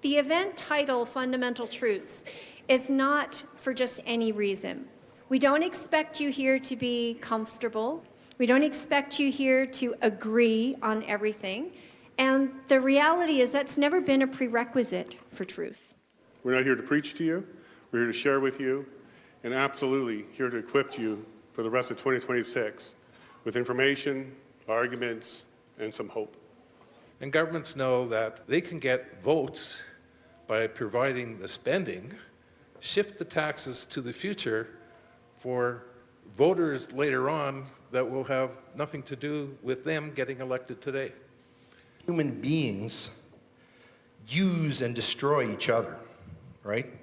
The event title, Fundamental Truths, is not for just any reason. We don't expect you here to be comfortable. We don't expect you here to agree on everything. And the reality is that's never been a prerequisite for truth. We're not here to preach to you. We're here to share with you, and absolutely here to equip you for the rest of 2026 with information, arguments, and some hope. And governments know that they can get votes by providing the spending, shift the taxes to the future for voters later on that will have nothing to do with them getting elected today. Human beings use and destroy each other, right?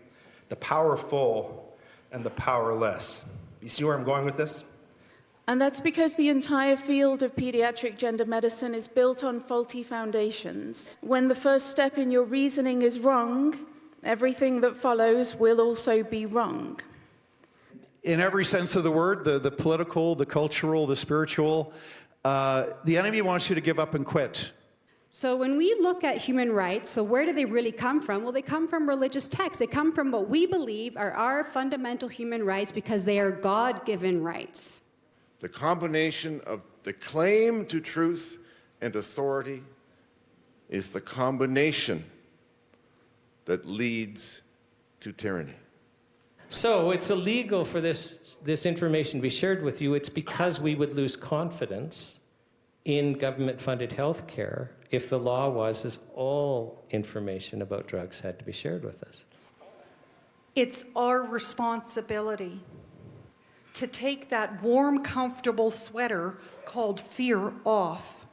The powerful and the powerless. You see where I'm going with this? And that's because the entire field of pediatric gender medicine is built on faulty foundations. When the first step in your reasoning is wrong, everything that follows will also be wrong. In every sense of the word, the political, the cultural, the spiritual, the enemy wants you to give up and quit. So when we look at human rights, so where do they really come from? Well, they come from religious texts. They come from what we believe are our fundamental human rights because they are God-given rights. The combination of the claim to truth and authority is the combination that leads to tyranny. So it's illegal for this information to be shared with you. It's because we would lose confidence in government-funded health care if the law was as all information about drugs had to be shared with us. It's our responsibility to take that warm, comfortable sweater called fear off.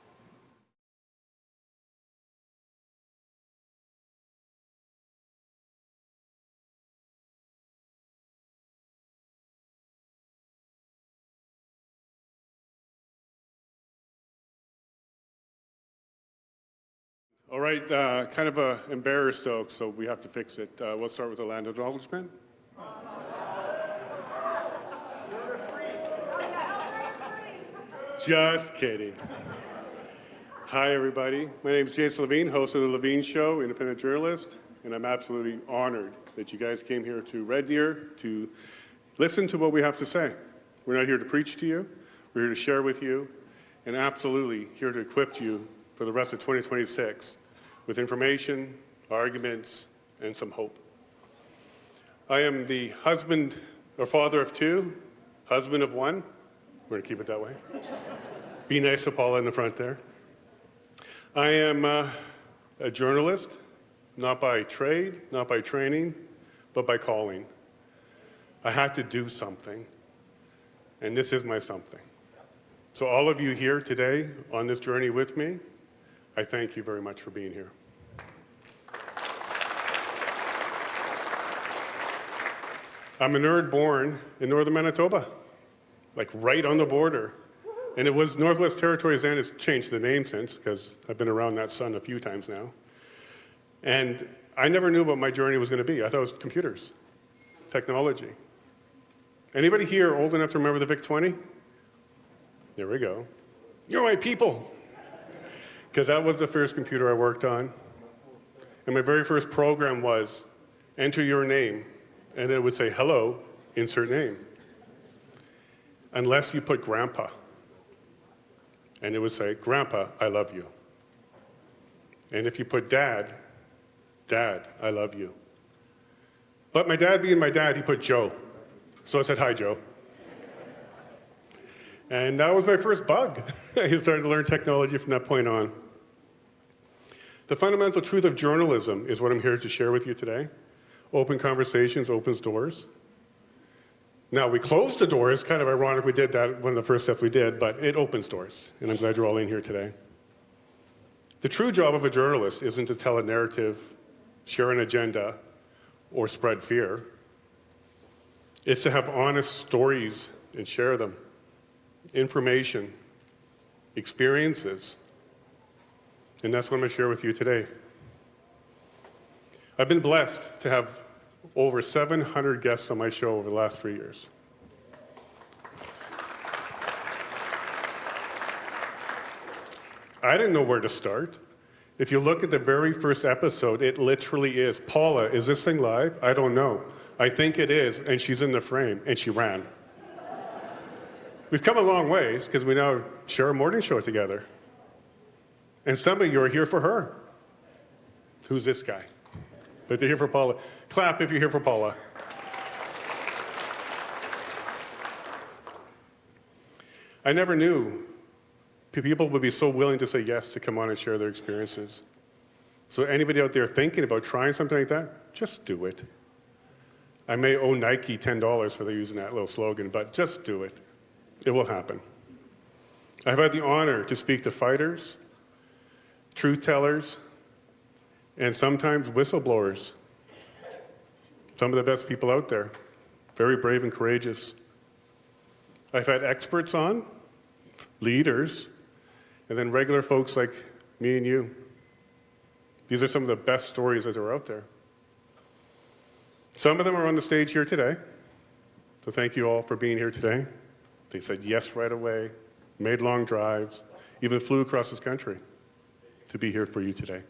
All right, kind of embarrassed, though, so we have to fix it. We'll start with a land acknowledgement. Just kidding. Hi, everybody. My name is Jason Levine, host of The Levine Show, independent journalist, and I'm absolutely honored that you guys came here to Red Deer to listen to what we have to say. We're not here to preach to you. We're here to share with you, and absolutely here to equip you for the rest of 2026 with information, arguments, and some hope. I am the husband or father of two, husband of one. We're going to keep it that way. Be nice to Paula in the front there. I am a journalist, not by trade, not by training, but by calling. I had to do something, and this is my something. So all of you here today on this journey with me, I thank you very much for being here. I'm a nerd born in northern Manitoba, like right on the border. And it was Northwest Territories then. It's changed the name since, because I've been around that sun a few times now. And I never knew what my journey was going to be. I thought it was computers, technology. Anybody here old enough to remember the VIC-20? There we go. You're my people. Because that was the first computer I worked on. And my very first program was enter your name, and it would say, hello, insert name. Unless you put grandpa. And it would say, grandpa, I love you. And if you put dad, dad, I love you. But my dad being my dad, he put Joe. So I said, hi, Joe. And that was my first bug. I started to learn technology from that point on. The fundamental truth of journalism is what I'm here to share with you today. Open conversations opens doors. Now, we closed the doors. Kind of ironic we did that, one of the first steps we did, but it opens doors, and I'm glad you're all in here today. The true job of a journalist isn't to tell a narrative, share an agenda, or spread fear. It's to have honest stories and share them. Information, experiences, and that's what I'm going to share with you today. I've been blessed to have over 700 guests on my show over the last 3 years. I didn't know where to start. If you look at the very first episode, it literally is, Paula, is this thing live? I don't know. I think it is, and she's in the frame, and she ran. We've come a long ways because we now share a morning show together. And some of you are here for her. Who's this guy? But they're here for Paula. Clap if you're here for Paula. I never knew people would be so willing to say yes to come on and share their experiences. So anybody out there thinking about trying something like that, just do it. I may owe Nike $10 for using that little slogan, but just do it. It will happen. I've had the honor to speak to fighters, truth tellers, and sometimes whistleblowers. Some of the best people out there, very brave and courageous. I've had experts on, leaders, and then regular folks like me and you. These are some of the best stories that are out there. Some of them are on the stage here today, so thank you all for being here today. They said yes right away, made long drives, even flew across this country to be here for you today.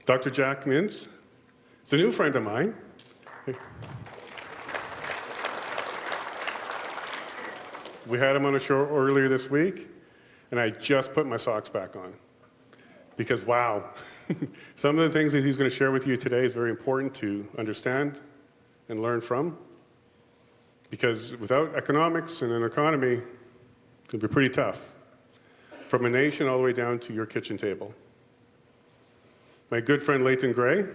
Dr. Jack Mintz is a new friend of mine. We had him on a show earlier this week, and I just put my socks back on. Because, wow, some of the things that he's going to share with you today is very important to understand and learn from. Because without economics and an economy, it can be pretty tough. From a nation all the way down to your kitchen table. My good friend Leighton Gray.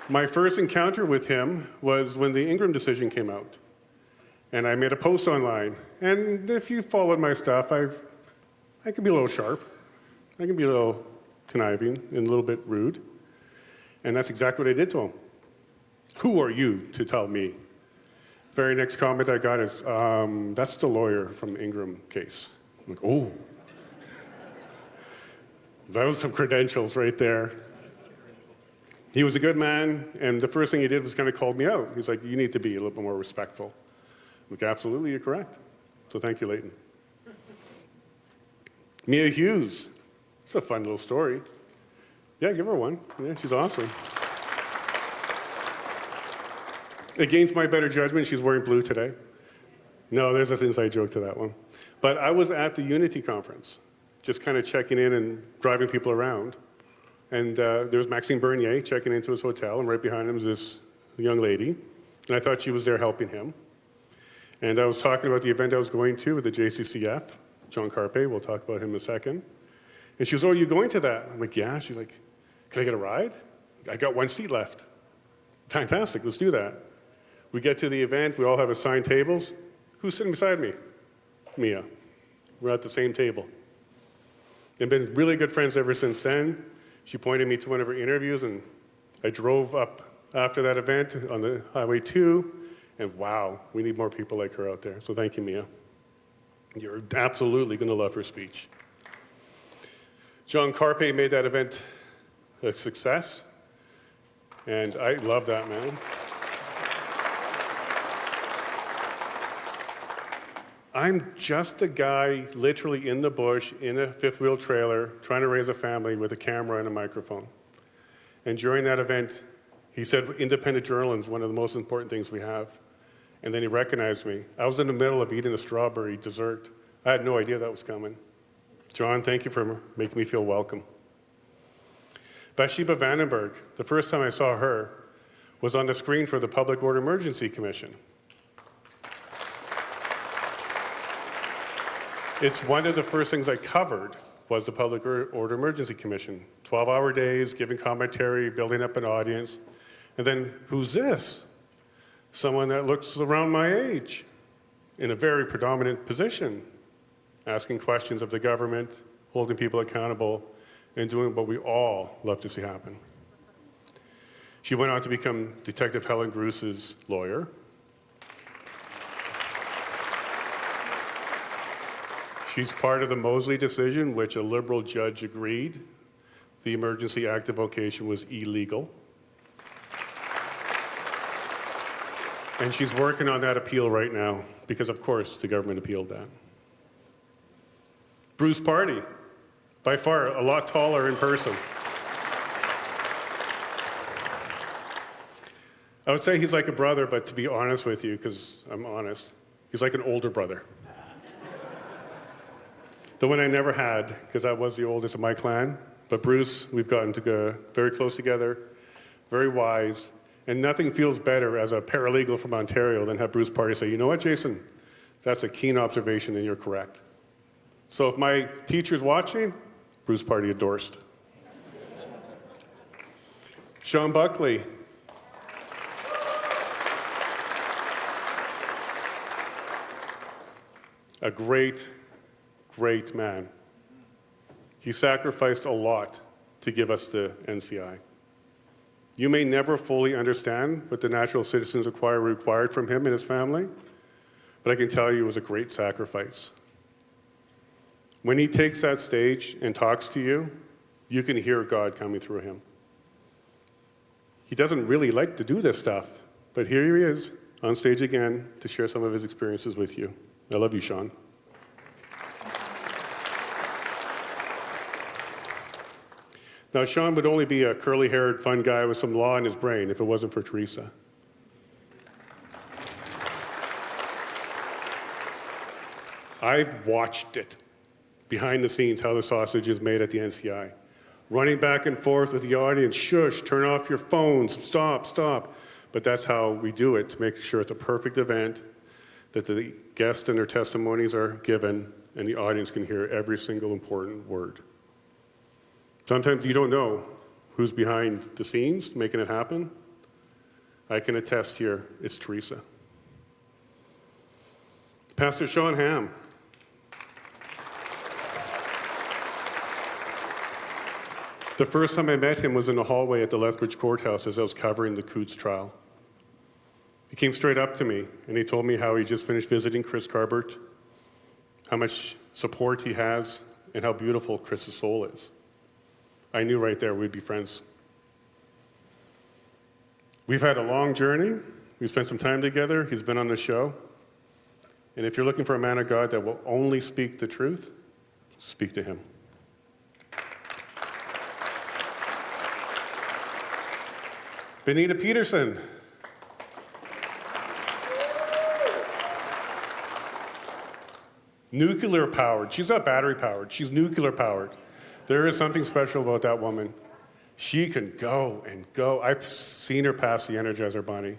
My first encounter with him was when the Ingram decision came out. And I made a post online. And if you followed my stuff, I can be a little sharp. I can be a little conniving and a little bit rude. And that's exactly what I did to him. Who are you to tell me? Very next comment I got is, that's the lawyer from the Ingram case. I'm like, oh. That was some credentials right there. He was a good man, and the first thing he did was kind of called me out. He's like, you need to be a little bit more respectful. I'm like, absolutely, you're correct. So thank you, Leighton. Mia Hughes. It's a fun little story. Yeah, give her one. Yeah, she's awesome. Against my better judgment, she's wearing blue today. No, there's this inside joke to that one. But I was at the Unity conference, just kind of checking in and driving people around. And there was Maxime Bernier checking into his hotel, and right behind him was this young lady. And I thought she was there helping him. And I was talking about the event I was going to with the JCCF, John Carpe, we'll talk about him in a second. And she was, oh, are you going to that? I'm like, yeah. She's like, can I get a ride? I got one seat left. Fantastic, let's do that. We get to the event, we all have assigned tables. Who's sitting beside me? Mia. We're at the same table. And been really good friends ever since then. She pointed me to one of her interviews, and I drove up after that event on the Highway 2, and wow, we need more people like her out there. So thank you, Mia. You're absolutely going to love her speech. John Carpe made that event a success, and I love that man. I'm just a guy literally in the bush in a fifth-wheel trailer trying to raise a family with a camera and a microphone. And during that event, he said independent journalism is one of the most important things we have. And then he recognized me. I was in the middle of eating a strawberry dessert. I had no idea that was coming. John, thank you for making me feel welcome. Bathsheba Vandenberg, the first time I saw her was on the screen for the Public Order Emergency Commission. It's one of the first things I covered was the Public Order Emergency Commission. 12-hour days, giving commentary, building up an audience. And then, who's this? Someone that looks around my age in a very predominant position, asking questions of the government, holding people accountable, and doing what we all love to see happen. She went on to become Detective Helen Gruse's lawyer. She's part of the Mosley decision, which a liberal judge agreed the emergency act of vocation was illegal. And she's working on that appeal right now, because of course the government appealed that. Bruce Party, by far a lot taller in person. I would say he's like a brother, but to be honest with you, because I'm honest, he's like an older brother. The one I never had, because I was the oldest of my clan. But Bruce, we've gotten to go very close together, very wise, and nothing feels better as a paralegal from Ontario than have Bruce Party say, you know what, Jason, that's a keen observation and you're correct. So if my teacher's watching, Bruce Party endorsed. Sean Buckley. A great, great man. He sacrificed a lot to give us the NCI. You may never fully understand what the natural citizens required from him and his family, but I can tell you it was a great sacrifice. When he takes that stage and talks to you, you can hear God coming through him. He doesn't really like to do this stuff, but here he is on stage again to share some of his experiences with you. I love you, Sean. Now, Sean would only be a curly-haired, fun guy with some law in his brain if it wasn't for Teresa. I watched it, behind the scenes, how the sausage is made at the NCI. Running back and forth with the audience, shush, turn off your phones, stop, stop. But that's how we do it, to make sure it's a perfect event, that the guests and their testimonies are given, and the audience can hear every single important word. Sometimes you don't know who's behind the scenes making it happen. I can attest here, it's Teresa. Pastor Sean Ham. The first time I met him was in the hallway at the Lethbridge Courthouse as I was covering the Coots trial. He came straight up to me and he told me how he just finished visiting Chris Carbert, how much support he has, and how beautiful Chris's soul is. I knew right there we'd be friends. We've had a long journey. We've spent some time together. He's been on the show. And if you're looking for a man of God that will only speak the truth, speak to him. Benita Peterson. Nuclear powered. She's not battery powered. She's nuclear powered. There is something special about that woman. She can go and go. I've seen her pass the Energizer Bunny.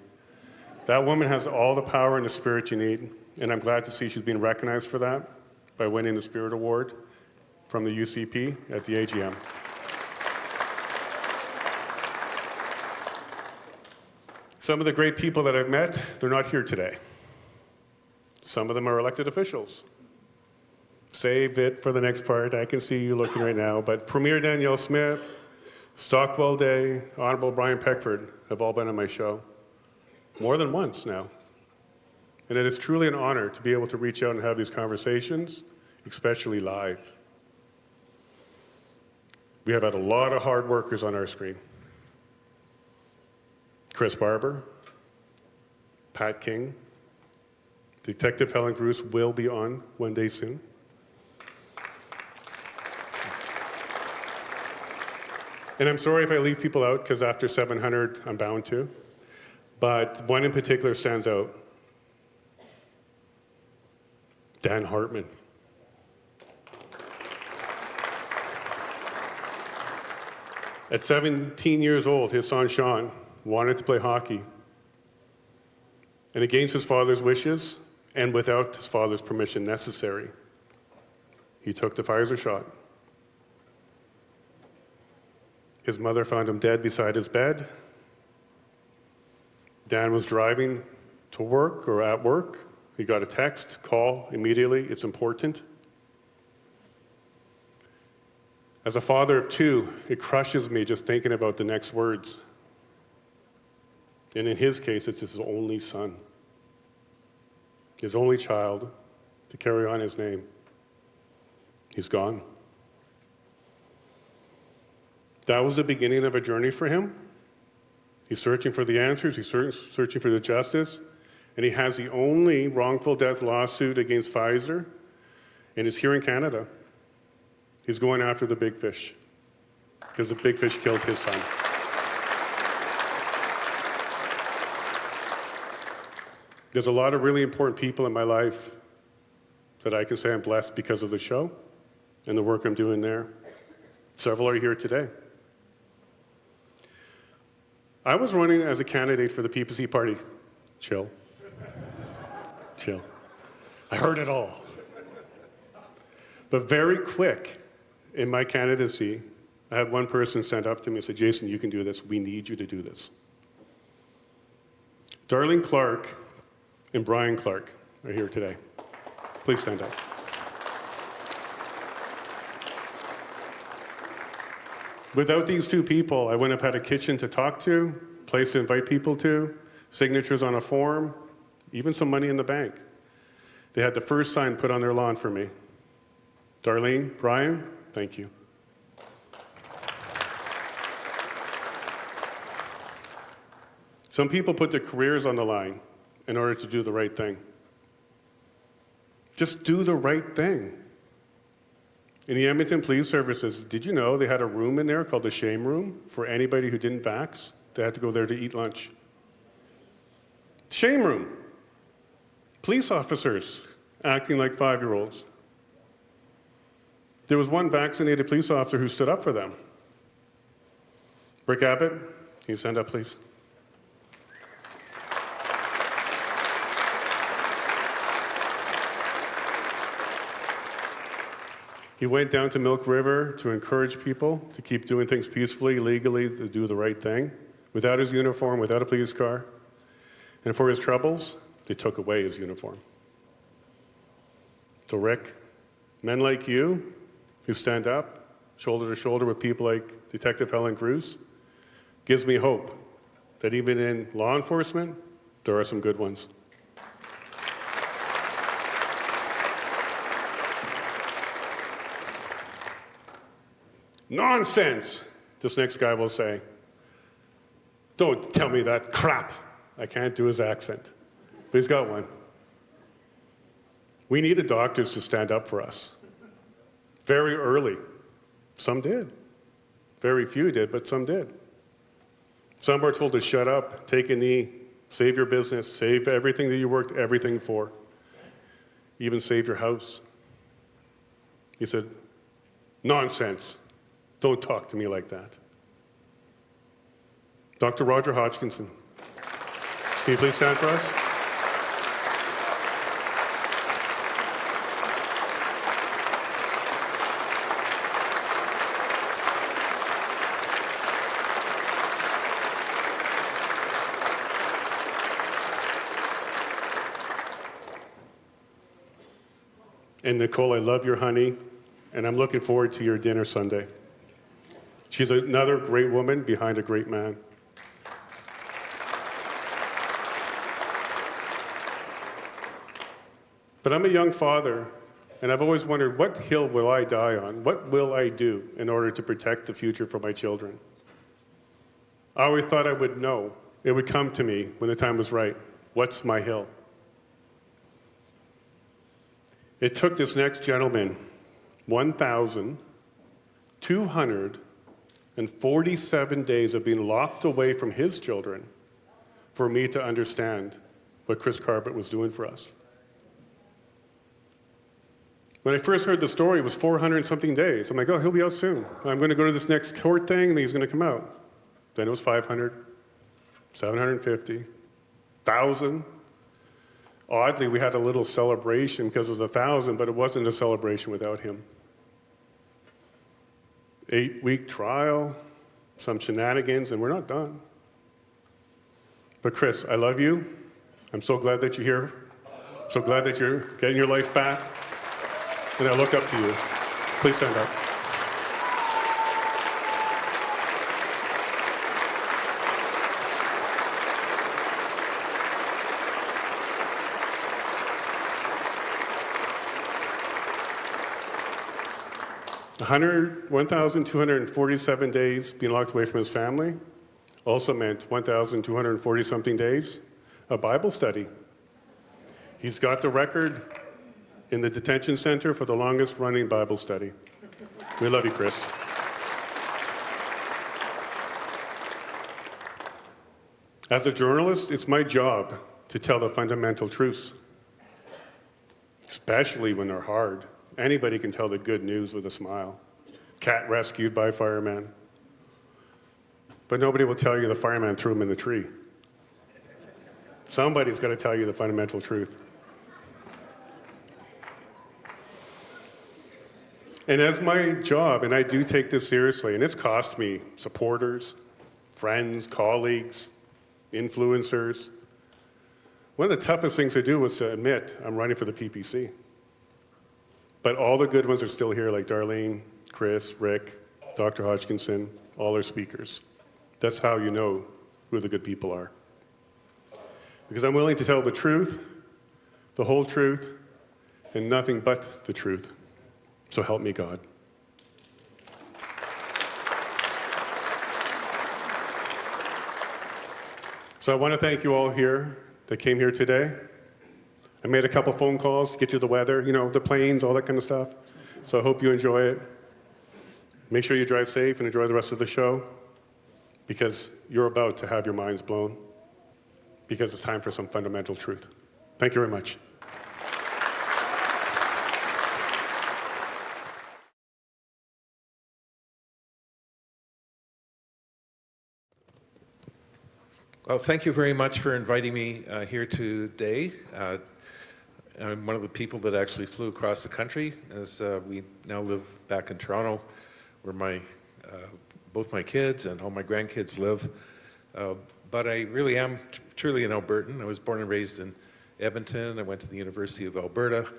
That woman has all the power and the spirit you need, and I'm glad to see she's being recognized for that by winning the Spirit Award from the UCP at the AGM. Some of the great people that I've met, they're not here today. Some of them are elected officials. Save it for the next part. I can see you looking right now. But Premier Danielle Smith, Stockwell Day, Honorable Brian Peckford have all been on my show more than once now. And it is truly an honor to be able to reach out and have these conversations, especially live. We have had a lot of hard workers on our screen. Chris Barber, Pat King, Detective Helen Bruce will be on one day soon. And I'm sorry if I leave people out, because after 700, I'm bound to. But one in particular stands out. Dan Hartman. At 17 years old, his son Sean wanted to play hockey. And against his father's wishes, and without his father's permission necessary, he took the Pfizer shot. His mother found him dead beside his bed. Dan was driving to work or at work. He got a text, call immediately, it's important. As a father of two, it crushes me just thinking about the next words. And in his case, it's his only son, his only child to carry on his name. He's gone. That was the beginning of a journey for him. He's searching for the answers, he's searching for the justice, and he has the only wrongful death lawsuit against Pfizer, and it's here in Canada. He's going after the big fish because the big fish killed his son. There's a lot of really important people in my life that I can say I'm blessed because of the show and the work I'm doing there. Several are here today. I was running as a candidate for the PPC party. Chill. Chill. I heard it all. But very quick in my candidacy, I had one person stand up to me and say, Jason, you can do this. We need you to do this. Darlene Clark and Brian Clark are here today. Please stand up. Without these two people, I wouldn't have had a kitchen to talk to, place to invite people to, signatures on a form, even some money in the bank. They had the first sign put on their lawn for me. Darlene, Brian, thank you. Some people put their careers on the line in order to do the right thing. Just do the right thing. In the Edmonton Police Services, did you know they had a room in there called the shame room for anybody who didn't vax? They had to go there to eat lunch. Shame room. Police officers acting like 5-year-olds. There was one vaccinated police officer who stood up for them. Rick Abbott, can you stand up, please? He went down to Milk River to encourage people to keep doing things peacefully, legally, to do the right thing, without his uniform, without a police car. And for his troubles, they took away his uniform. So Rick, men like you, who stand up, shoulder to shoulder with people like Detective Helen Cruz, gives me hope that even in law enforcement, there are some good ones. Nonsense, this next guy will say. Don't tell me that crap. I can't do his accent, but he's got one. We needed doctors to stand up for us. Very early. Some did. Very few did, but some did. Some were told to shut up, take a knee, save your business, save everything that you worked everything for, even save your house. He said, nonsense. Don't talk to me like that. Dr. Roger Hodgkinson, can you please stand for us? And Nicole, I love your honey, and I'm looking forward to your dinner Sunday. She's another great woman behind a great man. But I'm a young father, and I've always wondered, what hill will I die on? What will I do in order to protect the future for my children? I always thought I would know. It would come to me when the time was right. What's my hill? It took this next gentleman 1,247 days of being locked away from his children for me to understand what Chris Carpet was doing for us. When I first heard the story, it was 400 and something days. I'm like, oh, he'll be out soon. I'm going to go to this next court thing, and he's going to come out. Then it was 500, 750, 1,000. Oddly, we had a little celebration because it was 1,000, but it wasn't a celebration without him. 8-week trial, some shenanigans, and we're not done. But Chris, I love you. I'm so glad that you're here. I'm so glad that you're getting your life back. And I look up to you. Please stand up. $1,247 days being locked away from his family also meant 1,240-something days of Bible study. He's got the record in the detention center for the longest running Bible study. We love you, Chris. As a journalist, it's my job to tell the fundamental truths, especially when they're hard. Anybody can tell the good news with a smile. Cat rescued by fireman. But nobody will tell you the fireman threw him in the tree. Somebody's got to tell you the fundamental truth. And as my job, and I do take this seriously, and it's cost me supporters, friends, colleagues, influencers. One of the toughest things to do was to admit I'm running for the PPC. But all the good ones are still here, like Darlene, Chris, Rick, Dr. Hodgkinson, all our speakers. That's how you know who the good people are. Because I'm willing to tell the truth, the whole truth, and nothing but the truth. So help me God. So I want to thank you all here that came here today. I made a couple phone calls to get you the weather, you know, the planes, all that kind of stuff. So I hope you enjoy it. Make sure you drive safe and enjoy the rest of the show, because you're about to have your minds blown, because it's time for some fundamental truth. Thank you very much. Well, thank you very much for inviting me here today. I'm one of the people that actually flew across the country, as we now live back in Toronto, where both my kids and all my grandkids live. But I really am truly an Albertan. I was born and raised in Edmonton. I went to the University of Alberta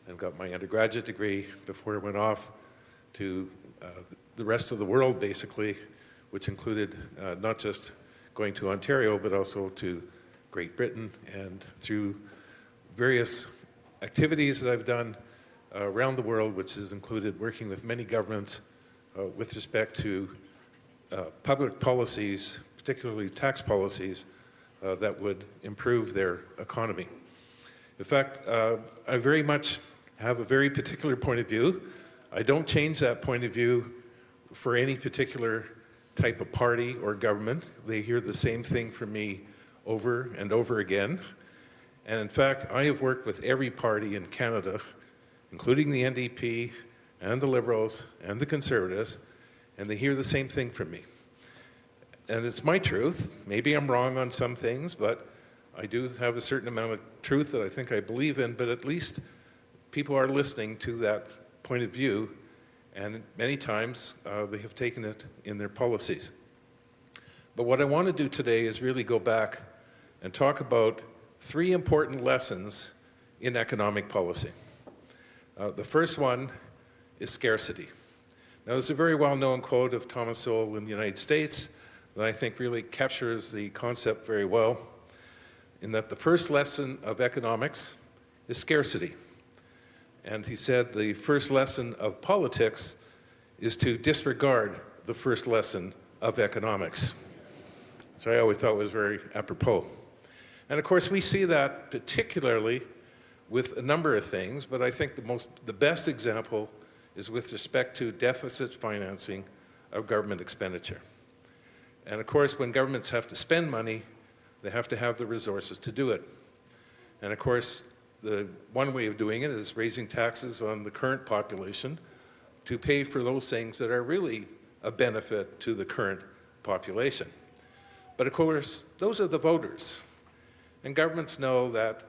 and got my undergraduate degree before I went off to the rest of the world, basically, which included not just going to Ontario, but also to Great Britain, and through various activities that I've done around the world, which has included working with many governments with respect to public policies, particularly tax policies, that would improve their economy. In fact, I very much have a very particular point of view. I don't change that point of view for any particular type of party or government. They hear the same thing from me over and over again. And in fact, I have worked with every party in Canada, including the NDP and the Liberals and the Conservatives, and they hear the same thing from me. And it's my truth. Maybe I'm wrong on some things, but I do have a certain amount of truth that I think I believe in, but at least people are listening to that point of view, and many times they have taken it in their policies. But what I want to do today is really go back and talk about three important lessons in economic policy. The first one is scarcity. Now, there's a very well-known quote of Thomas Sowell in the United States that I think really captures the concept very well, in that the first lesson of economics is scarcity. And he said the first lesson of politics is to disregard the first lesson of economics. So I always thought it was very apropos. And of course, we see that particularly with a number of things, but I think the best example is with respect to deficit financing of government expenditure. And of course, when governments have to spend money, they have to have the resources to do it. And of course, the one way of doing it is raising taxes on the current population to pay for those things that are really a benefit to the current population. But of course, those are the voters. And governments know that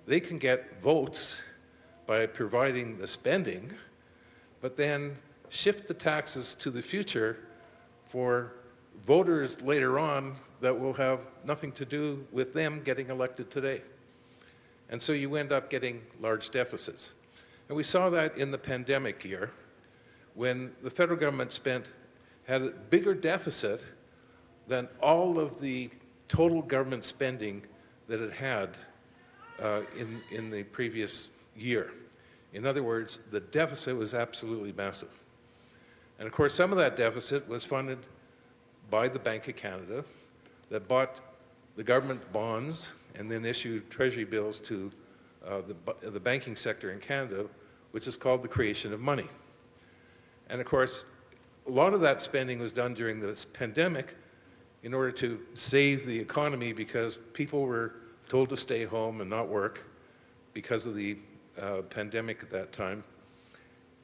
they can get votes by providing the spending, but then shift the taxes to the future for voters later on that will have nothing to do with them getting elected today. And so you end up getting large deficits. And we saw that in the pandemic year, when the federal government had a bigger deficit than all of the total government spending that it had in the previous year. In other words, the deficit was absolutely massive. And of course, some of that deficit was funded by the Bank of Canada, that bought the government bonds and then issued treasury bills to the banking sector in Canada, which is called the creation of money. And of course, a lot of that spending was done during this pandemic in order to save the economy because people were told to stay home and not work because of the pandemic at that time.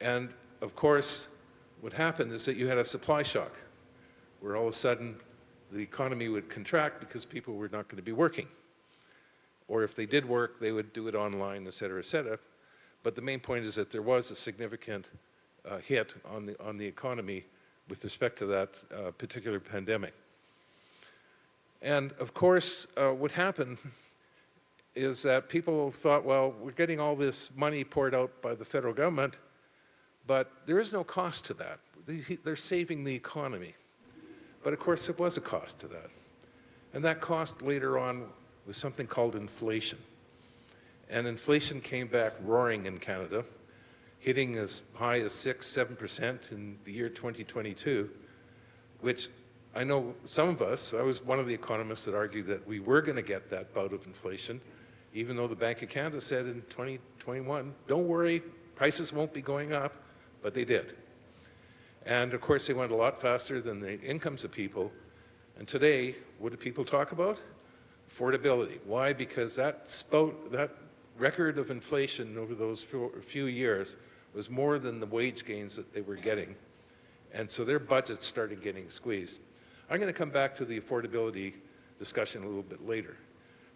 And of course, what happened is that you had a supply shock where all of a sudden the economy would contract because people were not going to be working. Or if they did work, they would do it online, et cetera, et cetera. But the main point is that there was a significant hit on the economy with respect to that particular pandemic. And of course, what happened is that people thought, well, we're getting all this money poured out by the federal government, but there is no cost to that. They're saving the economy. But of course, there was a cost to that. And that cost later on was something called inflation. And inflation came back roaring in Canada, hitting as high as 6-7% in the year 2022, which I know some of us, I was one of the economists that argued that we were going to get that bout of inflation, even though the Bank of Canada said in 2021, don't worry, prices won't be going up, but they did. And of course, they went a lot faster than the incomes of people. And today, what do people talk about? Affordability. Why? Because that record of inflation over those few years was more than the wage gains that they were getting. And so their budgets started getting squeezed. I'm going to come back to the affordability discussion a little bit later.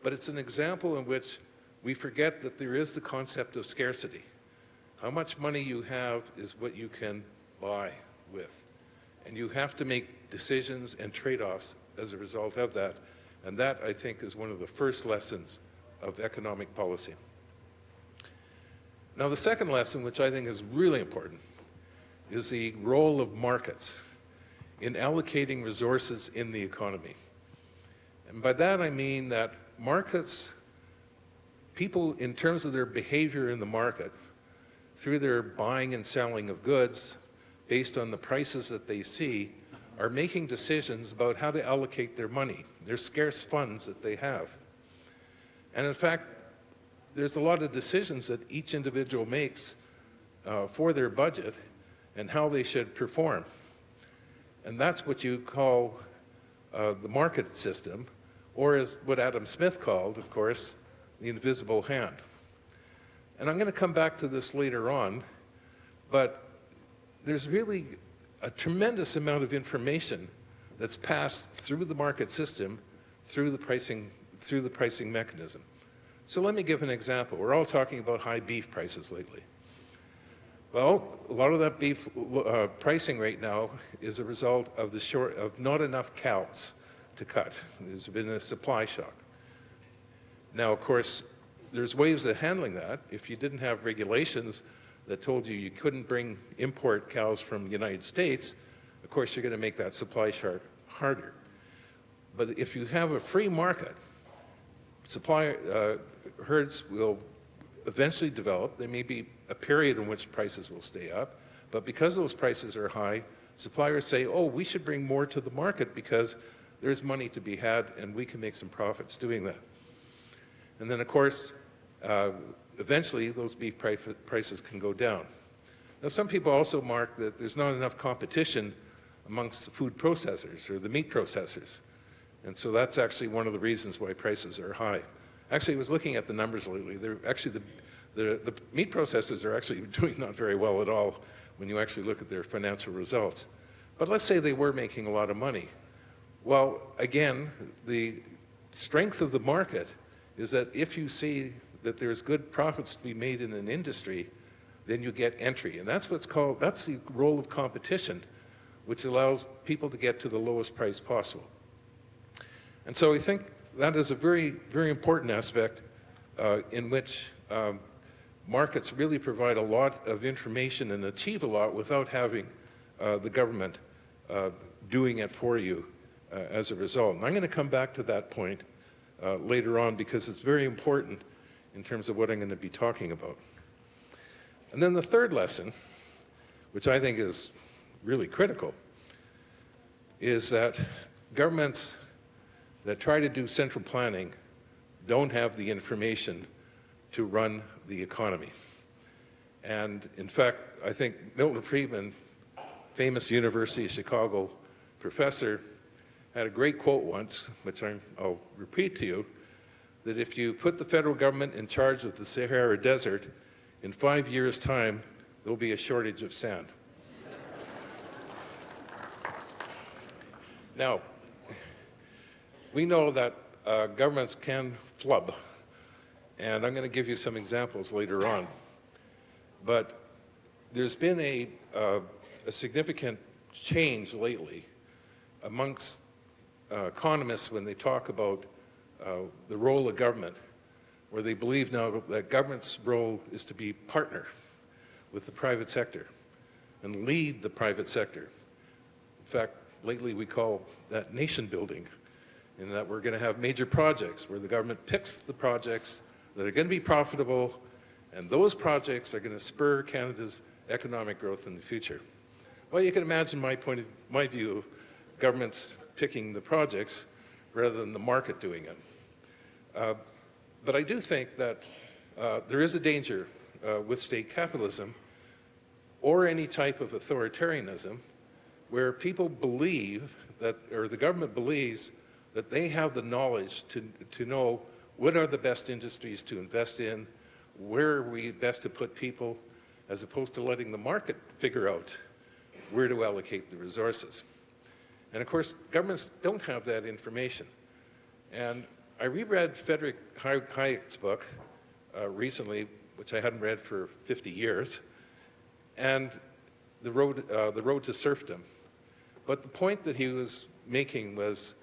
But it's an example in which we forget that there is the concept of scarcity. How much money you have is what you can buy with. And you have to make decisions and trade-offs as a result of that. And that, I think, is one of the first lessons of economic policy. Now, the second lesson, which I think is really important, is the role of markets in allocating resources in the economy. And by that, I mean that markets, people, in terms of their behavior in the market, through their buying and selling of goods, based on the prices that they see, are making decisions about how to allocate their money, their scarce funds that they have. And in fact, there's a lot of decisions that each individual makes for their budget and how they should perform. And that's what you call the market system, or as what Adam Smith called, of course, the invisible hand. And I'm going to come back to this later on, but there's really a tremendous amount of information that's passed through the market system, through the pricing mechanism. So let me give an example. We're all talking about high beef prices lately. Well, a lot of that beef pricing right now is a result of not enough cows to cut. There's been a supply shock. Now, of course, there's ways of handling that. If you didn't have regulations that told you you couldn't import cows from the United States, of course, you're going to make that supply shock harder. But if you have a free market, herds will eventually develop. There may be a period in which prices will stay up, but because those prices are high, suppliers say, oh, we should bring more to the market because there's money to be had and we can make some profits doing that. And then, of course, eventually those beef prices can go down. Now, some people also mark that there's not enough competition amongst the food processors or the meat processors. And so that's actually one of the reasons why prices are high. Actually, I was looking at the numbers lately. The meat processors are actually doing not very well at all when you actually look at their financial results. But let's say they were making a lot of money. Well, again, the strength of the market is that if you see that there's good profits to be made in an industry, then you get entry. And that's the role of competition, which allows people to get to the lowest price possible. And so I think that is a very, very important aspect in which markets really provide a lot of information and achieve a lot without having the government doing it for you as a result. And I'm going to come back to that point later on because it's very important in terms of what I'm going to be talking about. And then the third lesson, which I think is really critical, is that governments that try to do central planning don't have the information to run the economy. And in fact, I think Milton Friedman famous University of Chicago professor had a great quote once, which I'll repeat to you, that if you put the federal government in charge of the Sahara Desert, in 5 years' time, there'll be a shortage of sand. Now, we know that governments can flub, and I'm going to give you some examples later on. But there's been a significant change lately amongst economists when they talk about the role of government, where they believe now that government's role is to be partner with the private sector and lead the private sector. In fact, lately we call that nation building, in that we're going to have major projects where the government picks the projects that are going to be profitable, and those projects are going to spur Canada's economic growth in the future. Well, you can imagine my view of governments picking the projects rather than the market doing it. But I do think that there is a danger with state capitalism or any type of authoritarianism where people believe that, or the government believes that they have the knowledge to know what are the best industries to invest in, where are we best to put people, as opposed to letting the market figure out where to allocate the resources. And of course, governments don't have that information. And I reread Friedrich Hayek's book recently, which I hadn't read for 50 years, and the road to serfdom. But the point that he was making was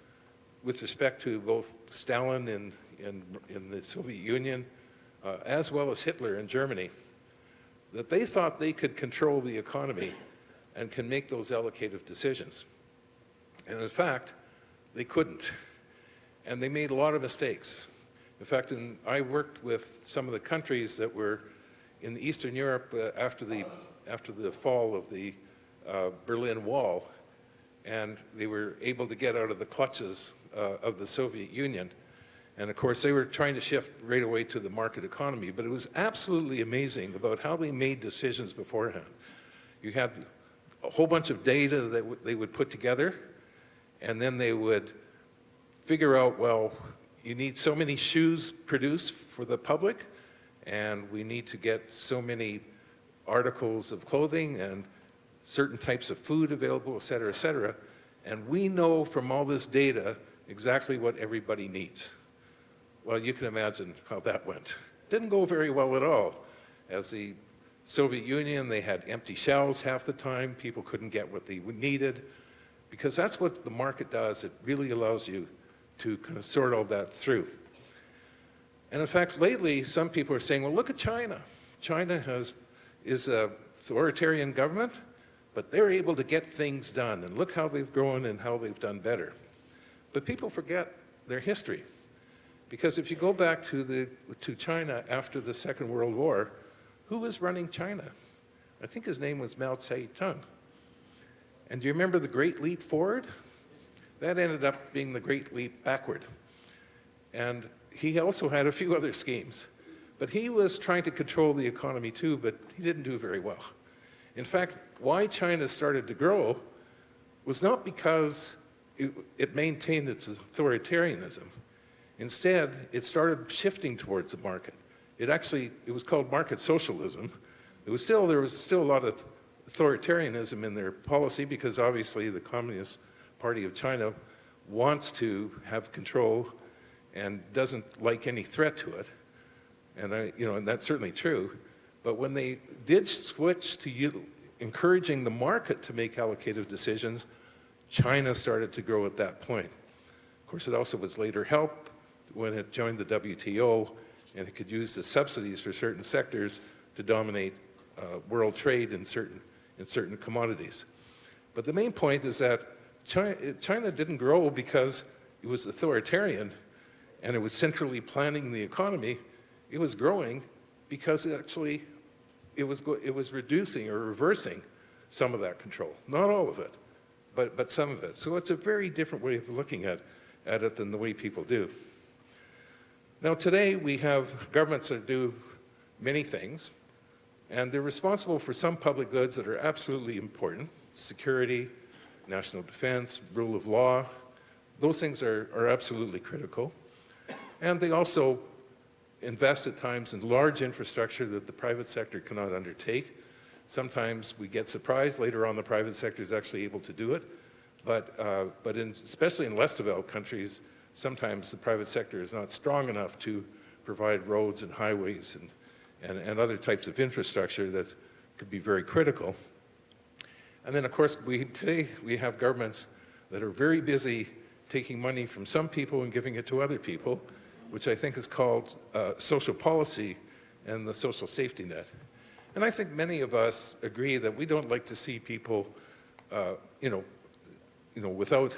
with respect to both Stalin in the Soviet Union, as well as Hitler in Germany, that they thought they could control the economy and can make those allocative decisions. And in fact, they couldn't. And they made a lot of mistakes. In fact, I worked with some of the countries that were in Eastern Europe after the fall of the Berlin Wall, and they were able to get out of the clutches of the Soviet Union. And of course, they were trying to shift right away to the market economy, but it was absolutely amazing about how they made decisions beforehand. You had a whole bunch of data that they would put together, and then they would figure out, well, you need so many shoes produced for the public, and we need to get so many articles of clothing and certain types of food available, et cetera, et cetera. And we know from all this data exactly what everybody needs. Well, you can imagine how that went. Didn't go very well at all. As the Soviet Union, they had empty shelves half the time. People couldn't get what they needed, because that's what the market does. It really allows you to kind of sort all that through. And in fact, lately, some people are saying, well, look at China. China is an authoritarian government, but they're able to get things done, and look how they've grown and how they've done better. But people forget their history. Because if you go back to China after the Second World War, who was running China? I think his name was Mao Zedong. And do you remember the Great Leap Forward? That ended up being the Great Leap Backward. And he also had a few other schemes. But he was trying to control the economy too, but he didn't do very well. In fact, why China started to grow was not because it maintained its authoritarianism. Instead, it started shifting towards the market. It was called market socialism. There was still a lot of authoritarianism in their policy, because obviously the Communist Party of China wants to have control and doesn't like any threat to it. And that's certainly true. But when they did switch to encouraging the market to make allocative decisions, China started to grow at that point. Of course, it also was later helped when it joined the WTO, and it could use the subsidies for certain sectors to dominate world trade in certain commodities. But the main point is that China didn't grow because it was authoritarian and it was centrally planning the economy. It was growing because it was reducing or reversing some of that control. Not all of it, but some of it. So it's a very different way of looking at it than the way people do. Now today we have governments that do many things, and they're responsible for some public goods that are absolutely important, security, national defense, rule of law. Those things are absolutely critical. And they also invest at times in large infrastructure that the private sector cannot undertake. Sometimes we get surprised later on the private sector is actually able to do it. But especially in less developed countries, sometimes the private sector is not strong enough to provide roads and highways and other types of infrastructure that could be very critical. And then, of course, today we have governments that are very busy taking money from some people and giving it to other people, which I think is called social policy and the social safety net. And I think many of us agree that we don't like to see people, without,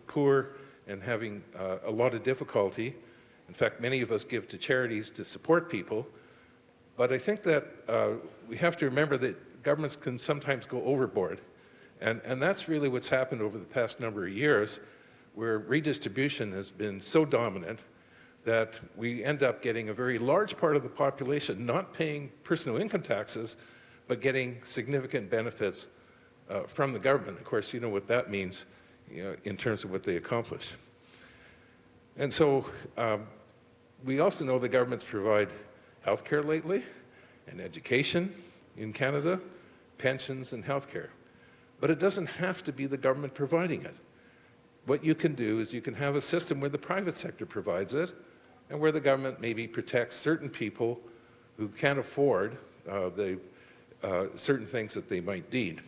poor and having a lot of difficulty. In fact, many of us give to charities to support people. But I think that we have to remember that governments can sometimes go overboard. And that's really what's happened over the past number of years, where redistribution has been so dominant that we end up getting a very large part of the population not paying personal income taxes, but getting significant benefits from the government. Of course, you know what that means in terms of what they accomplish. And so we also know the governments provide healthcare lately, and education in Canada, pensions and healthcare. But it doesn't have to be the government providing it. What you can do is you can have a system where the private sector provides it, and where the government maybe protects certain people who can't afford certain things that they might need.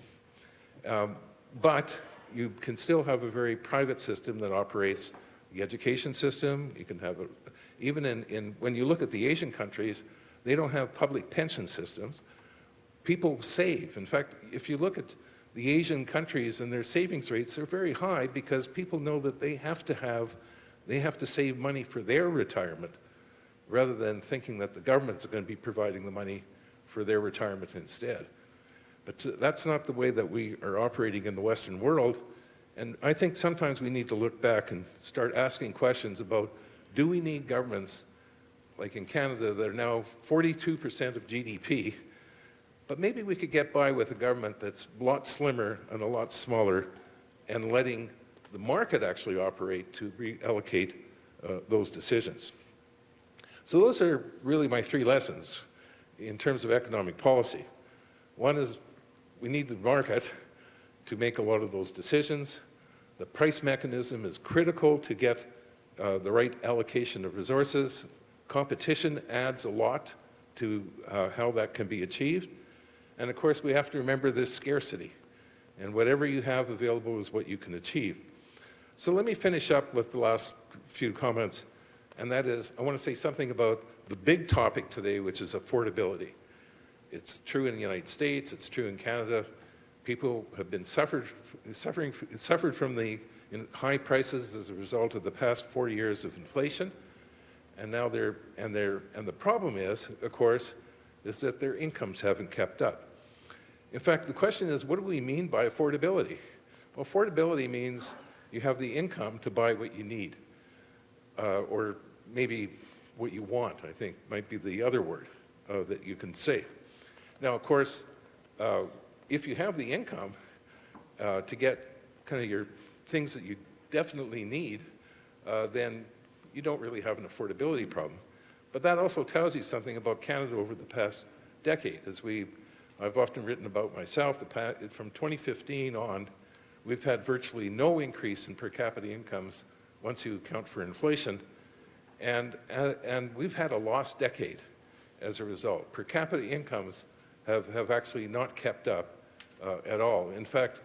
But you can still have a very private system that operates the education system. You can have even when you look at the Asian countries, they don't have public pension systems. People save. In fact, if you look at the Asian countries and their savings rates are very high because people know that they have to save money for their retirement rather than thinking that the government's going to be providing the money for their retirement instead. But that's not the way that we are operating in the Western world. And I think sometimes we need to look back and start asking questions about, do we need governments like in Canada that are now 42% of GDP, but maybe we could get by with a government that's a lot slimmer and a lot smaller and letting the market actually operate to reallocate those decisions. So those are really my three lessons in terms of economic policy. One is we need the market to make a lot of those decisions. The price mechanism is critical to get the right allocation of resources. Competition adds a lot to how that can be achieved. And of course, we have to remember there's scarcity. And whatever you have available is what you can achieve. So let me finish up with the last few comments. And that is, I want to say something about the big topic today, which is affordability. It's true in the United States, it's true in Canada. People have been suffered from the high prices as a result of the past 4 years of inflation. And now the problem is, of course, is that their incomes haven't kept up. In fact, the question is, what do we mean by affordability? Well, affordability means you have the income to buy what you need, or maybe what you want, I think, might be the other word that you can say. Now, of course, if you have the income to get kind of your things that you definitely need, then you don't really have an affordability problem. But that also tells you something about Canada over the past decade. I've often written about myself, from 2015 on, we've had virtually no increase in per capita incomes once you account for inflation. And we've had a lost decade as a result. Per capita incomes have actually not kept up at all. In fact,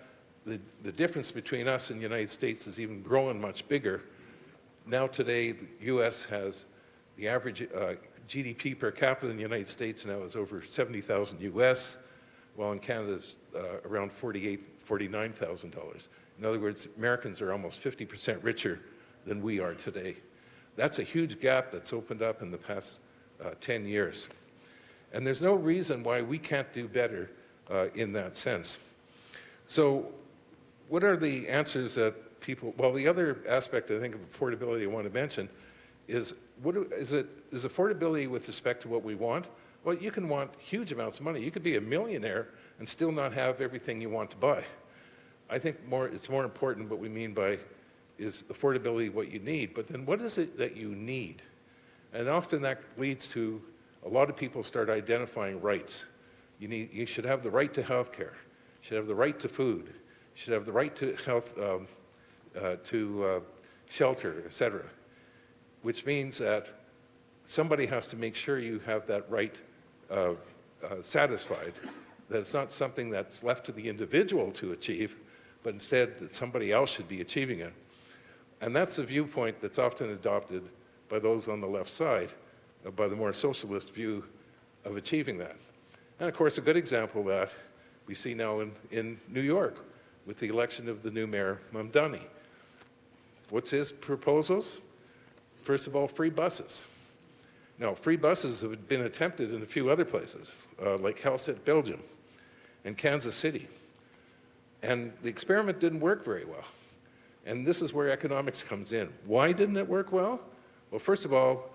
the difference between us and the United States is even growing much bigger. Now today, the US has the average GDP per capita in the United States now is over 70,000 US, while in Canada is around $49,000. In other words, Americans are almost 50% richer than we are today. That's a huge gap that's opened up in the past 10 years. And there's no reason why we can't do better in that sense. So what are the answers that people, well, the other aspect I think of affordability I want to mention is, is affordability with respect to what we want? Well, you can want huge amounts of money. You could be a millionaire and still not have everything you want to buy. I think it's more important what we mean by is affordability what you need, but then what is it that you need? And often that leads to a lot of people start identifying rights. You should have the right to health care, you should have the right to food, you should have the right to health, shelter, etc. Which means that somebody has to make sure you have that right satisfied, that it's not something that's left to the individual to achieve, but instead that somebody else should be achieving it. And that's a viewpoint that's often adopted by those on the left side, by the more socialist view of achieving that. And of course, a good example of that we see now in New York with the election of the new mayor, Mamdani. What's his proposals? First of all, free buses. Now, free buses have been attempted in a few other places, like Helsinki, Belgium, and Kansas City. And the experiment didn't work very well. And this is where economics comes in. Why didn't it work well? Well, first of all,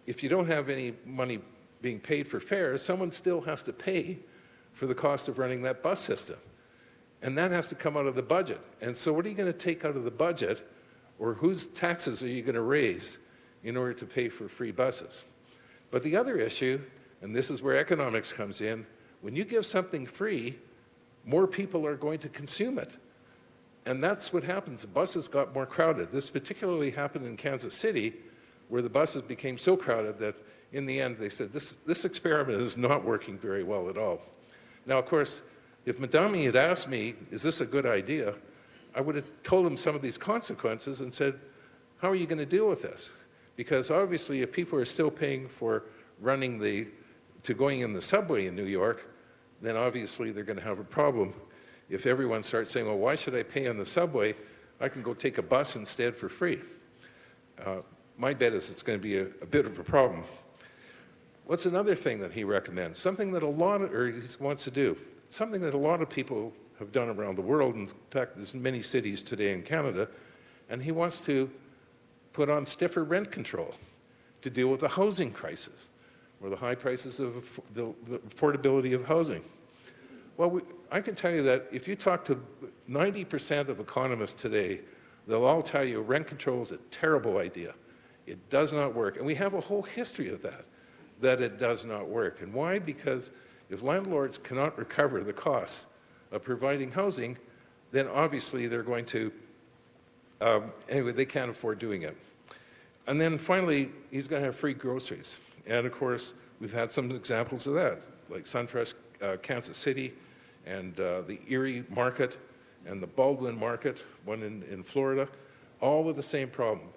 if you don't have any money being paid for fares, someone still has to pay for the cost of running that bus system. And that has to come out of the budget. And so what are you going to take out of the budget, or whose taxes are you going to raise in order to pay for free buses? But the other issue, and this is where economics comes in, when you give something free, more people are going to consume it. And that's what happens. The buses got more crowded. This particularly happened in Kansas City, where the buses became so crowded that in the end they said, this experiment is not working very well at all. Now, of course, if Madami had asked me, is this a good idea, I would have told him some of these consequences and said, how are you going to deal with this? Because obviously, if people are still paying for going in the subway in New York, then obviously they're going to have a problem. If everyone starts saying, well, why should I pay on the subway? I can go take a bus instead for free. My bet is it's going to be a bit of a problem. What's another thing that he recommends? Something that he wants to do. Something that a lot of people have done around the world. In fact, there's many cities today in Canada. And he wants to put on stiffer rent control to deal with the housing crisis, or the high prices of the affordability of housing. Well, I can tell you that if you talk to 90% of economists today, they'll all tell you rent control is a terrible idea. It does not work. And we have a whole history of that it does not work. And why? Because if landlords cannot recover the costs of providing housing, then obviously they're going to, anyway, they can't afford doing it. And then finally, he's going to have free groceries. And of course, we've had some examples of that, like Sunfresh, Kansas City, and the Erie market, and the Baldwin market, one in Florida, all with the same problem.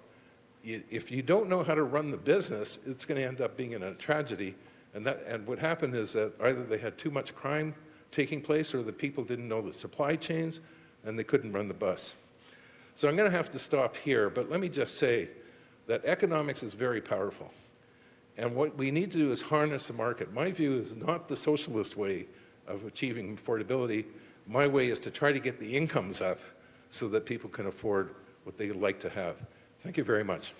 If you don't know how to run the business, it's going to end up being in a tragedy. And what happened is that either they had too much crime taking place, or the people didn't know the supply chains, and they couldn't run the bus. So I'm going to have to stop here, but let me just say that economics is very powerful. And what we need to do is harness the market. My view is not the socialist way of achieving affordability. My way is to try to get the incomes up so that people can afford what they like to have. Thank you very much.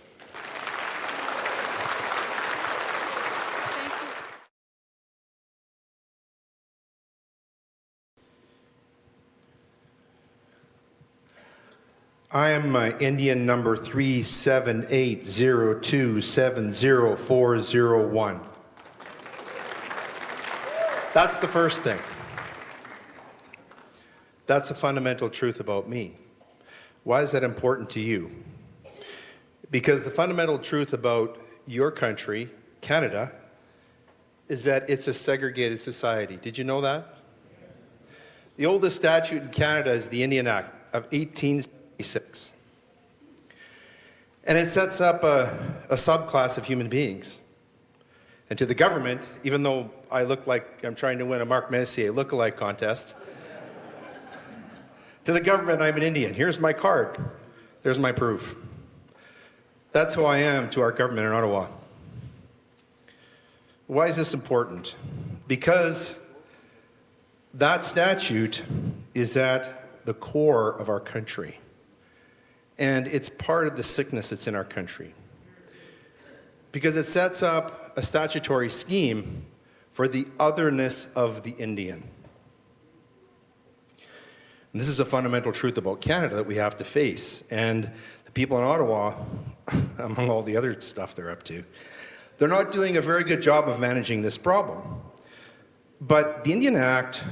I am Indian number 37802704001. That's the first thing. That's a fundamental truth about me. Why is that important to you? Because the fundamental truth about your country, Canada, is that it's a segregated society. Did you know that? The oldest statute in Canada is the Indian Act of 1876. And it sets up a subclass of human beings. And to the government, even though I look like I'm trying to win a Marc Messier lookalike contest, to the government, I'm an Indian. Here's my card. There's my proof. That's who I am to our government in Ottawa. Why is this important? Because that statute is at the core of our country. And it's part of the sickness that's in our country. Because it sets up a statutory scheme for the otherness of the Indian. And this is a fundamental truth about Canada that we have to face. And the people in Ottawa, among all the other stuff they're up to, they're not doing a very good job of managing this problem. But the Indian Act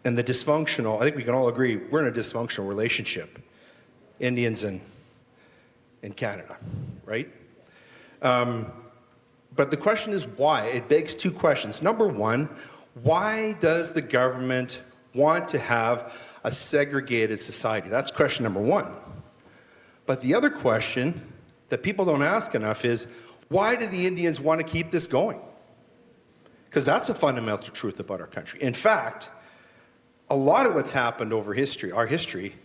and the dysfunctional, I think we can all agree, we're in a dysfunctional relationship, Indians and Canada, right? But the question is why? It begs two questions. Number one, why does the government want to have a segregated society? That's question number one. But the other question that people don't ask enough is, why do the Indians want to keep this going? Because that's a fundamental truth about our country. In fact, a lot of what's happened over history, our history,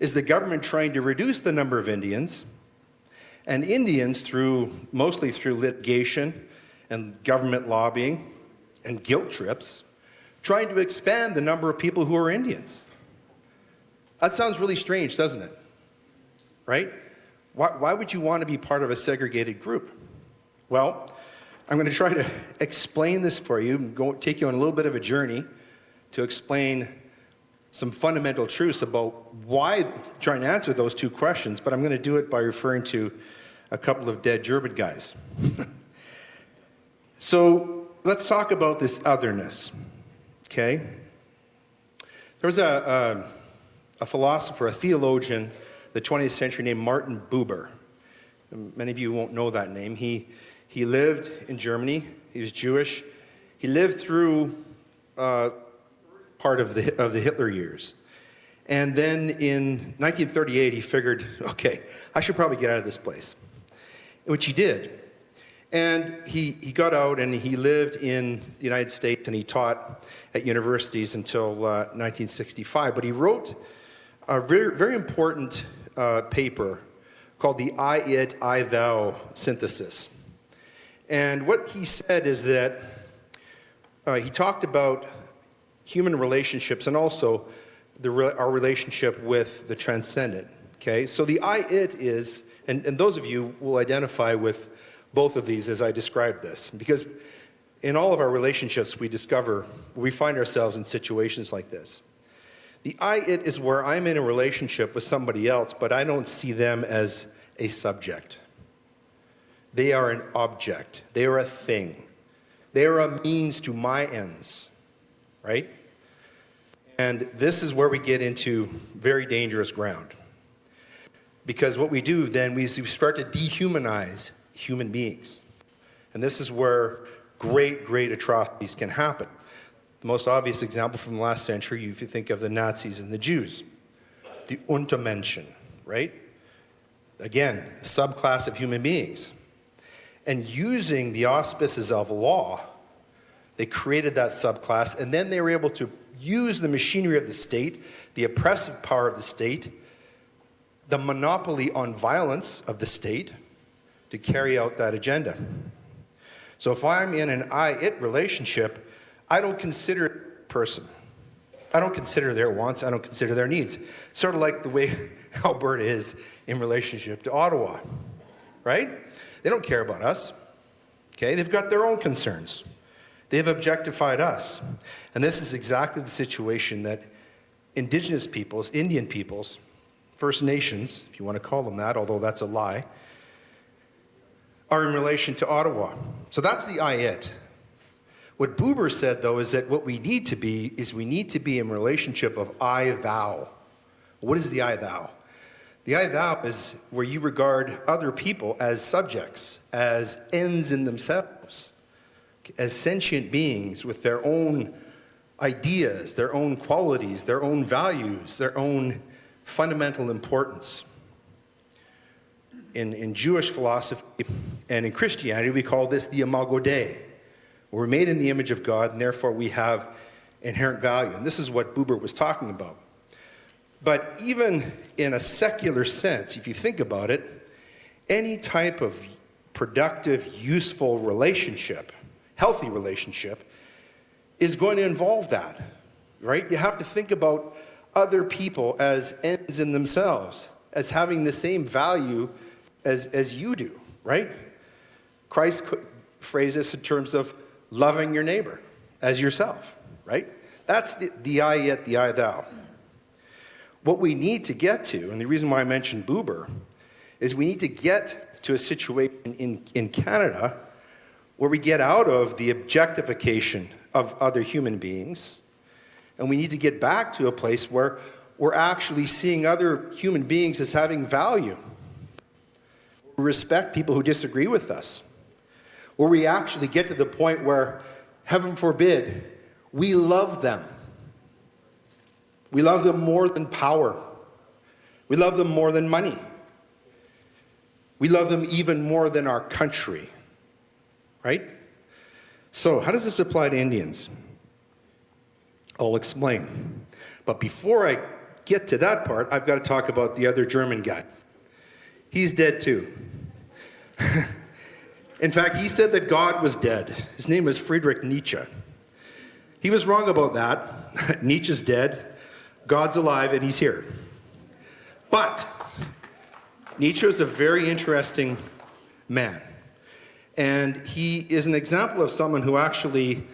is the government trying to reduce the number of Indians, and Indians, mostly through litigation and government lobbying and guilt trips, trying to expand the number of people who are Indians. That sounds really strange, doesn't it? Right? Why would you want to be part of a segregated group? Well, I'm going to try to explain this for you and take you on a little bit of a journey to explain some fundamental truths about why, trying to answer those two questions, but I'm going to do it by referring to a couple of dead German guys. So let's talk about this otherness, okay? There was a philosopher, a theologian, the 20th century named Martin Buber. Many of you won't know that name. He lived in Germany. He was Jewish. He lived through part of the Hitler years. And then in 1938, he figured, okay, I should probably get out of this place, which he did. And he got out and he lived in the United States and he taught at universities until 1965. But he wrote a very, very important paper called the I-it, I-thou synthesis. And what he said is that he talked about human relationships and also our relationship with the transcendent. Okay, so the I-it is, and those of you will identify with both of these as I describe this, because in all of our relationships we find ourselves in situations like this. The I-it is where I'm in a relationship with somebody else, but I don't see them as a subject. They are an object. They are a thing. They are a means to my ends, right? And this is where we get into very dangerous ground. Because what we do then, we start to dehumanize human beings. And this is where great, great atrocities can happen. The most obvious example from the last century, if you think of the Nazis and the Jews, the Untermenschen, right? Again, a subclass of human beings. And using the auspices of law, they created that subclass, and then they were able to use the machinery of the state, the oppressive power of the state, the monopoly on violence of the state to carry out that agenda. So if I'm in an I-it relationship, I don't consider a person. I don't consider their wants. I don't consider their needs. Sort of like the way Alberta is in relationship to Ottawa, right? They don't care about us, okay? They've got their own concerns. They've objectified us. And this is exactly the situation that Indigenous peoples, Indian peoples, First Nations, if you want to call them that, although that's a lie, are in relation to Ottawa. So that's the I-it. What Buber said, though, is that what we need to be is we need to be in relationship of I-thou. What is the I-thou? The I-thou is where you regard other people as subjects, as ends in themselves, as sentient beings with their own ideas, their own qualities, their own values, their own fundamental importance. In Jewish philosophy and in Christianity, we call this the imago Dei. We're made in the image of God, and therefore we have inherent value. And this is what Buber was talking about. But even in a secular sense, if you think about it, any type of productive, useful relationship, healthy relationship, is going to involve that, right? You have to think about other people as ends in themselves, as having the same value as you do, right? Christ phrased this in terms of loving your neighbor as yourself, right? That's the I-it, the I-thou. what we need to get to, and the reason why I mentioned Buber, is we need to get to a situation in Canada where we get out of the objectification of other human beings, and we need to get back to a place where we're actually seeing other human beings as having value. We respect people who disagree with us. Where we actually get to the point where, heaven forbid, we love them. We love them more than power. We love them more than money. We love them even more than our country. Right? So, how does this apply to Indians? I'll explain. But before I get to that part, I've got to talk about the other German guy. He's dead too. In fact, he said that God was dead. His name was Friedrich Nietzsche. He was wrong about that. Nietzsche's dead, God's alive, and he's here. But Nietzsche is a very interesting man. And he is an example of someone who actually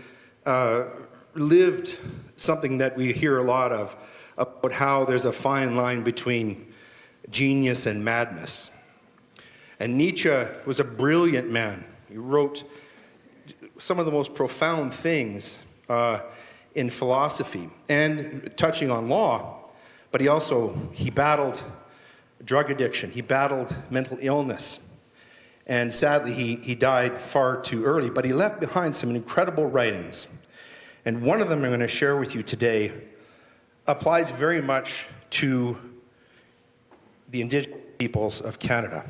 lived something that we hear a lot of, about how there's a fine line between genius and madness. And Nietzsche was a brilliant man. He wrote some of the most profound things in philosophy and touching on law, but he battled drug addiction. He battled mental illness. And sadly, he died far too early, but he left behind some incredible writings. And one of them I'm going to share with you today applies very much to the Indigenous peoples of Canada.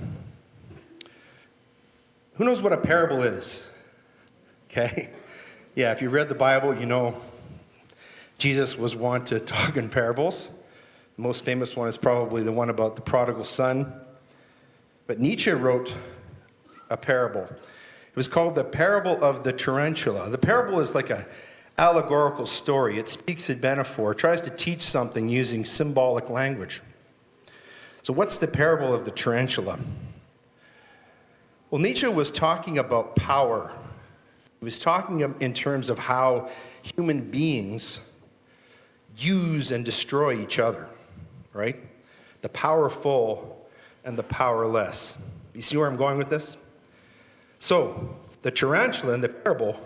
Who knows what a parable is? Okay? Yeah, if you've read the Bible, you know Jesus was wont to talk in parables. The most famous one is probably the one about the prodigal son. But Nietzsche wrote a parable. It was called the parable of the tarantula. The parable is like an allegorical story. It speaks in metaphor, tries to teach something using symbolic language. So what's the parable of the tarantula? Well, Nietzsche was talking about power. He was talking in terms of how human beings use and destroy each other, right? The powerful and the powerless. You see where I'm going with this? So, the tarantula in the parable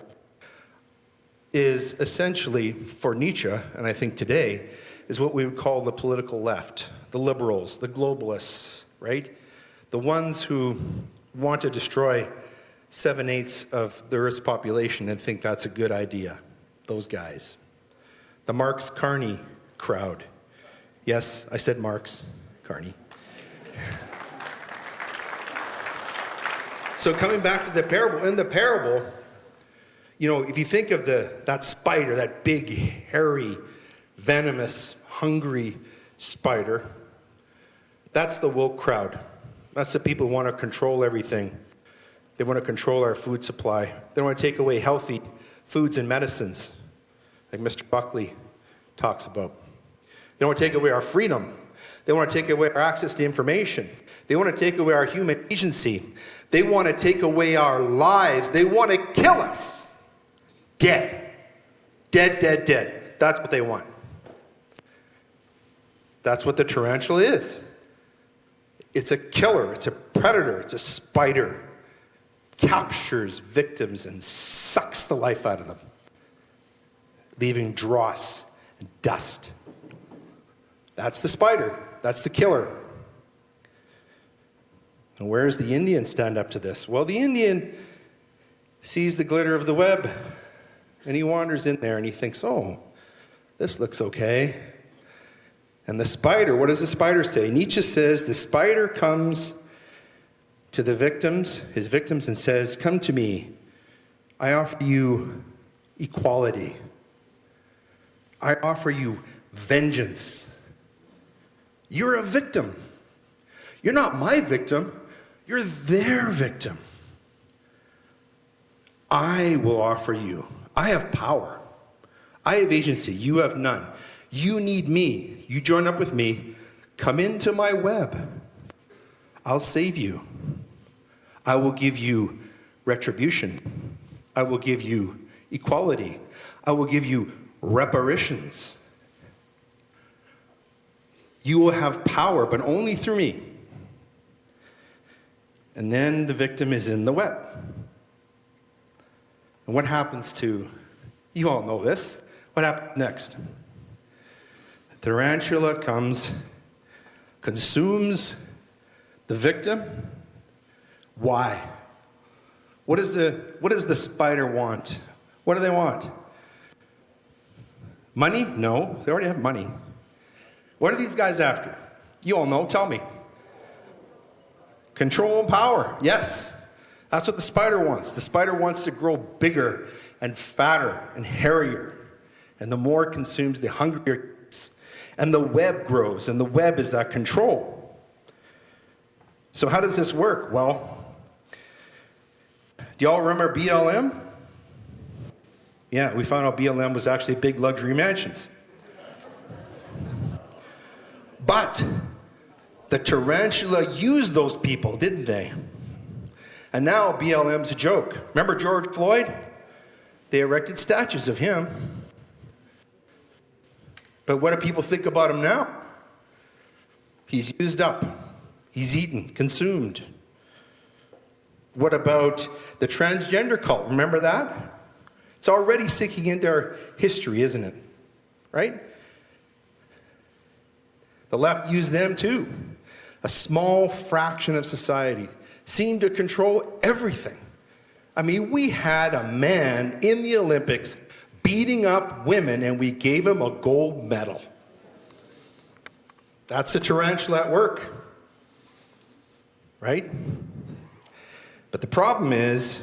is essentially, for Nietzsche, and I think today, is what we would call the political left, the liberals, the globalists, right? The ones who want to destroy 7/8 of the Earth's population and think that's a good idea. Those guys. The Marx Carney crowd. Yes, I said Marx Carney. So coming back to the parable, in the parable, you know, if you think of that spider, that big, hairy, venomous, hungry spider, that's the woke crowd. That's the people who want to control everything. They want to control our food supply. They want to take away healthy foods and medicines, like Mr. Buckley talks about. They want to take away our freedom. They want to take away our access to information. They want to take away our human agency. They want to take away our lives. They want to kill us. Dead. Dead, dead, dead. That's what they want. That's what the tarantula is. It's a killer. It's a predator. It's a spider. Captures victims and sucks the life out of them, leaving dross and dust. That's the spider. That's the killer. And where does the Indian stand up to this? Well, the Indian sees the glitter of the web, and he wanders in there and he thinks, oh, this looks okay. And the spider, what does the spider say? Nietzsche says the spider comes to the victims, his victims, and says, come to me. I offer you equality. I offer you vengeance. You're a victim. You're not my victim. You're their victim. I will offer you. I have power. I have agency. You have none. You need me. You join up with me. Come into my web. I'll save you. I will give you retribution. I will give you equality. I will give you reparations. You will have power, but only through me. And then the victim is in the web. And what happens to, you all know this, what happens next? The tarantula comes, consumes the victim. Why? What does the spider want? What do they want? Money? No, they already have money. What are these guys after? You all know, tell me. Control and power, yes. That's what the spider wants. The spider wants to grow bigger and fatter and hairier. And the more it consumes, the hungrier it gets. And the web grows, and the web is that control. So how does this work? Well, do y'all remember BLM? Yeah, we found out BLM was actually big luxury mansions. But the tarantula used those people, didn't they? And now BLM's a joke. Remember George Floyd? They erected statues of him. But what do people think about him now? He's used up. He's eaten, consumed. What about the transgender cult? Remember that? It's already sinking into our history, isn't it? Right? The left used them too. A small fraction of society seemed to control everything. I mean, we had a man in the Olympics beating up women and we gave him a gold medal. That's the tarantula at work. Right? But the problem is,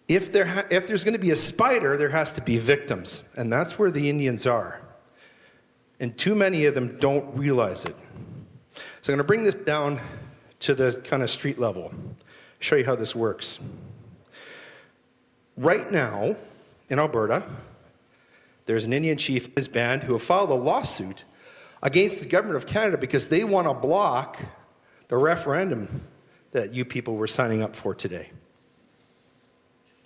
if there's going to be a spider, there has to be victims. And that's where the Indians are. And too many of them don't realize it. So I'm going to bring this down to the kind of street level. Show you how this works. Right now, in Alberta, there's an Indian chief and his band who have filed a lawsuit against the government of Canada because they want to block the referendum that you people were signing up for today.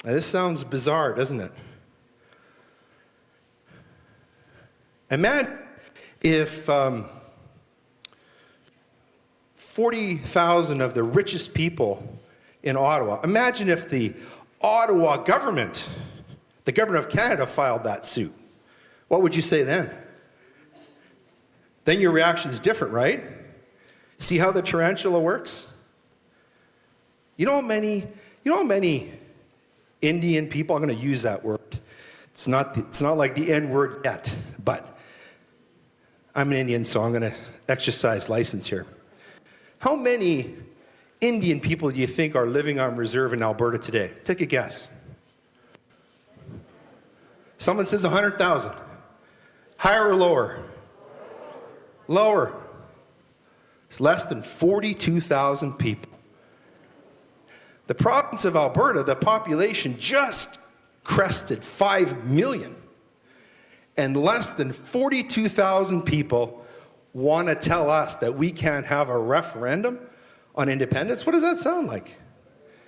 Now, this sounds bizarre, doesn't it? Imagine if 40,000 of the richest people in Ottawa, imagine if the Ottawa government, the government of Canada, filed that suit. What would you say then? Then your reaction is different, right? See how the tarantula works? You know how many Indian people, I'm going to use that word. It's not like the N word yet, but I'm an Indian, so I'm going to exercise license here. How many Indian people do you think are living on reserve in Alberta today? Take a guess. Someone says 100,000. Higher or lower? Lower. It's less than 42,000 people. The province of Alberta, the population just crested 5 million. And less than 42,000 people want to tell us that we can't have a referendum on independence. What does that sound like?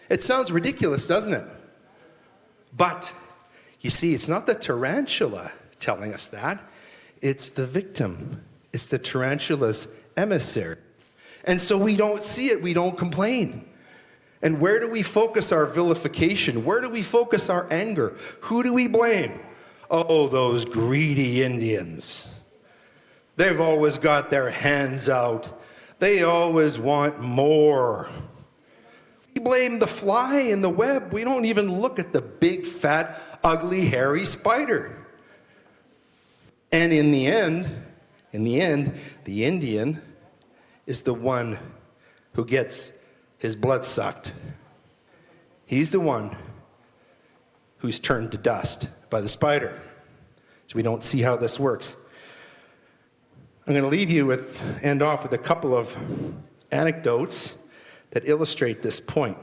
It sounds ridiculous, doesn't it? But, you see, it's not the tarantula telling us that. It's the victim. It's the tarantula's emissary. And so we don't see it. We don't complain. And where do we focus our vilification? Where do we focus our anger? Who do we blame? Oh, those greedy Indians. They've always got their hands out. They always want more. We blame the fly in the web. We don't even look at the big, fat, ugly, hairy spider. And in the end, the Indian is the one who gets his blood sucked. He's the one who's turned to dust by the spider. So we don't see how this works. I'm going to leave you end off with a couple of anecdotes that illustrate this point.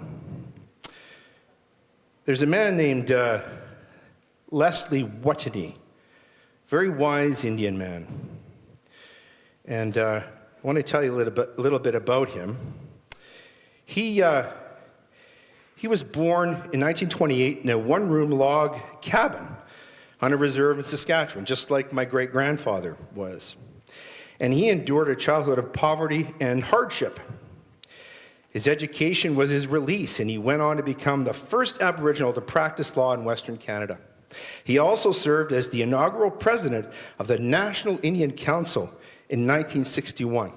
There's a man named Leslie Watney, very wise Indian man. And I want to tell you a little bit about him. He was born in 1928 in a one-room log cabin on a reserve in Saskatchewan, just like my great-grandfather was. and he endured a childhood of poverty and hardship. His education was his release, and he went on to become the first Aboriginal to practice law in Western Canada. He also served as the inaugural president of the National Indian Council in 1961.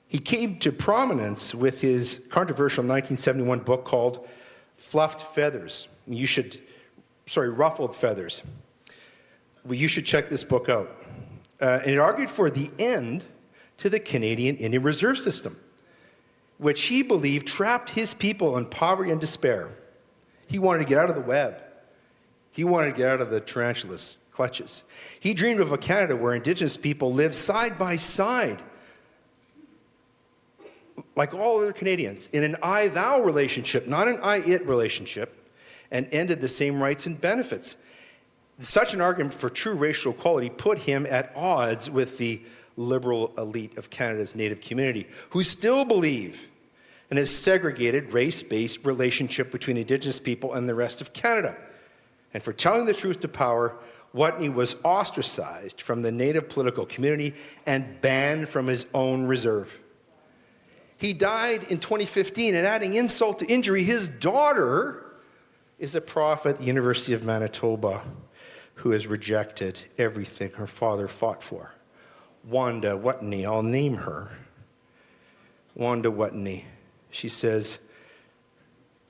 He came to prominence with his controversial 1971 book called Ruffled Feathers. Well, you should check this book out. And it argued for the end to the Canadian Indian Reserve System, which he believed trapped his people in poverty and despair. He wanted to get out of the web. He wanted to get out of the tarantula's clutches. He dreamed of a Canada where Indigenous people live side by side, like all other Canadians, in an I-thou relationship, not an I-it relationship, and ended the same rights and benefits. Such an argument for true racial equality put him at odds with the liberal elite of Canada's Native community, who still believe in a segregated, race-based relationship between Indigenous people and the rest of Canada. And for telling the truth to power, Watney was ostracized from the Native political community and banned from his own reserve. He died in 2015, and adding insult to injury, his daughter is a prof at the University of Manitoba who has rejected everything her father fought for. Wanda Watney, I'll name her. Wanda Watney. She says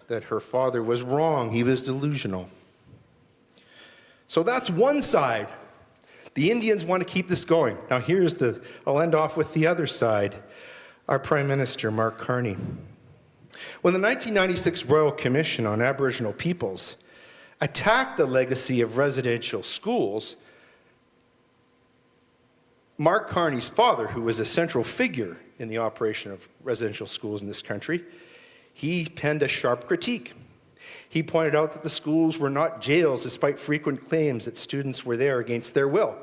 that her father was wrong. He was delusional. So that's one side. The Indians want to keep this going. Now I'll end off with the other side. Our Prime Minister, Mark Carney. When the 1996 Royal Commission on Aboriginal Peoples attacked the legacy of residential schools, Mark Carney's father, who was a central figure in the operation of residential schools in this country, he penned a sharp critique. He pointed out that the schools were not jails, despite frequent claims that students were there against their will.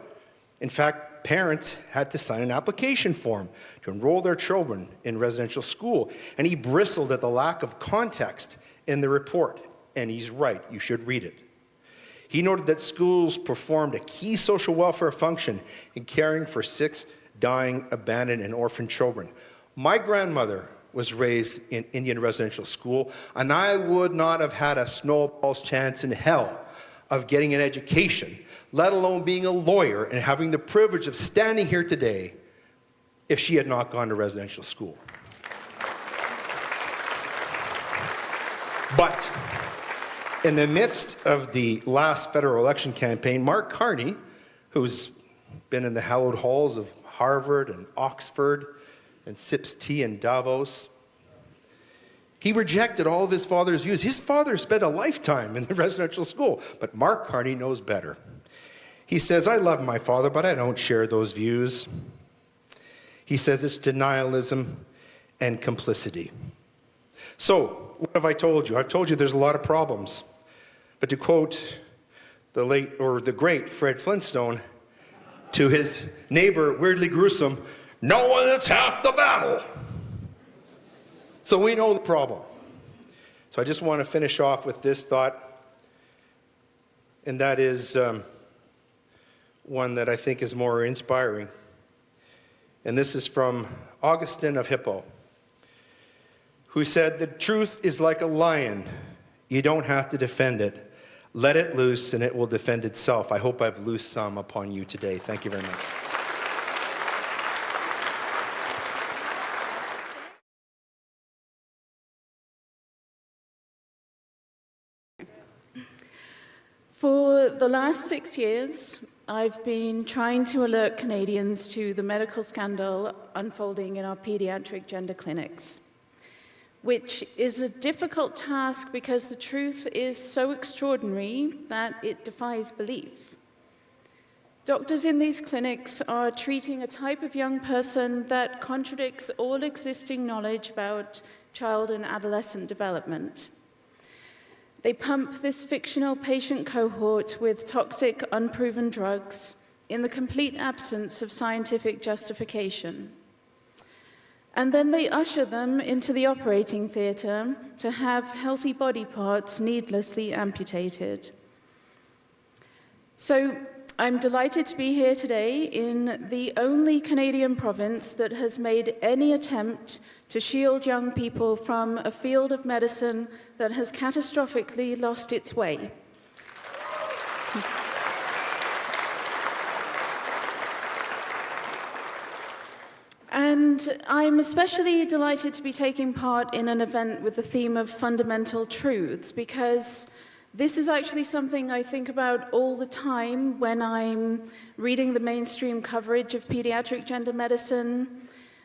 In fact, parents had to sign an application form to enroll their children in residential school, and he bristled at the lack of context in the report. And he's right, you should read it. He noted that schools performed a key social welfare function in caring for sick, dying, abandoned, and orphaned children. My grandmother was raised in Indian residential school, and I would not have had a snowball's chance in hell of getting an education, let alone being a lawyer and having the privilege of standing here today if she had not gone to residential school. But in the midst of the last federal election campaign, Mark Carney, who's been in the hallowed halls of Harvard and Oxford and sips tea in Davos, he rejected all of his father's views. His father spent a lifetime in the residential school, but Mark Carney knows better. He says, I love my father, but I don't share those views. He says it's denialism and complicity. So, what have I told you? I've told you there's a lot of problems. But to quote the great Fred Flintstone to his neighbor, Weirdly Gruesome, no one that's half the battle. So we know the problem. So I just want to finish off with this thought, and that is one that I think is more inspiring. And this is from Augustine of Hippo, who said, the truth is like a lion. You don't have to defend it. Let it loose and it will defend itself. I hope I've loosed some upon you today. Thank you very much. For the last 6 years, I've been trying to alert Canadians to the medical scandal unfolding in our pediatric gender clinics, which is a difficult task because the truth is so extraordinary that it defies belief. Doctors in these clinics are treating a type of young person that contradicts all existing knowledge about child and adolescent development. They pump this fictional patient cohort with toxic, unproven drugs in the complete absence of scientific justification. And then they usher them into the operating theatre to have healthy body parts needlessly amputated. So I'm delighted to be here today in the only Canadian province that has made any attempt to shield young people from a field of medicine that has catastrophically lost its way. And I'm especially delighted to be taking part in an event with the theme of fundamental truths, because this is actually something I think about all the time when I'm reading the mainstream coverage of pediatric gender medicine,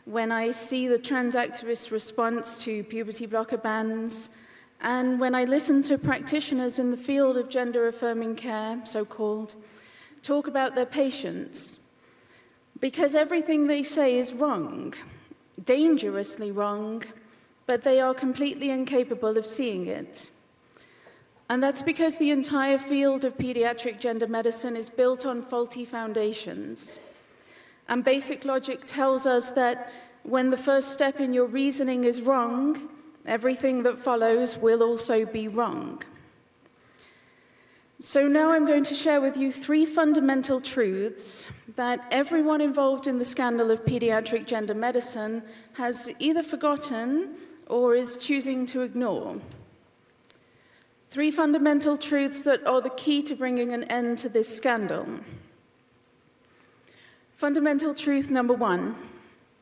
when I see the trans activist response to puberty blocker bans, and when I listen to practitioners in the field of gender-affirming care, so-called, talk about their patients. Because everything they say is wrong, dangerously wrong, but they are completely incapable of seeing it. And that's because the entire field of pediatric gender medicine is built on faulty foundations. And basic logic tells us that when the first step in your reasoning is wrong, everything that follows will also be wrong. So now I'm going to share with you 3 fundamental truths that everyone involved in the scandal of pediatric gender medicine has either forgotten or is choosing to ignore. 3 fundamental truths that are the key to bringing an end to this scandal. Fundamental truth number 1,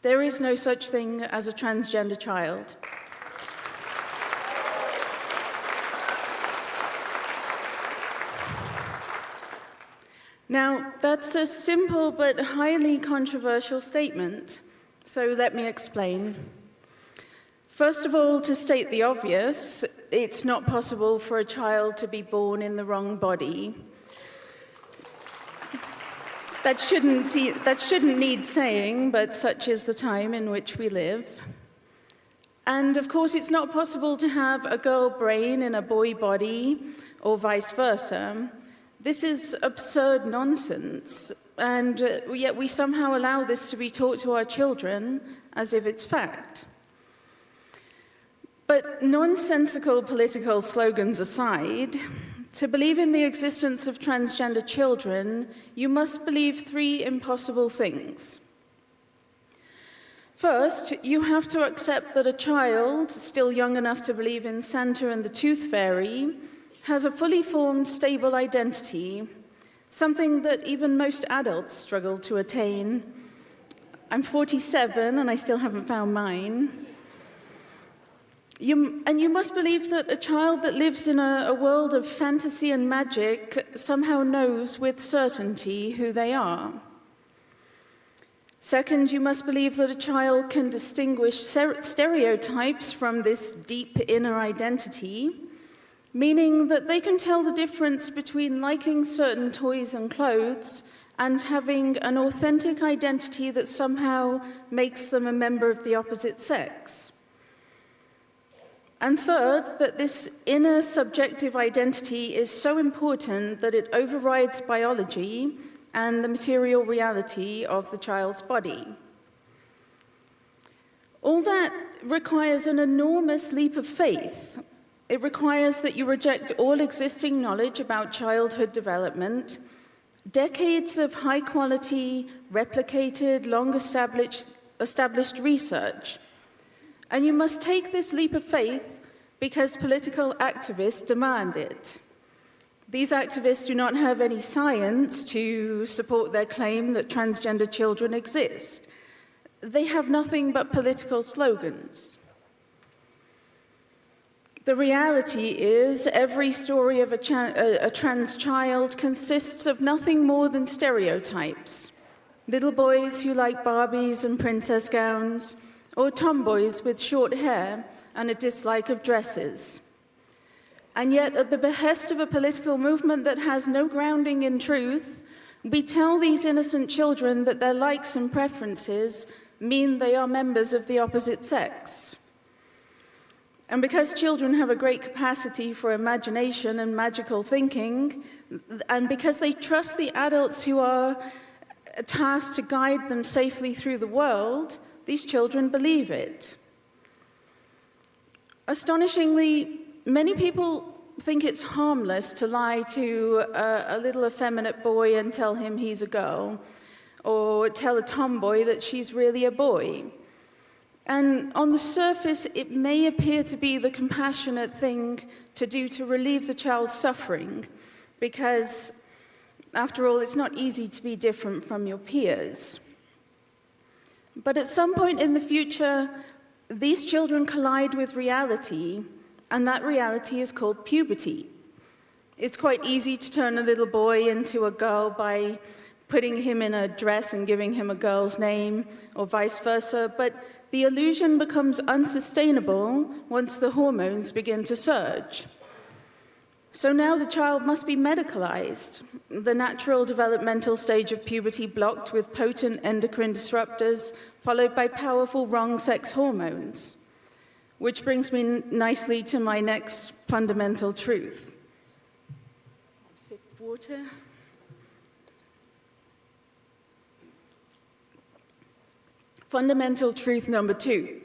there is no such thing as a transgender child. Now, that's a simple but highly controversial statement, so let me explain. First of all, to state the obvious, it's not possible for a child to be born in the wrong body. That shouldn't need saying, but such is the time in which we live. And of course, it's not possible to have a girl brain in a boy body, or vice versa. This is absurd nonsense, and yet we somehow allow this to be taught to our children as if it's fact. But nonsensical political slogans aside, to believe in the existence of transgender children, you must believe 3 impossible things. First, you have to accept that a child, still young enough to believe in Santa and the Tooth Fairy, has a fully formed, stable identity, something that even most adults struggle to attain. I'm 47 and I still haven't found mine. You must believe that a child that lives in a world of fantasy and magic somehow knows with certainty who they are. Second, you must believe that a child can distinguish stereotypes from this deep inner identity, meaning that they can tell the difference between liking certain toys and clothes and having an authentic identity that somehow makes them a member of the opposite sex. And third, that this inner subjective identity is so important that it overrides biology and the material reality of the child's body. All that requires an enormous leap of faith. It requires that you reject all existing knowledge about childhood development, decades of high-quality, replicated, long-established research. And you must take this leap of faith because political activists demand it. These activists do not have any science to support their claim that transgender children exist. They have nothing but political slogans. The reality is, every story of a trans child consists of nothing more than stereotypes. Little boys who like Barbies and princess gowns, or tomboys with short hair and a dislike of dresses. And yet, at the behest of a political movement that has no grounding in truth, we tell these innocent children that their likes and preferences mean they are members of the opposite sex. And because children have a great capacity for imagination and magical thinking, and because they trust the adults who are tasked to guide them safely through the world, these children believe it. Astonishingly, many people think it's harmless to lie to a little effeminate boy and tell him he's a girl, or tell a tomboy that she's really a boy. And on the surface, it may appear to be the compassionate thing to do to relieve the child's suffering, because, after all, it's not easy to be different from your peers. But at some point in the future, these children collide with reality, and that reality is called puberty. It's quite easy to turn a little boy into a girl by putting him in a dress and giving him a girl's name, or vice versa, but the illusion becomes unsustainable once the hormones begin to surge. So now the child must be medicalized, the natural developmental stage of puberty blocked with potent endocrine disruptors, followed by powerful wrong sex hormones. Which brings me nicely to my next fundamental truth. Sip water. Fundamental truth number 2.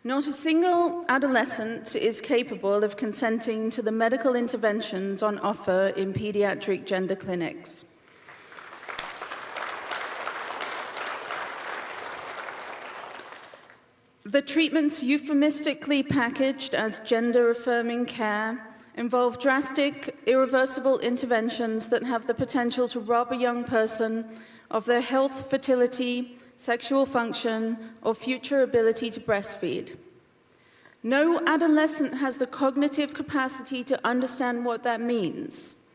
Not a single adolescent is capable of consenting to the medical interventions on offer in pediatric gender clinics. The treatments euphemistically packaged as gender-affirming care involve drastic, irreversible interventions that have the potential to rob a young person of their health, fertility, sexual function, or future ability to breastfeed. No adolescent has the cognitive capacity to understand what that means.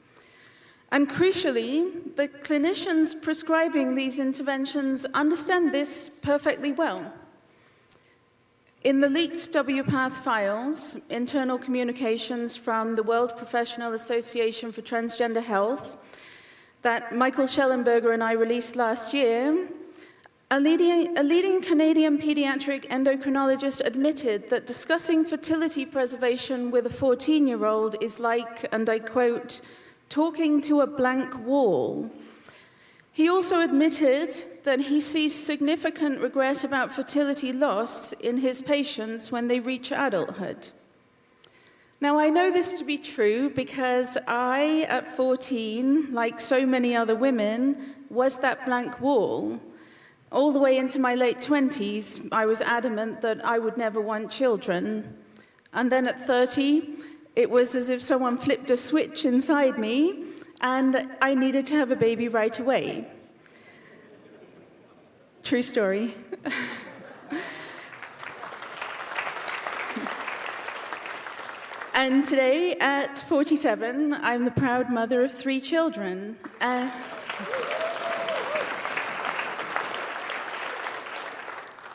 And crucially, the clinicians prescribing these interventions understand this perfectly well. In the leaked WPATH files, internal communications from the World Professional Association for Transgender Health, that Michael Schellenberger and I released last year, a leading Canadian pediatric endocrinologist admitted that discussing fertility preservation with a 14-year-old is like, and I quote, talking to a blank wall. He also admitted that he sees significant regret about fertility loss in his patients when they reach adulthood. Now, I know this to be true because I, at 14, like so many other women, was that blank wall. All the way into my late 20s, I was adamant that I would never want children. And then at 30, it was as if someone flipped a switch inside me, and I needed to have a baby right away. True story. And today, at 47, I'm the proud mother of 3 children.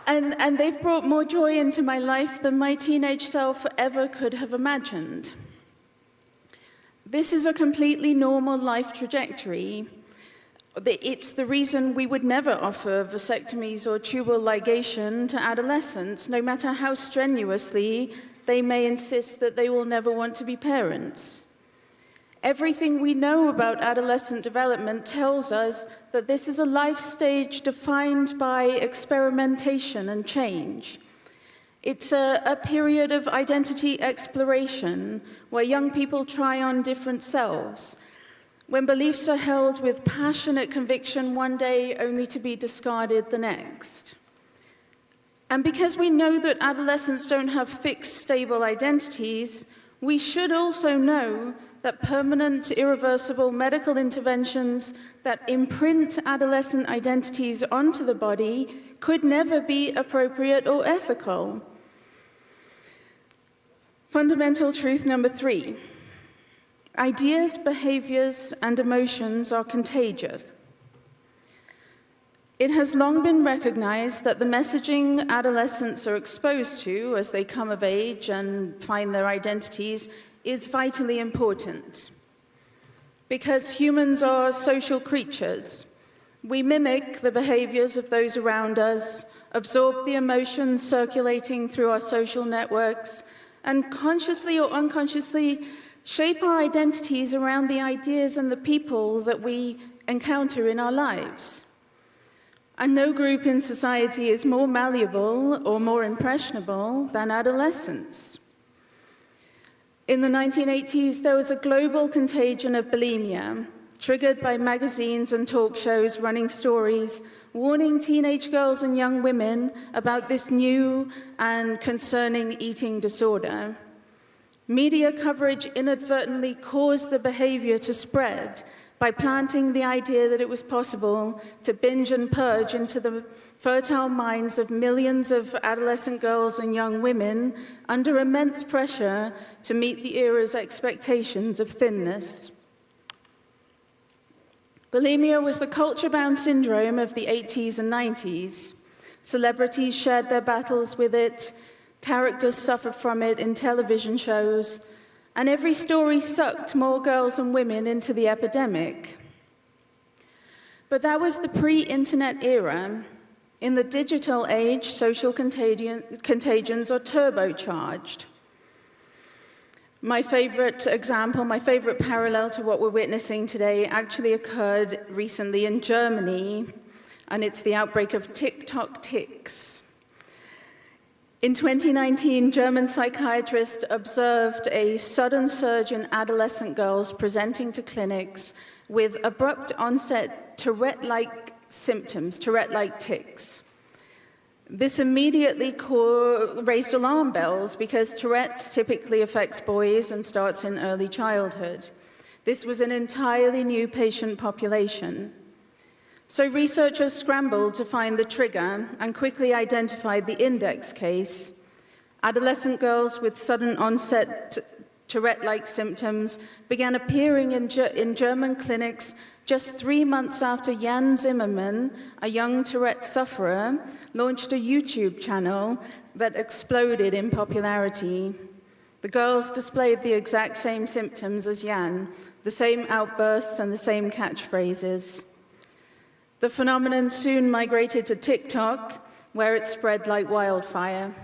And they've brought more joy into my life than my teenage self ever could have imagined. This is a completely normal life trajectory. It's the reason we would never offer vasectomies or tubal ligation to adolescents, no matter how strenuously they may insist that they will never want to be parents. Everything we know about adolescent development tells us that this is a life stage defined by experimentation and change. It's a period of identity exploration where young people try on different selves, when beliefs are held with passionate conviction one day only to be discarded the next. And because we know that adolescents don't have fixed, stable identities, we should also know that permanent, irreversible medical interventions that imprint adolescent identities onto the body could never be appropriate or ethical. Fundamental truth number 3. Ideas, behaviors, and emotions are contagious. It has long been recognized that the messaging adolescents are exposed to as they come of age and find their identities is vitally important. Because humans are social creatures, we mimic the behaviors of those around us, absorb the emotions circulating through our social networks, and consciously or unconsciously shape our identities around the ideas and the people that we encounter in our lives. And no group in society is more malleable or more impressionable than adolescents. In the 1980s, there was a global contagion of bulimia, triggered by magazines and talk shows running stories, warning teenage girls and young women about this new and concerning eating disorder. Media coverage inadvertently caused the behavior to spread by planting the idea that it was possible to binge and purge into the fertile minds of millions of adolescent girls and young women under immense pressure to meet the era's expectations of thinness. Bulimia was the culture-bound syndrome of the 80s and 90s. Celebrities shared their battles with it, characters suffered from it in television shows, and every story sucked more girls and women into the epidemic. But that was the pre-internet era. In the digital age, social contagions are turbocharged. My favorite example, my favorite parallel to what we're witnessing today actually occurred recently in Germany, and it's the outbreak of TikTok tics. In 2019, German psychiatrists observed a sudden surge in adolescent girls presenting to clinics with abrupt onset Tourette-like symptoms, Tourette-like tics. This immediately raised alarm bells because Tourette's typically affects boys and starts in early childhood. This was an entirely new patient population. So researchers scrambled to find the trigger and quickly identified the index case. Adolescent girls with sudden onset Tourette-like symptoms began appearing in German clinics just 3 months after Jan Zimmerman, a young Tourette sufferer, launched a YouTube channel that exploded in popularity. The girls displayed the exact same symptoms as Jan, the same outbursts and the same catchphrases. The phenomenon soon migrated to TikTok, where it spread like wildfire.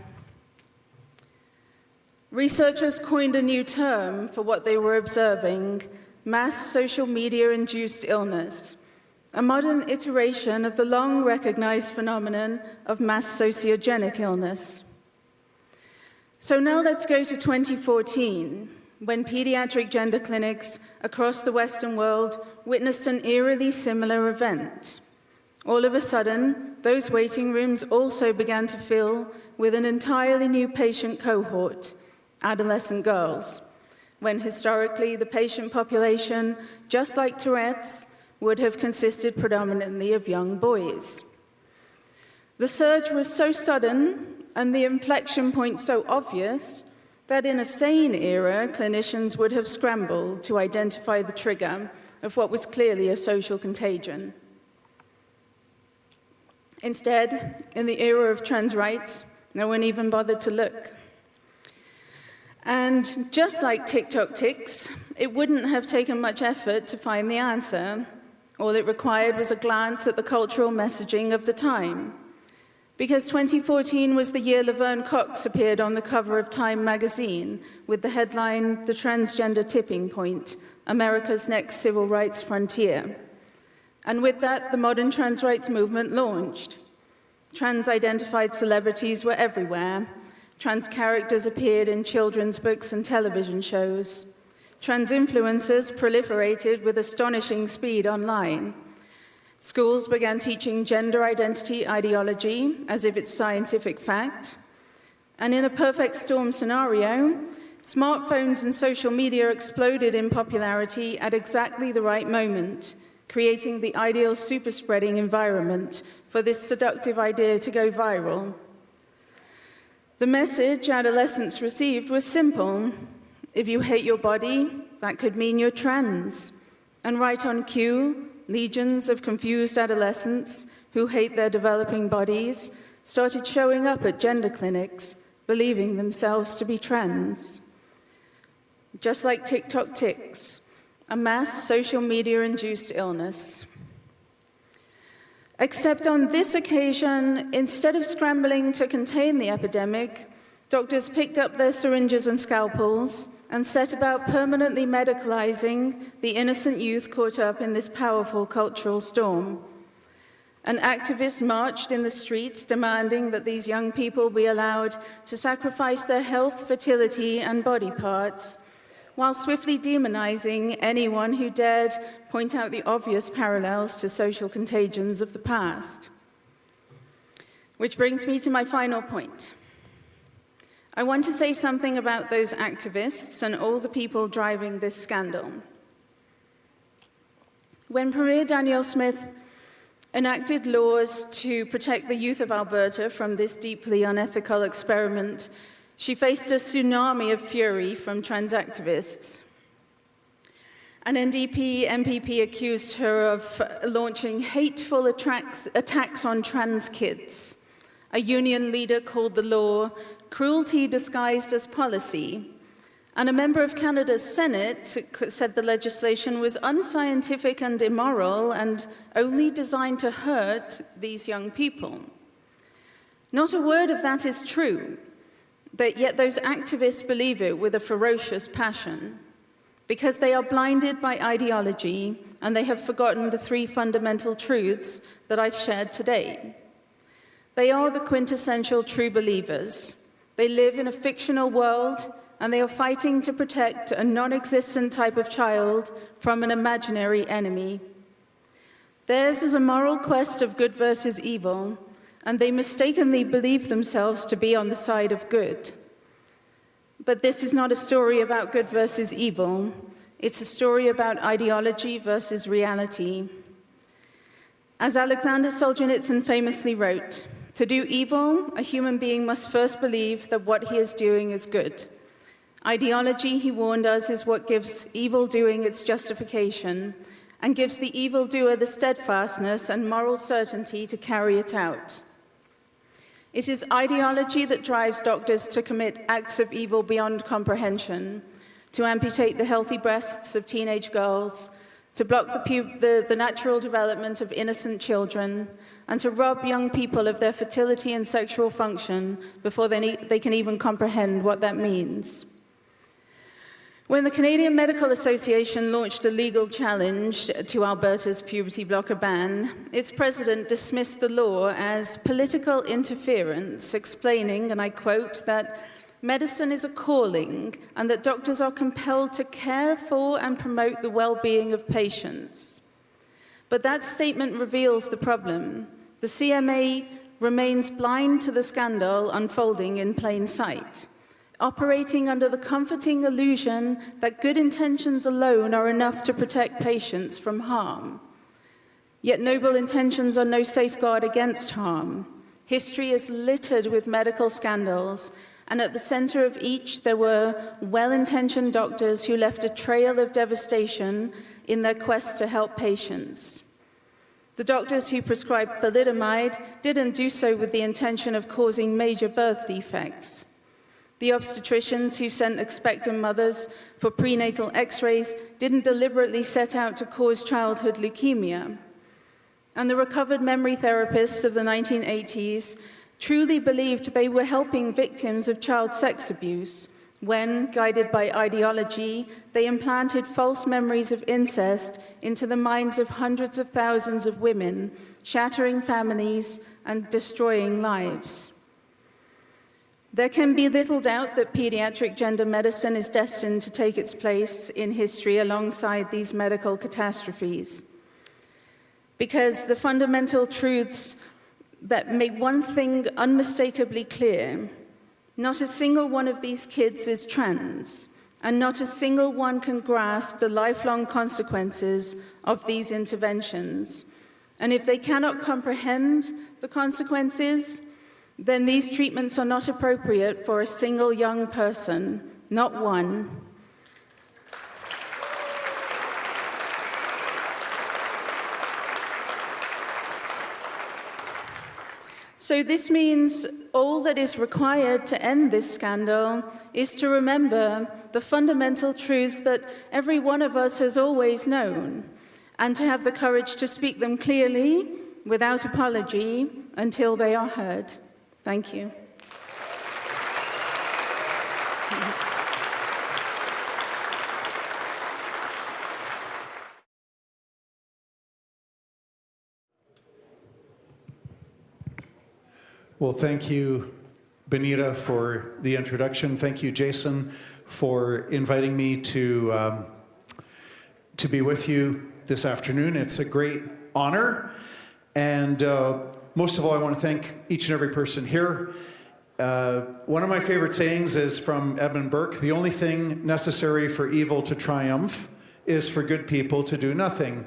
Researchers coined a new term for what they were observing: mass social media-induced illness, a modern iteration of the long-recognized phenomenon of mass sociogenic illness. So now let's go to 2014, when pediatric gender clinics across the Western world witnessed an eerily similar event. All of a sudden, those waiting rooms also began to fill with an entirely new patient cohort, adolescent girls, when historically the patient population, just like Tourette's, would have consisted predominantly of young boys. The surge was so sudden and the inflection point so obvious that in a sane era, clinicians would have scrambled to identify the trigger of what was clearly a social contagion. Instead, in the era of trans rights, no one even bothered to look. And just like TikTok tics, it wouldn't have taken much effort to find the answer. All it required was a glance at the cultural messaging of the time. Because 2014 was the year Laverne Cox appeared on the cover of Time magazine with the headline, "The Transgender Tipping Point, America's Next Civil Rights Frontier." And with that, the modern trans rights movement launched. Trans-identified celebrities were everywhere. Trans characters appeared in children's books and television shows. Trans influencers proliferated with astonishing speed online. Schools began teaching gender identity ideology as if it's scientific fact. And in a perfect storm scenario, smartphones and social media exploded in popularity at exactly the right moment, creating the ideal super-spreading environment for this seductive idea to go viral. The message adolescents received was simple. If you hate your body, that could mean you're trans. And right on cue, legions of confused adolescents who hate their developing bodies started showing up at gender clinics, believing themselves to be trans. Just like TikTok tics, a mass social media-induced illness. Except on this occasion, instead of scrambling to contain the epidemic, doctors picked up their syringes and scalpels and set about permanently medicalizing the innocent youth caught up in this powerful cultural storm. And activists marched in the streets demanding that these young people be allowed to sacrifice their health, fertility, and body parts while swiftly demonizing anyone who dared point out the obvious parallels to social contagions of the past. Which brings me to my final point. I want to say something about those activists and all the people driving this scandal. When Premier Danielle Smith enacted laws to protect the youth of Alberta from this deeply unethical experiment, she faced a tsunami of fury from trans activists. An NDP MPP accused her of launching hateful attacks on trans kids. A union leader called the law cruelty disguised as policy. And a member of Canada's Senate said the legislation was unscientific and immoral and only designed to hurt these young people. Not a word of that is true, but yet those activists believe it with a ferocious passion, because they are blinded by ideology and they have forgotten the three fundamental truths that I've shared today. They are the quintessential true believers. They live in a fictional world, and they are fighting to protect a non-existent type of child from an imaginary enemy. Theirs is a moral quest of good versus evil, and they mistakenly believe themselves to be on the side of good. But this is not a story about good versus evil. It's a story about ideology versus reality. As Alexander Solzhenitsyn famously wrote, to do evil, a human being must first believe that what he is doing is good. Ideology, he warned us, is what gives evil doing its justification and gives the evildoer the steadfastness and moral certainty to carry it out. It is ideology that drives doctors to commit acts of evil beyond comprehension, to amputate the healthy breasts of teenage girls, to block the natural development of innocent children, and to rob young people of their fertility and sexual function before they can even comprehend what that means. When the Canadian Medical Association launched a legal challenge to Alberta's puberty blocker ban, its president dismissed the law as political interference, explaining, and I quote, that medicine is a calling and that doctors are compelled to care for and promote the well-being of patients. But that statement reveals the problem. The CMA remains blind to the scandal unfolding in plain sight, operating under the comforting illusion that good intentions alone are enough to protect patients from harm. Yet noble intentions are no safeguard against harm. History is littered with medical scandals, and at the center of each there were well-intentioned doctors who left a trail of devastation in their quest to help patients. The doctors who prescribed thalidomide didn't do so with the intention of causing major birth defects. The obstetricians who sent expectant mothers for prenatal x-rays didn't deliberately set out to cause childhood leukemia. And the recovered memory therapists of the 1980s truly believed they were helping victims of child sex abuse when, guided by ideology, they implanted false memories of incest into the minds of hundreds of thousands of women, shattering families and destroying lives. There can be little doubt that pediatric gender medicine is destined to take its place in history alongside these medical catastrophes, because the fundamental truths that make one thing unmistakably clear: not a single one of these kids is trans, and not a single one can grasp the lifelong consequences of these interventions. And if they cannot comprehend the consequences, then these treatments are not appropriate for a single young person, not one. So this means all that is required to end this scandal is to remember the fundamental truths that every one of us has always known, and to have the courage to speak them clearly, without apology, until they are heard. Thank you. Well, thank you Benita, for the introduction. Thank you, Jason, for inviting me to be with you this afternoon. It's a great honor. And most of all, I want to thank each and every person here. One of my favorite sayings is from Edmund Burke: the only thing necessary for evil to triumph is for good people to do nothing.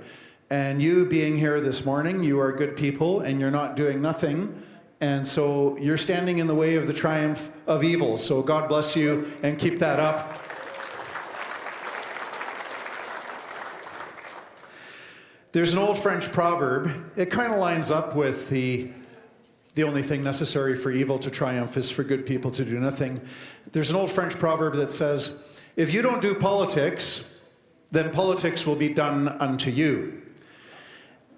And you being here this morning, you are good people and you're not doing nothing. And so you're standing in the way of the triumph of evil. So God bless you and keep that up. There's an old French proverb. It kind of lines up with the only thing necessary for evil to triumph is for good people to do nothing. There's an old French proverb that says, if you don't do politics, then politics will be done unto you.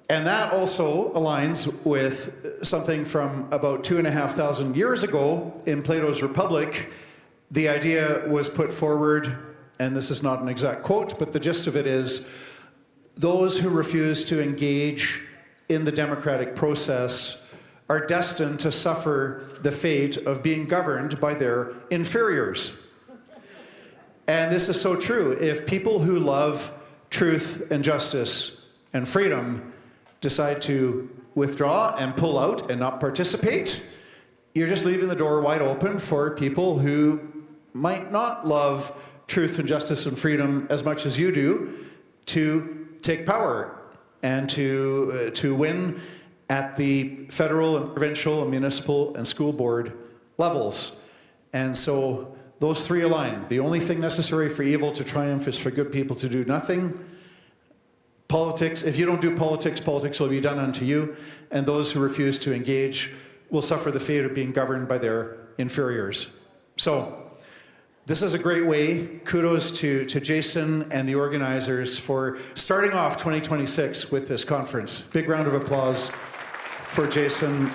And that also aligns with something from about 2,500 years ago in Plato's Republic. The idea was put forward, and this is not an exact quote, but the gist of it is, those who refuse to engage in the democratic process are destined to suffer the fate of being governed by their inferiors. And this is so true. If people who love truth and justice and freedom decide to withdraw and pull out and not participate, you're just leaving the door wide open for people who might not love truth and justice and freedom as much as you do to take power and to win at the federal and provincial and municipal and school board levels. And so those three align. The only thing necessary for evil to triumph is for good people to do nothing. Politics, if you don't do politics, politics will be done unto you, and those who refuse to engage will suffer the fate of being governed by their inferiors. So, this is a great way. Kudos to Jason and the organizers for starting off 2026 with this conference. Big round of applause for Jason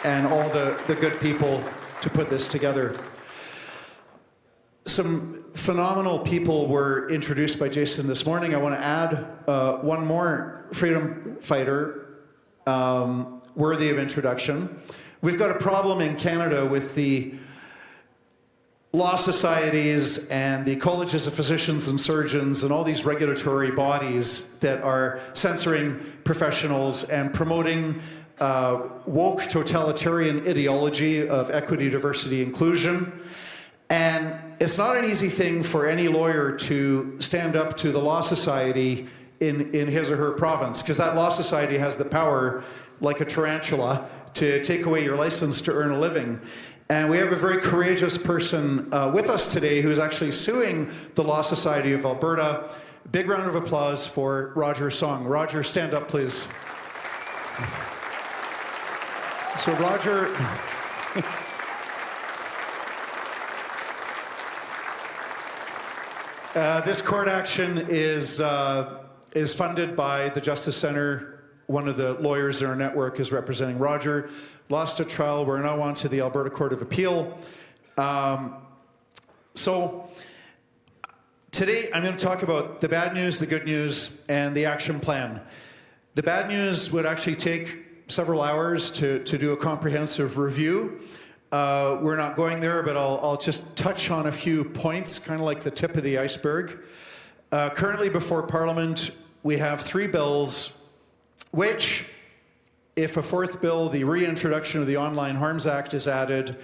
and all the good people to put this together. Some phenomenal people were introduced by Jason this morning. I want to add one more freedom fighter worthy of introduction. We've got a problem in Canada with the law societies and the colleges of physicians and surgeons and all these regulatory bodies that are censoring professionals and promoting woke totalitarian ideology of equity, diversity, inclusion. And it's not an easy thing for any lawyer to stand up to the law society in his or her province, because that law society has the power, like a tarantula, to take away your license to earn a living. And we have a very courageous person with us today who's actually suing the Law Society of Alberta. Big round of applause for Roger Song. Roger, stand up, please. So Roger... this court action is funded by the Justice Center. One of the lawyers in our network is representing Roger. Lost a trial. We're now on to the Alberta Court of Appeal. So today I'm going to talk about the bad news, the good news, and the action plan. The bad news would actually take several hours to do a comprehensive review. We're not going there, but I'll just touch on a few points, kind of like the tip of the iceberg. Currently before Parliament, we have 3 bills, which, if a 4th bill, the reintroduction of the Online Harms Act, is added,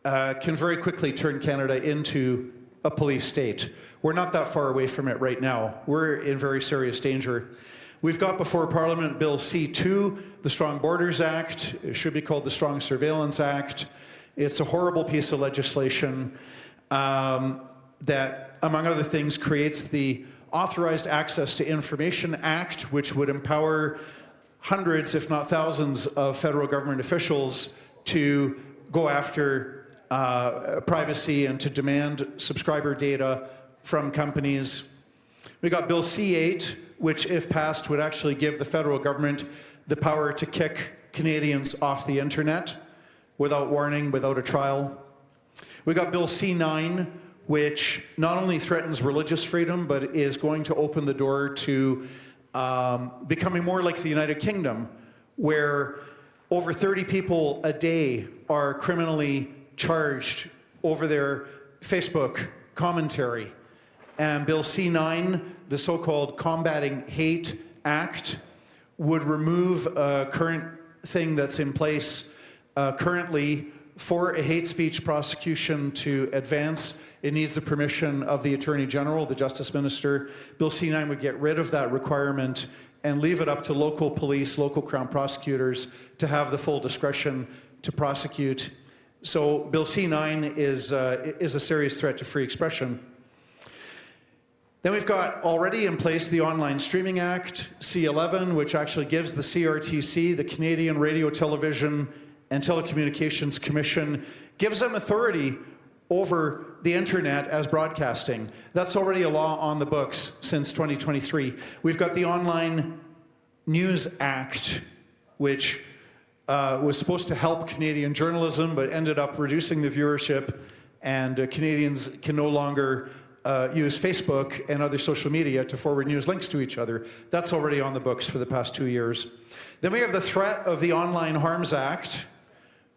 can very quickly turn Canada into a police state. We're not that far away from it right now. We're in very serious danger. We've got before Parliament Bill C2, the Strong Borders Act. It should be called the Strong Surveillance Act. It's a horrible piece of legislation that, among other things, creates the Authorized Access to Information Act, which would empower hundreds, if not thousands, of federal government officials to go after privacy and to demand subscriber data from companies. We got Bill C8, which, if passed, would actually give the federal government the power to kick Canadians off the internet without warning, without a trial. We got Bill C9, which not only threatens religious freedom, but is going to open the door to becoming more like the United Kingdom, where over 30 people a day are criminally charged over their Facebook commentary. And Bill C-9, the so-called Combating Hate Act, would remove a current thing that's in place currently for a hate speech prosecution to advance. It needs the permission of the Attorney General, the Justice Minister. Bill C-9 would get rid of that requirement and leave it up to local police, local Crown prosecutors to have the full discretion to prosecute. So Bill C-9 is a serious threat to free expression. Then we've got already in place the Online Streaming Act, C-11, which actually gives the CRTC, the Canadian Radio, Television and Telecommunications Commission, gives them authority over the internet as broadcasting. That's already a law on the books since 2023. We've got the Online News Act, which was supposed to help Canadian journalism, but ended up reducing the viewership, and Canadians can no longer use Facebook and other social media to forward news links to each other. That's already on the books for the past 2 years. Then we have the threat of the Online Harms Act,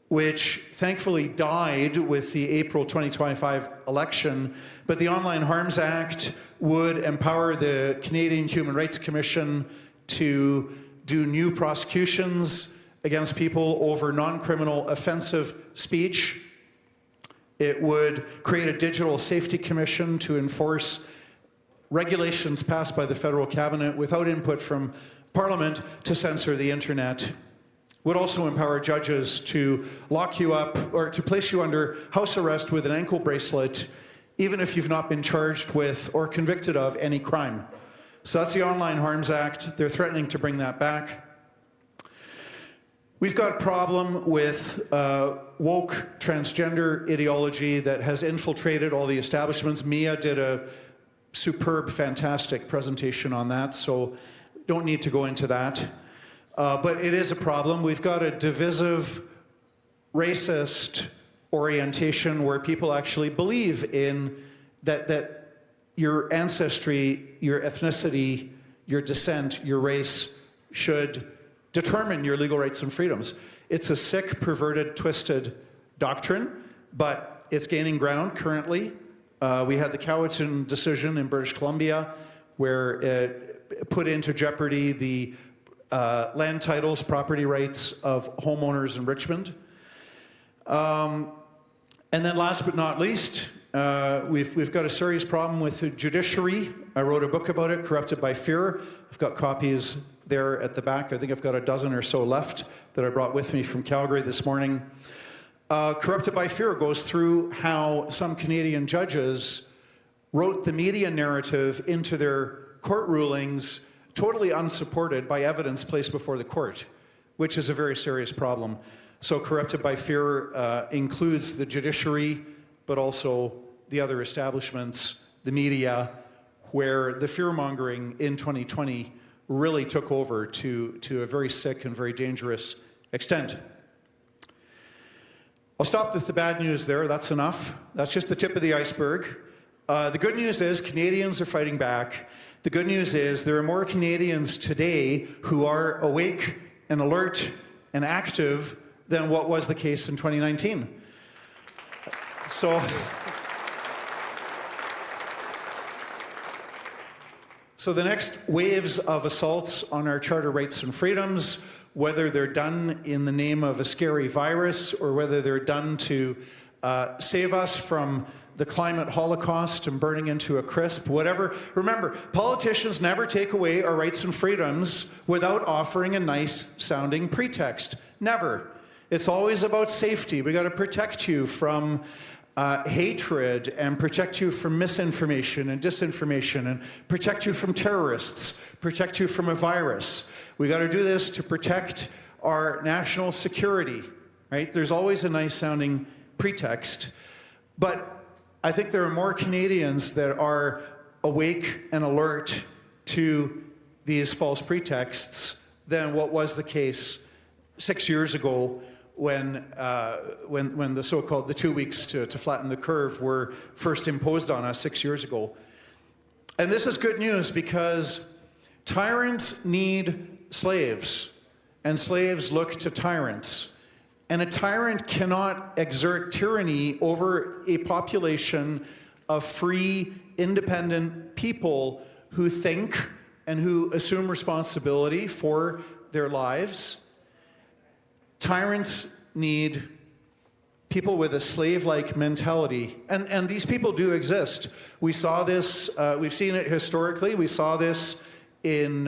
which thankfully died with the April 2025 election. But the Online Harms Act would empower the Canadian Human Rights Commission to do new prosecutions against people over non-criminal offensive speech. It would create a digital safety commission to enforce regulations passed by the federal cabinet without input from Parliament to censor the internet. Would also empower judges to lock you up or to place you under house arrest with an ankle bracelet, even if you've not been charged with or convicted of any crime. So that's the Online Harms Act. They're threatening to bring that back. We've got a problem with woke transgender ideology that has infiltrated all the establishments. Mia did a superb, fantastic presentation on that, so don't need to go into that. But it is a problem. We've got a divisive, racist orientation where people actually believe in that your ancestry, your ethnicity, your descent, your race should determine your legal rights and freedoms. It's a sick, perverted, twisted doctrine, but it's gaining ground currently. We had the Cowichan decision in British Columbia where it put into jeopardy the land titles, property rights of homeowners in Richmond. And then last but not least, we've got a serious problem with the judiciary. I wrote a book about it, Corrupted by Fear. I've got copies there at the back. I think I've got a dozen or so left that I brought with me from Calgary this morning. Corrupted by Fear goes through how some Canadian judges wrote the media narrative into their court rulings totally unsupported by evidence placed before the court, which is a very serious problem. So Corrupted by Fear includes the judiciary, but also the other establishments, the media, where the fear-mongering in 2020 really took over to a very sick and very dangerous extent. I'll stop with the bad news there. That's enough. That's just the tip of the iceberg. The good news is Canadians are fighting back. The good news is there are more Canadians today who are awake and alert and active than what was the case in 2019. So the next waves of assaults on our charter rights and freedoms, whether they're done in the name of a scary virus or whether they're done to save us from the climate holocaust and burning into a crisp, whatever. Remember, politicians never take away our rights and freedoms without offering a nice sounding pretext. Never. It's always about safety. We got to protect you from hatred and protect you from misinformation and disinformation and protect you from terrorists, protect you from a virus. We got to do this to protect our national security, right? There's always a nice sounding pretext, but I think there are more Canadians that are awake and alert to these false pretexts than what was the case 6 years ago when the so-called the 2 weeks to flatten the curve were first imposed on us 6 years ago. And this is good news because tyrants need slaves and slaves look to tyrants. And a tyrant cannot exert tyranny over a population of free, independent people who think and who assume responsibility for their lives. Tyrants need people with a slave-like mentality. And these people do exist. We saw this, we've seen it historically. We saw this in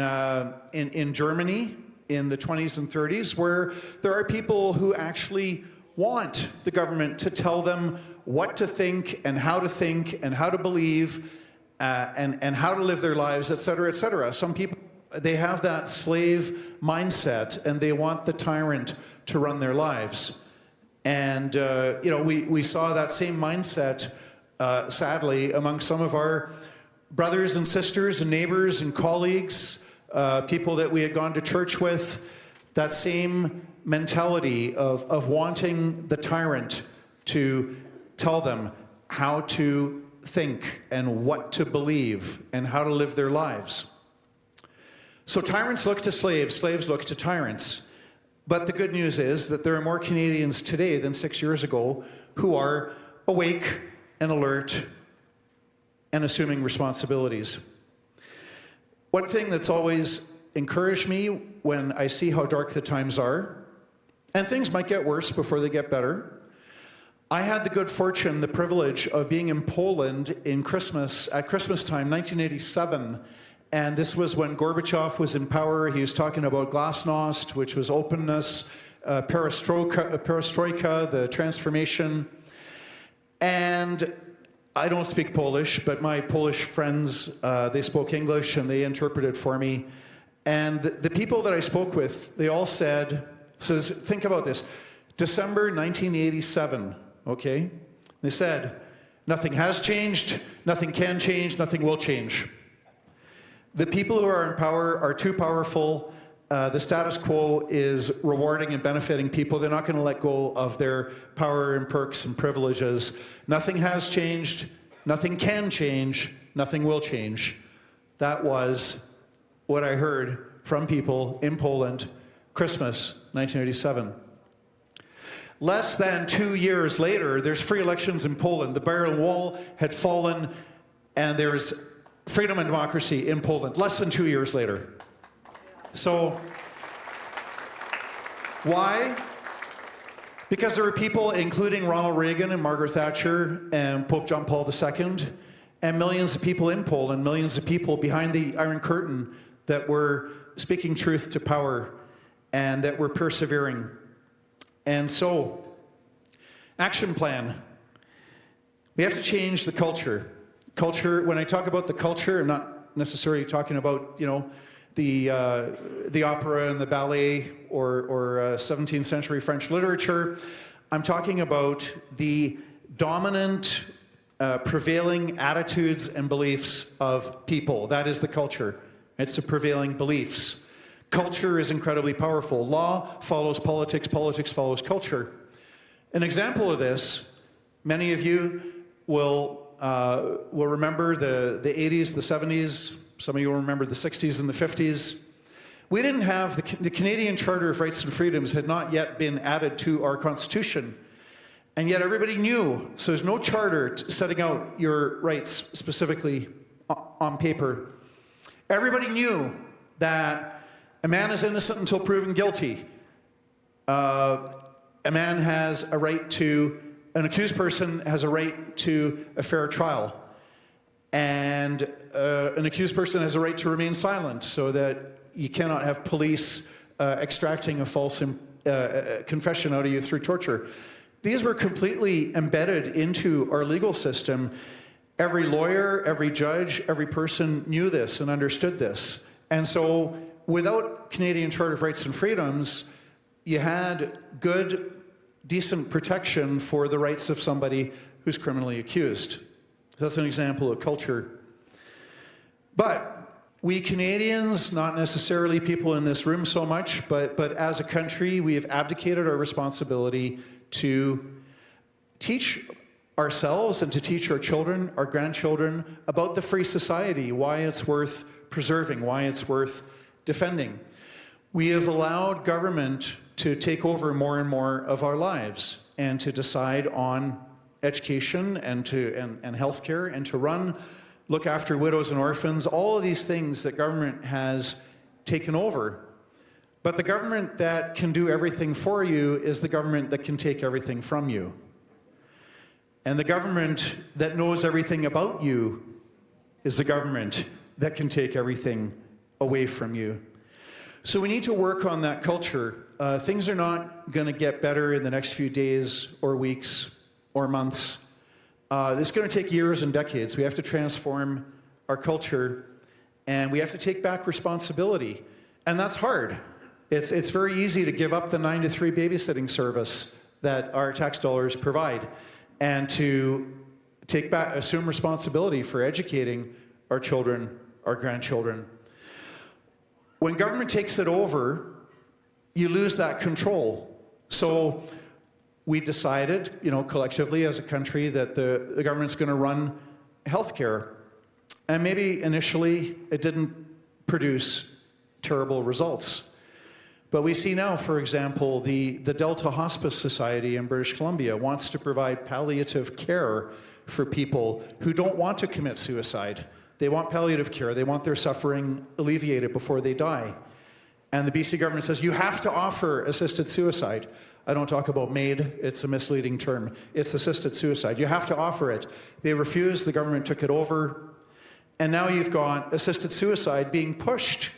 Germany in the 20s and 30s, where there are people who actually want the government to tell them what to think and how to believe and how to live their lives, et cetera, et cetera. Some people, they have that slave mindset and they want the tyrant to run their lives. And, you know, we saw that same mindset, sadly, among some of our brothers and sisters and neighbors and colleagues, people that we had gone to church with, that same mentality of wanting the tyrant to tell them how to think and what to believe and how to live their lives. So tyrants look to slaves, slaves look to tyrants. But the good news is that there are more Canadians today than 6 years ago who are awake and alert and assuming responsibilities. One thing that's always encouraged me when I see how dark the times are, and things might get worse before they get better. I had the good fortune, the privilege of being in Poland at Christmas time, 1987. And this was when Gorbachev was in power. He was talking about glasnost, which was openness, perestroika, the transformation. And I don't speak Polish, but my Polish friends, they spoke English and they interpreted for me. And the people that I spoke with, they all said, think about this, December 1987, okay? They said, nothing has changed, nothing can change, nothing will change. The people who are in power are too powerful. The status quo is rewarding and benefiting people. They're not going to let go of their power and perks and privileges. Nothing has changed, nothing can change, nothing will change. That was what I heard from people in Poland, Christmas 1987. Less than 2 years later, there's free elections in Poland. The Berlin Wall had fallen, and there's freedom and democracy in Poland, less than 2 years later. So, why? Because there were people, including Ronald Reagan and Margaret Thatcher and Pope John Paul II, and millions of people in Poland, millions of people behind the Iron Curtain that were speaking truth to power and that were persevering. And so, action plan. We have to change the culture. Culture, when I talk about the culture, I'm not necessarily talking about, you know, the opera and the ballet or 17th century French literature. I'm talking about the dominant, prevailing attitudes and beliefs of people. That is the culture. It's the prevailing beliefs. Culture is incredibly powerful. Law follows politics, politics follows culture. An example of this, many of you will remember the 80s, the 70s. Some of you will remember the 60s and the 50s. We didn't have, the Canadian Charter of Rights and Freedoms had not yet been added to our Constitution. And yet everybody knew, so there's no charter setting out your rights specifically on paper. Everybody knew that a man is innocent until proven guilty. A man has a right to, an accused person has a right to a fair trial. And an accused person has a right to remain silent so that you cannot have police extracting a false confession out of you through torture. These were completely embedded into our legal system. Every lawyer, every judge, every person knew this and understood this. And so without Canadian Charter of Rights and Freedoms, you had good, decent protection for the rights of somebody who's criminally accused. That's an example of culture. But we Canadians, not necessarily people in this room so much, but as a country, we have abdicated our responsibility to teach ourselves and to teach our children, our grandchildren, about the free society, why it's worth preserving, why it's worth defending. We have allowed government to take over more and more of our lives and to decide on education and healthcare and to look after widows and orphans, all of these things that government has taken over. But the government that can do everything for you is the government that can take everything from you. And the government that knows everything about you is the government that can take everything away from you. So we need to work on that culture. Things are not going to get better in the next few days or weeks or months. It's going to take years and decades. We have to transform our culture, and we have to take back responsibility. And that's hard. It's very easy to give up the 9 to 3 babysitting service that our tax dollars provide and to assume responsibility for educating our children, our grandchildren. When government takes it over, you lose that control. So we decided, collectively as a country that the government's going to run healthcare. And maybe initially it didn't produce terrible results. But we see now, for example, the Delta Hospice Society in British Columbia wants to provide palliative care for people who don't want to commit suicide. They want palliative care. They want their suffering alleviated before they die. And the BC government says, you have to offer assisted suicide. I don't talk about MAID. It's a misleading term. It's assisted suicide. You have to offer it. They refused. The government took it over. And now you've got assisted suicide being pushed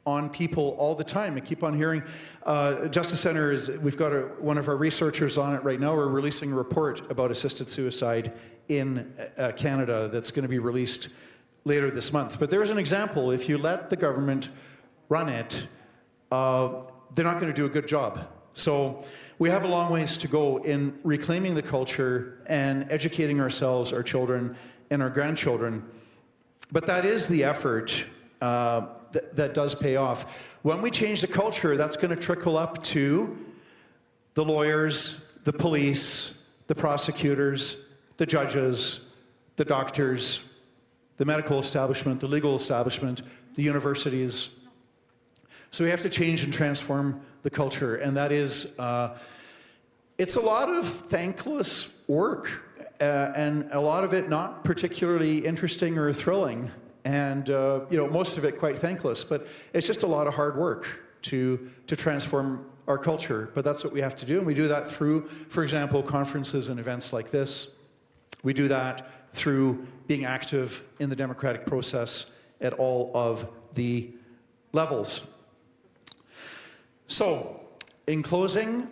on people all the time. I keep on hearing, Justice Center we've got one of our researchers on it right now. We're releasing a report about assisted suicide in Canada that's going to be released later this month. But there's an example. If you let the government run it, they're not going to do a good job. So we have a long ways to go in reclaiming the culture and educating ourselves, our children, and our grandchildren. But that is the effort that does pay off. When we change the culture, that's going to trickle up to the lawyers, the police, the prosecutors, the judges, the doctors, the medical establishment, the legal establishment, the universities. So we have to change and transform the culture, and that is, it's a lot of thankless work, and a lot of it not particularly interesting or thrilling, and most of it quite thankless, but it's just a lot of hard work to transform our culture. But that's what we have to do, and we do that through, for example, conferences and events like this. We do that through being active in the democratic process at all of the levels. So, in closing,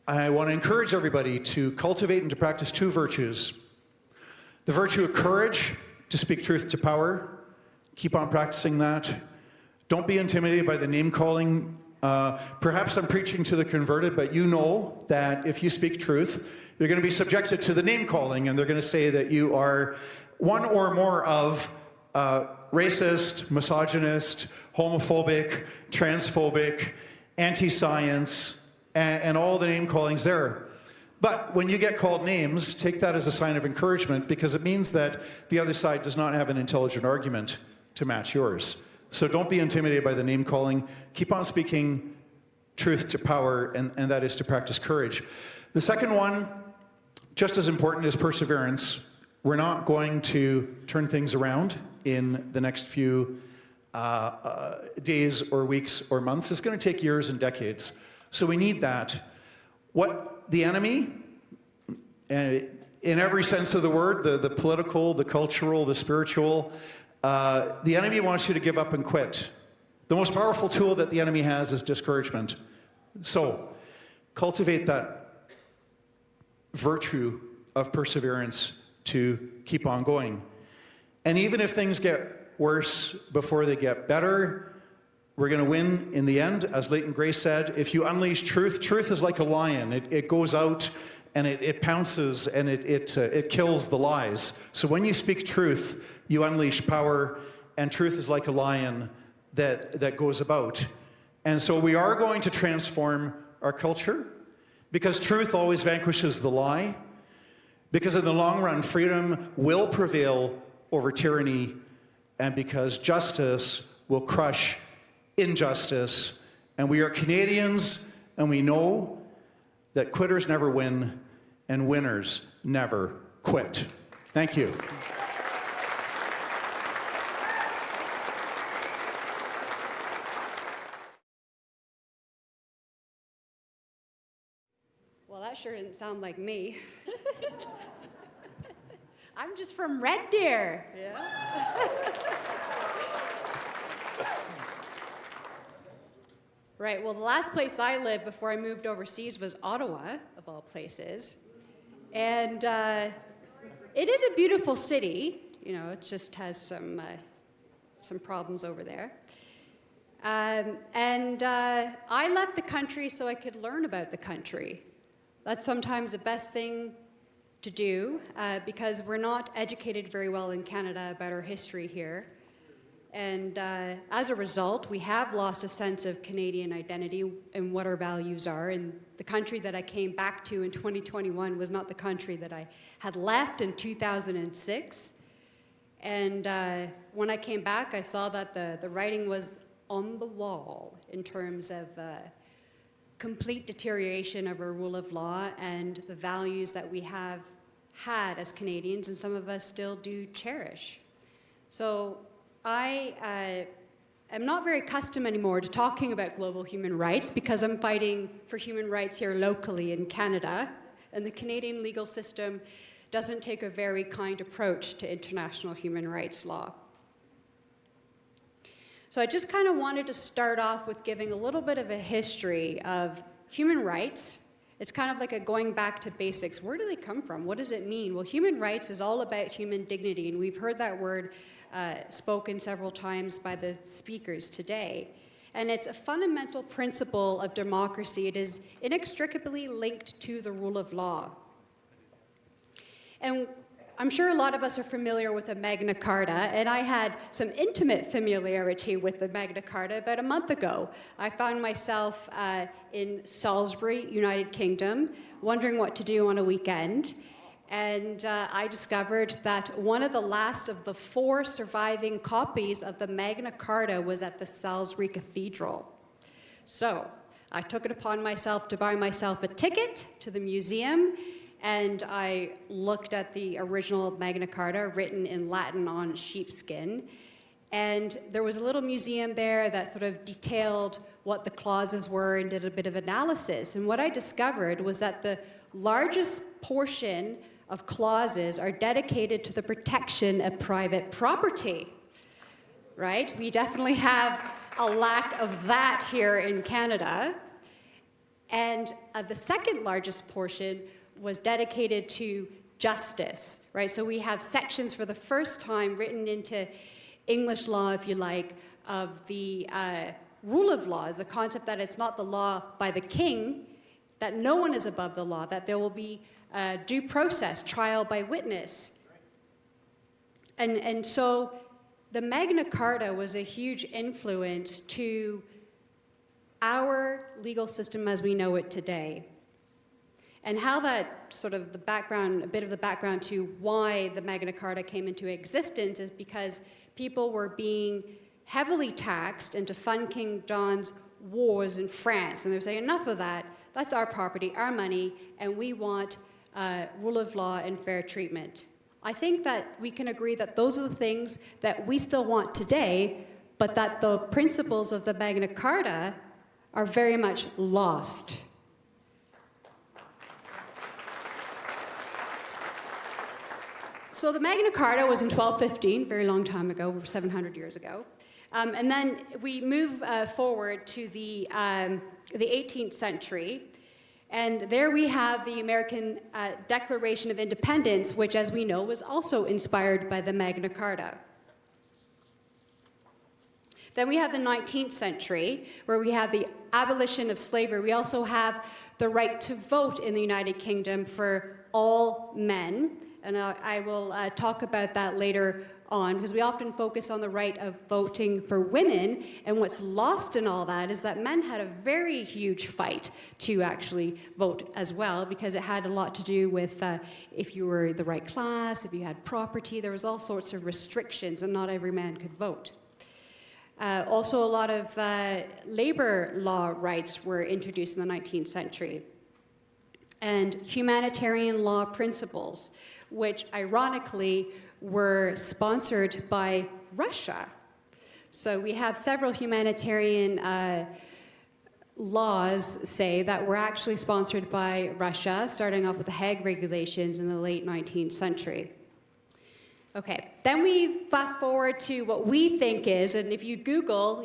I want to encourage everybody to cultivate and to practice 2 virtues. The virtue of courage, to speak truth to power. Keep on practicing that. Don't be intimidated by the name-calling. Perhaps I'm preaching to the converted, but you know that if you speak truth, you're going to be subjected to the name-calling, and they're going to say that you are one or more of racist, misogynist, homophobic, transphobic, anti-science, and all the name-callings there. But when you get called names, take that as a sign of encouragement, because it means that the other side does not have an intelligent argument to match yours. So don't be intimidated by the name-calling. Keep on speaking truth to power, and that is to practice courage. The second one, just as important, is perseverance. We're not going to turn things around in the next few days or weeks or months. It's going to take years and decades. So we need that. What the enemy, and in every sense of the word, the political, the cultural, the spiritual, the enemy wants you to give up and quit. The most powerful tool that the enemy has is discouragement. So cultivate that virtue of perseverance to keep on going. And even if things get worse before they get better, we're going to win in the end. As Leighton Gray said, if you unleash truth, truth is like a lion. It goes out and it pounces and it kills the lies. So when you speak truth, you unleash power, and truth is like a lion that goes about. And so we are going to transform our culture, because truth always vanquishes the lie, because in the long run, freedom will prevail over tyranny, and because justice will crush injustice, And we are Canadians, and we know that quitters never win, and winners never quit. Thank you. Well, that sure didn't sound like me. I'm just from Red Deer. Yeah. Right, well, the last place I lived before I moved overseas was Ottawa, of all places. And it is a beautiful city. You know, it just has some problems over there. I left the country so I could learn about the country. That's sometimes the best thing to do because we're not educated very well in Canada about our history here. And as a result, we have lost a sense of Canadian identity and what our values are. And the country that I came back to in 2021 was not the country that I had left in 2006. And when I came back, I saw that the writing was on the wall in terms of complete deterioration of our rule of law and the values that we have had as Canadians, and some of us still do cherish. So I am not very accustomed anymore to talking about global human rights because I'm fighting for human rights here locally in Canada, and the Canadian legal system doesn't take a very kind approach to international human rights law. So I just kind of wanted to start off with giving a little bit of a history of human rights. It's kind of like a going back to basics. Where do they come from? What does it mean? Well, human rights is all about human dignity, and we've heard that word spoken several times by the speakers today. And it's a fundamental principle of democracy. It is inextricably linked to the rule of law. And I'm sure a lot of us are familiar with the Magna Carta, and I had some intimate familiarity with the Magna Carta about a month ago. I found myself in Salisbury, United Kingdom, wondering what to do on a weekend. And I discovered that one of the last of the 4 surviving copies of the Magna Carta was at the Salisbury Cathedral. So I took it upon myself to buy myself a ticket to the museum, and I looked at the original Magna Carta written in Latin on sheepskin. And there was a little museum there that sort of detailed what the clauses were and did a bit of analysis. And what I discovered was that the largest portion of clauses are dedicated to the protection of private property, right? We definitely have a lack of that here in Canada. And the second largest portion was dedicated to justice, right? So we have sections for the first time written into English law, if you like, of the rule of law, as a concept that it's not the law by the king, that no one is above the law, that there will be due process, trial by witness. And so the Magna Carta was a huge influence to our legal system as we know it today. And how that sort of the background, a bit of the background to why the Magna Carta came into existence is because people were being heavily taxed and to fund King John's wars in France. And they were saying, enough of that, that's our property, our money, and we want rule of law and fair treatment. I think that we can agree that those are the things that we still want today, but that the principles of the Magna Carta are very much lost. So the Magna Carta was in 1215, very long time ago, over 700 years ago. And then we move forward to the 18th century. And there we have the American Declaration of Independence, which, as we know, was also inspired by the Magna Carta. Then we have the 19th century, where we have the abolition of slavery. We also have the right to vote in the United Kingdom for all men. And I will talk about that later on, because we often focus on the right of voting for women, and what's lost in all that is that men had a very huge fight to actually vote as well, because it had a lot to do with if you were the right class, if you had property, there was all sorts of restrictions, and not every man could vote. Also, a lot of labor law rights were introduced in the 19th century. And humanitarian law principles, which ironically were sponsored by Russia. So we have several humanitarian laws, say, that were actually sponsored by Russia, starting off with the Hague Regulations in the late 19th century. Okay, then we fast forward to what we think is, and if you Google,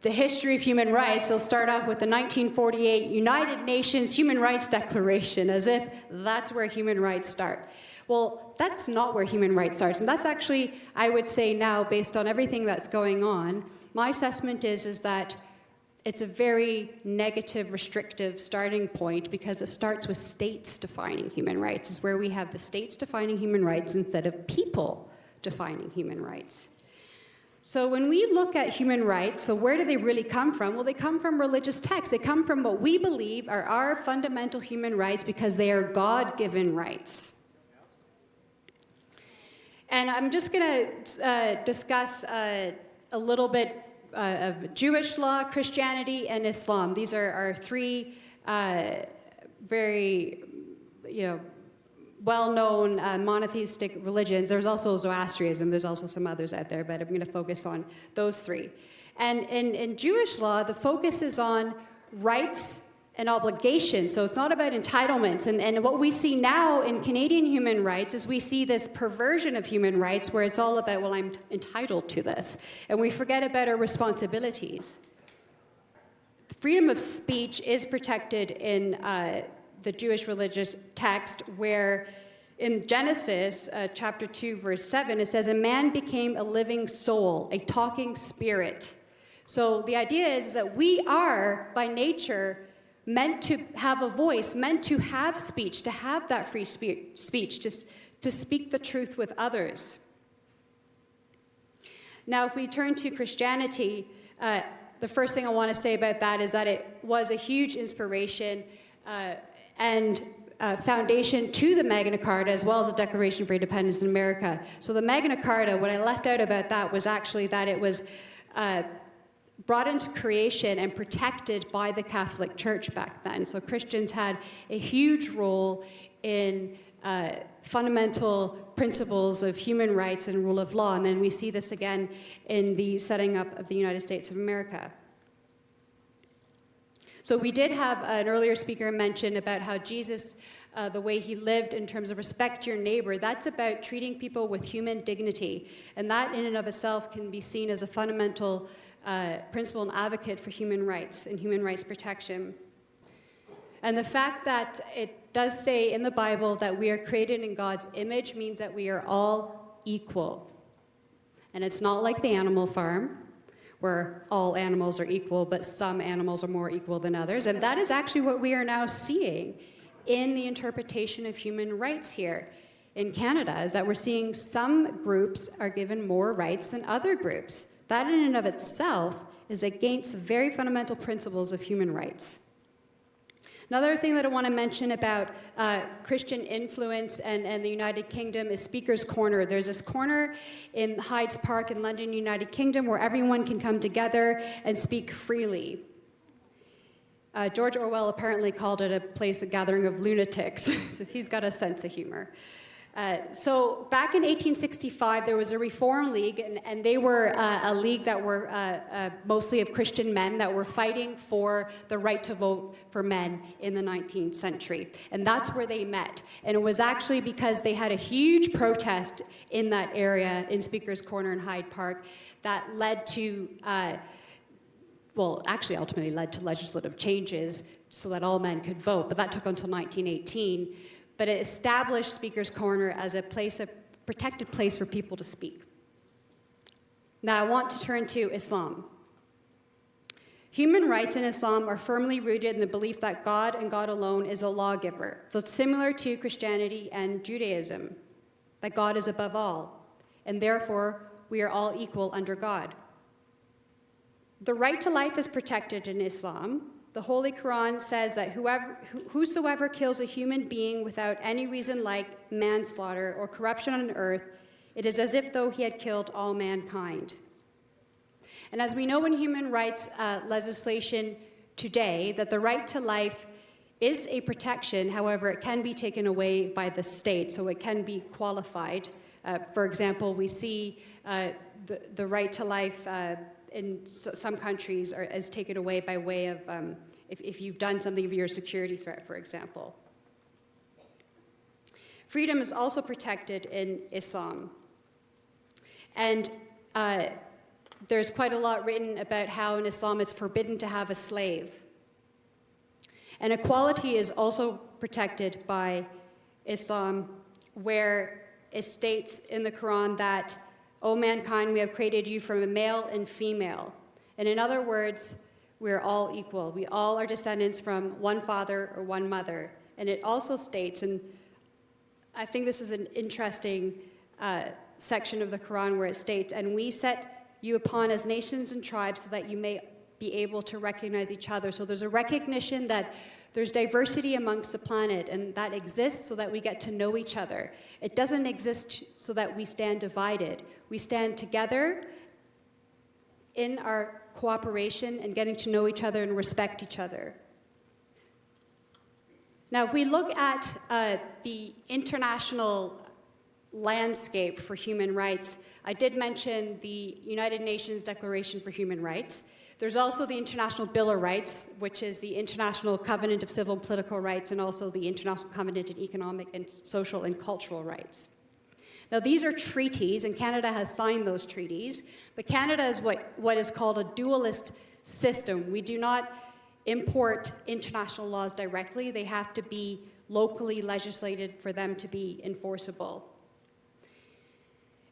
the history of human rights, they'll start off with the 1948 United Nations Human Rights Declaration, as if that's where human rights start. Well, that's not where human rights starts, and that's actually, I would say now, based on everything that's going on, my assessment is that it's a very negative, restrictive starting point because it starts with states defining human rights. It's where we have the states defining human rights instead of people defining human rights. So when we look at human rights, so where do they really come from? Well, they come from religious texts. They come from what we believe are our fundamental human rights because they are God-given rights. And I'm just going to discuss a little bit of Jewish law, Christianity, and Islam. These are our three very, well-known monotheistic religions. There's also Zoroastrianism. There's also some others out there, but I'm going to focus on those three. And in Jewish law, the focus is on rights and obligations. So it's not about entitlements. And what we see now in Canadian human rights is we see this perversion of human rights where it's all about, well, I'm entitled to this. And we forget about our responsibilities. Freedom of speech is protected in the Jewish religious text where in Genesis chapter 2, verse 7, it says, a man became a living soul, a talking spirit. So the idea is that we are, by nature, meant to have a voice, meant to have speech, to have that free speech, just to speak the truth with others. Now, if we turn to Christianity, the first thing I want to say about that is that it was a huge inspiration and foundation to the Magna Carta, as well as the Declaration for Independence in America. So the Magna Carta, what I left out about that was actually that it was brought into creation and protected by the Catholic Church back then. So Christians had a huge role in fundamental principles of human rights and rule of law. And then we see this again in the setting up of the United States of America. So we did have an earlier speaker mention about how Jesus, the way he lived in terms of respect your neighbor, that's about treating people with human dignity. And that in and of itself can be seen as a fundamental principle and advocate for human rights and human rights protection. And the fact that it does say in the Bible that we are created in God's image means that we are all equal. And it's not like the Animal Farm, where all animals are equal, but some animals are more equal than others. And that is actually what we are now seeing in the interpretation of human rights here in Canada, is that we're seeing some groups are given more rights than other groups. That in and of itself is against the very fundamental principles of human rights. Another thing that I want to mention about Christian influence and the United Kingdom is Speaker's Corner. There's this corner in Hyde Park in London, United Kingdom, where everyone can come together and speak freely. George Orwell apparently called it a place, a gathering of lunatics. He's got a sense of humor. So back in 1865, there was a Reform League, and they were a league that were mostly of Christian men that were fighting for the right to vote for men in the 19th century. And that's where they met. And it was actually because they had a huge protest in that area, in Speaker's Corner in Hyde Park, that led to, actually ultimately led to legislative changes so that all men could vote. But that took until 1918. But it established Speaker's Corner as a protected place for people to speak. Now I want to turn to Islam. Human rights in Islam are firmly rooted in the belief that God and God alone is a lawgiver. So it's similar to Christianity and Judaism, that God is above all, and therefore we are all equal under God. The right to life is protected in Islam. The Holy Quran says that whosoever kills a human being without any reason like manslaughter or corruption on earth, it is as if though he had killed all mankind. And as we know in human rights legislation today, that the right to life is a protection. However, it can be taken away by the state, so it can be qualified. For example, we see the right to life in some countries is taken away by way of if you've done something of your security threat, for example. Freedom is also protected in Islam. And there's quite a lot written about how in Islam it's forbidden to have a slave. And equality is also protected by Islam, where it states in the Quran that, "O mankind, we have created you from a male and female." And in other words, we're all equal. We all are descendants from one father or one mother. And it also states, and I think this is an interesting section of the Quran where it states, "And we set you upon as nations and tribes so that you may be able to recognize each other." So there's a recognition that there's diversity amongst the planet, and that exists so that we get to know each other. It doesn't exist so that we stand divided. We stand together in our cooperation and getting to know each other and respect each other. Now, if we look at the international landscape for human rights, I did mention the United Nations Declaration for Human Rights. There's also the International Bill of Rights, which is the International Covenant of Civil and Political Rights, and also the International Covenant of Economic and Social and Cultural Rights. Now, these are treaties, and Canada has signed those treaties, but Canada is what is called a dualist system. We do not import international laws directly. They have to be locally legislated for them to be enforceable.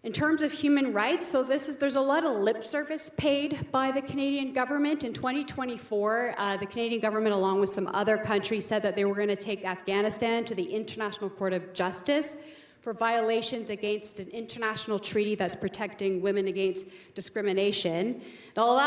In terms of human rights, so there's a lot of lip service paid by the Canadian government. In 2024, the Canadian government, along with some other countries, said that they were going to take Afghanistan to the International Court of Justice for violations against an international treaty that's protecting women against discrimination. And all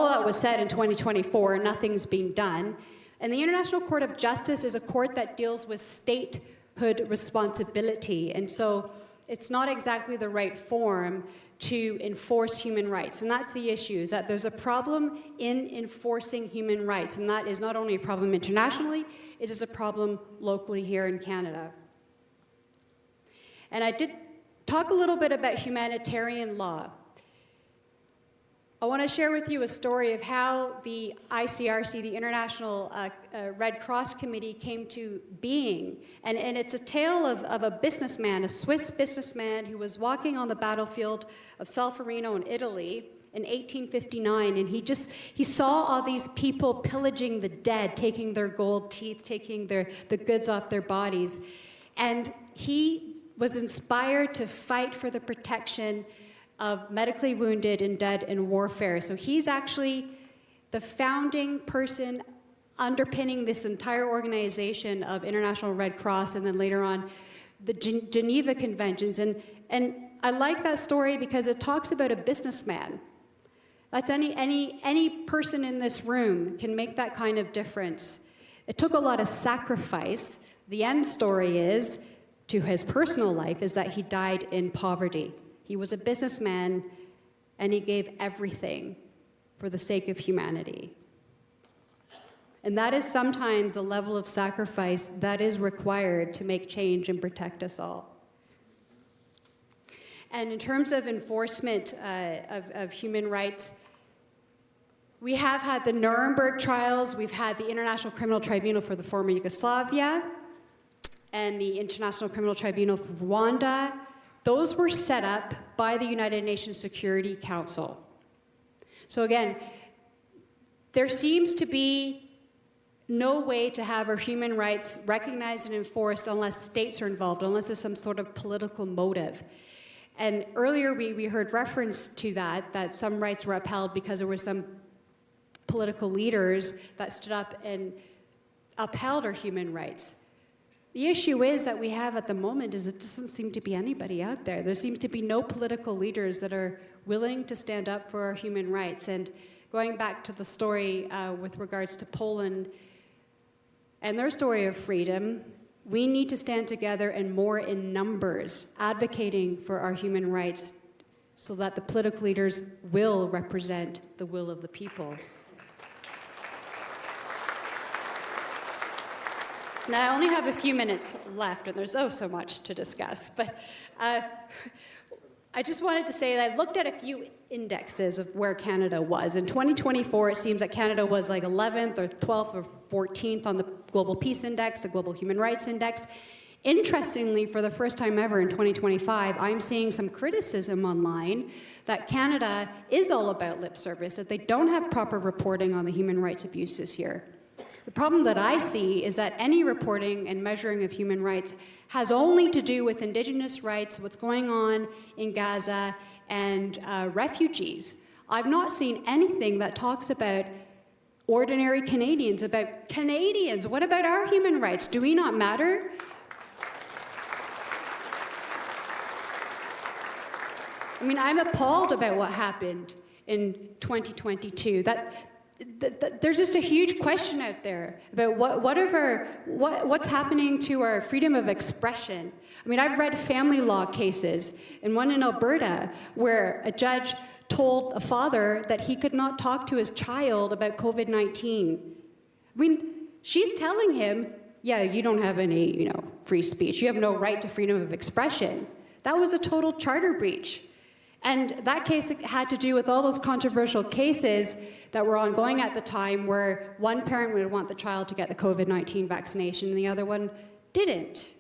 that was said in 2024, nothing's being done. And the International Court of Justice is a court that deals with statehood responsibility. And so it's not exactly the right forum to enforce human rights. And that's the issue, is that there's a problem in enforcing human rights. And that is not only a problem internationally, it is a problem locally here in Canada. And I did talk a little bit about humanitarian law. I want to share with you a story of how the ICRC, the International Red Cross Committee, came to being. And it's a tale of a businessman, a Swiss businessman who was walking on the battlefield of Solferino in Italy in 1859, and he saw all these people pillaging the dead, taking their gold teeth, taking the goods off their bodies. And he was inspired to fight for the protection of medically wounded and dead in warfare. So he's actually the founding person underpinning this entire organization of International Red Cross, and then later on the Geneva Conventions. And I like that story because it talks about a businessman. That's any person in this room can make that kind of difference. It took a lot of sacrifice. The end story is, to his personal life, is that he died in poverty. He was a businessman, and he gave everything for the sake of humanity. And that is sometimes a level of sacrifice that is required to make change and protect us all. And in terms of enforcement of human rights, we have had the Nuremberg trials, we've had the International Criminal Tribunal for the former Yugoslavia, and the International Criminal Tribunal for Rwanda. Those were set up by the United Nations Security Council. So again, there seems to be no way to have our human rights recognized and enforced unless states are involved, unless there's some sort of political motive. And earlier we heard reference to that some rights were upheld because there were some political leaders that stood up and upheld our human rights. The issue is that we have at the moment is it doesn't seem to be anybody out there. There seems to be no political leaders that are willing to stand up for our human rights. And going back to the story with regards to Poland and their story of freedom, we need to stand together and more in numbers, advocating for our human rights so that the political leaders will represent the will of the people. Now, I only have a few minutes left, and there's so much to discuss, but I just wanted to say that I looked at a few indexes of where Canada was. In 2024, it seems that Canada was like 11th or 12th or 14th on the Global Peace Index, the Global Human Rights Index. Interestingly, for the first time ever in 2025, I'm seeing some criticism online that Canada is all about lip service, that they don't have proper reporting on the human rights abuses here. The problem that I see is that any reporting and measuring of human rights has only to do with Indigenous rights, what's going on in Gaza, and refugees. I've not seen anything that talks about ordinary Canadians, about Canadians. What about our human rights? Do we not matter? I mean, I'm appalled about what happened in 2022. There's just a huge question out there about what's happening to our freedom of expression. I mean, I've read family law cases, and one in Alberta where a judge told a father that he could not talk to his child about COVID-19. I mean, she's telling him, yeah, you don't have any, free speech. You have no right to freedom of expression. That was a total charter breach. And that case had to do with all those controversial cases that were ongoing at the time where one parent would want the child to get the COVID-19 vaccination and the other one didn't.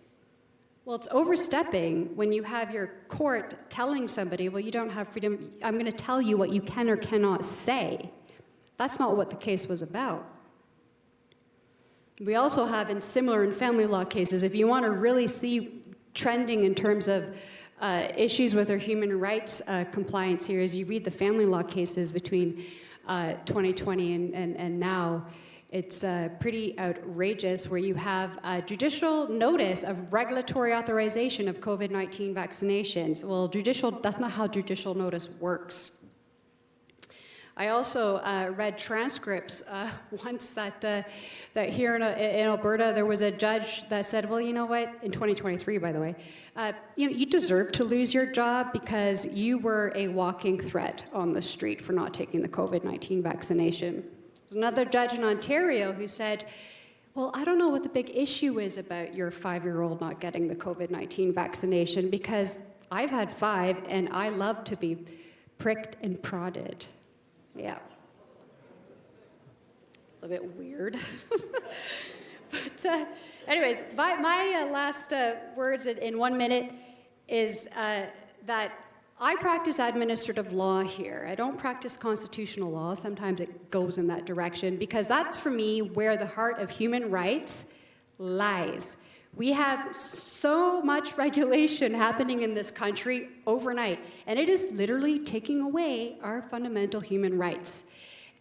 Well, it's overstepping when you have your court telling somebody, well, you don't have freedom, I'm going to tell you what you can or cannot say. That's not what the case was about. We also have similar in family law cases, if you want to really see trending in terms of issues with our human rights compliance here, as you read the family law cases between 2020 and now, it's pretty outrageous, where you have a judicial notice of regulatory authorization of COVID-19 vaccinations. Well, that's not how judicial notice works. I also read transcripts once that here in Alberta there was a judge that said, well, you know what, in 2023, by the way, you deserve to lose your job because you were a walking threat on the street for not taking the COVID-19 vaccination. There's another judge in Ontario who said, well, I don't know what the big issue is about your 5-year-old not getting the COVID-19 vaccination, because I've had 5 and I love to be pricked and prodded. Yeah. It's a bit weird. But anyways, my last words in 1 minute is that I practice administrative law here. I don't practice constitutional law. Sometimes it goes in that direction, because that's, for me, where the heart of human rights lies. We have so much regulation happening in this country overnight, and it is literally taking away our fundamental human rights.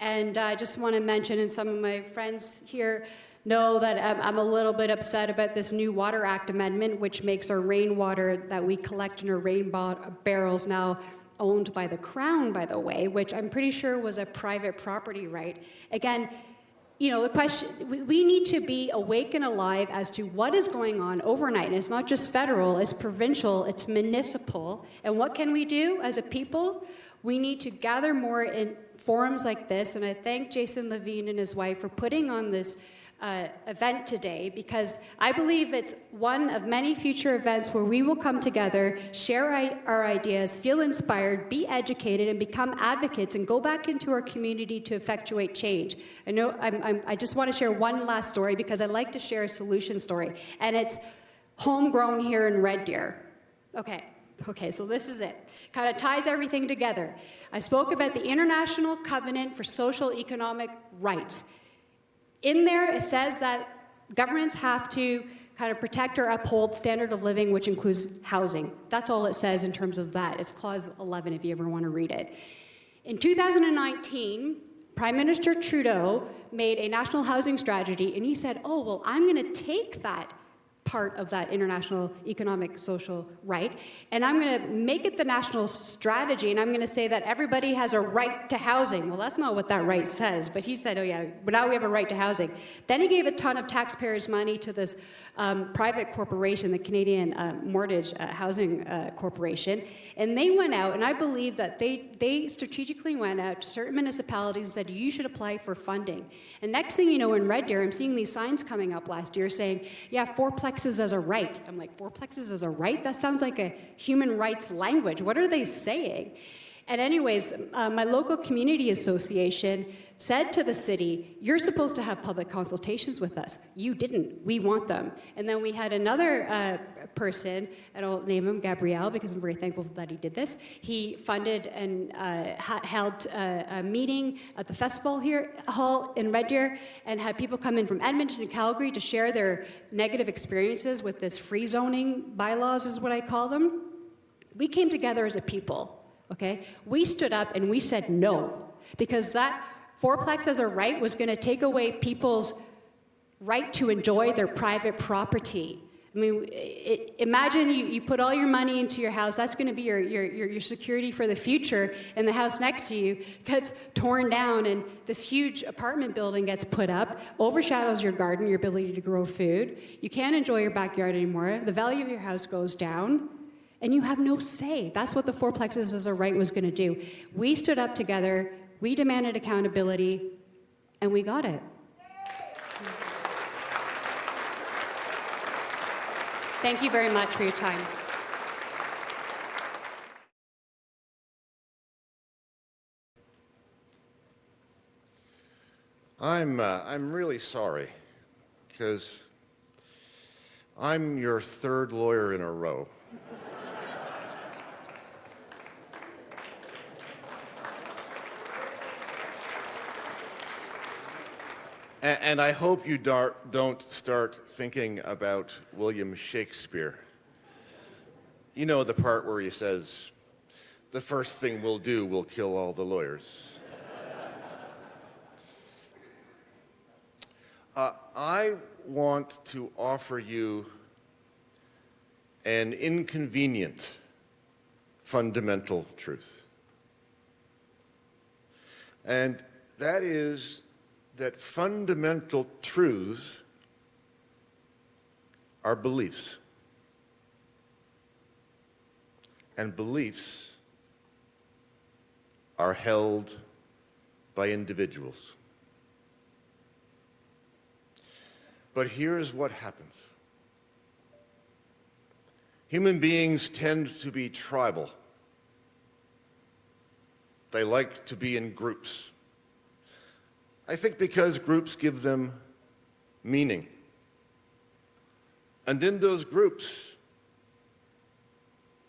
And I just want to mention, and some of my friends here know that I'm a little bit upset about this new Water Act amendment, which makes our rainwater that we collect in our rain barrels now owned by the Crown, by the way, which I'm pretty sure was a private property right. Again, the question, we need to be awake and alive as to what is going on overnight. And it's not just federal, it's provincial, it's municipal. And what can we do as a people? We need to gather more in forums like this. And I thank Jason Levine and his wife for putting on this event today, because I believe it's one of many future events where we will come together, share our ideas, feel inspired, be educated, and become advocates, and go back into our community to effectuate change. I know I just want to share one last story, because I like to share a solution story, and it's homegrown here in Red Deer. Okay, so this is it. Kind of ties everything together. I spoke about the International Covenant for Social Economic Rights. In there, it says that governments have to kind of protect or uphold standard of living, which includes housing. That's all it says in terms of that. It's clause 11 if you ever want to read it. In 2019, Prime Minister Trudeau made a national housing strategy, and he said, oh, well, I'm going to take that part of that international economic social right. And I'm going to make it the national strategy, and I'm going to say that everybody has a right to housing. Well, that's not what that right says, but he said, oh yeah, but now we have a right to housing. Then he gave a ton of taxpayers' money to this private corporation, the Canadian Mortgage Housing Corporation, and they went out, and I believe that they strategically went out to certain municipalities and said, you should apply for funding. And next thing you know, in Red Deer, I'm seeing these signs coming up last year saying, yeah, fourplexes as a right. I'm like, fourplexes as a right? That sounds like a human rights language. What are they saying? And anyways, my local community association said to the city, you're supposed to have public consultations with us. You didn't. We want them. And then we had another person, I don't name him Gabrielle because I'm very thankful that he did this. He funded and held a meeting at the festival hall in Red Deer and had people come in from Edmonton and Calgary to share their negative experiences with this free zoning bylaws is what I call them. We came together as a people. Okay, we stood up and we said no, because that fourplex as a right was going to take away people's right to enjoy their private property. I mean, imagine you put all your money into your house, that's going to be your security for the future, and the house next to you gets torn down and this huge apartment building gets put up, overshadows your garden, your ability to grow food. You can't enjoy your backyard anymore. The value of your house goes down. And you have no say. That's what the fourplexes as a right was going to do. We stood up together, we demanded accountability, and we got it. Thank you very much for your time. I'm really sorry, because I'm your third lawyer in a row. And I hope you don't start thinking about William Shakespeare. You know the part where he says, the first thing we'll do will kill all the lawyers. I want to offer you an inconvenient fundamental truth. And that is that fundamental truths are beliefs. And beliefs are held by individuals. But here's what happens. Human beings tend to be tribal. They like to be in groups. I think because groups give them meaning. And in those groups,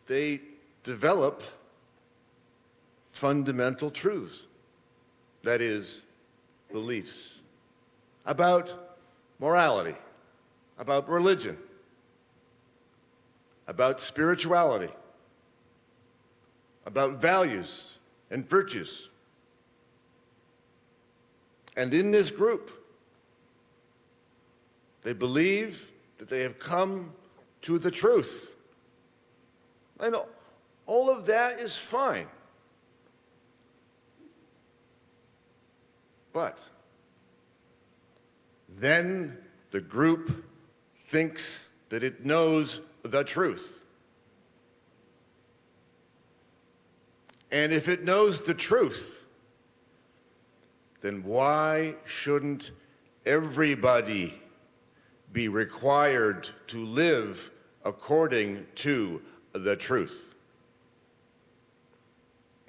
they develop fundamental truths, that is, beliefs, about morality, about religion, about spirituality, about values and virtues. And in this group, they believe that they have come to the truth. And all of that is fine. But then the group thinks that it knows the truth. And if it knows the truth, then why shouldn't everybody be required to live according to the truth?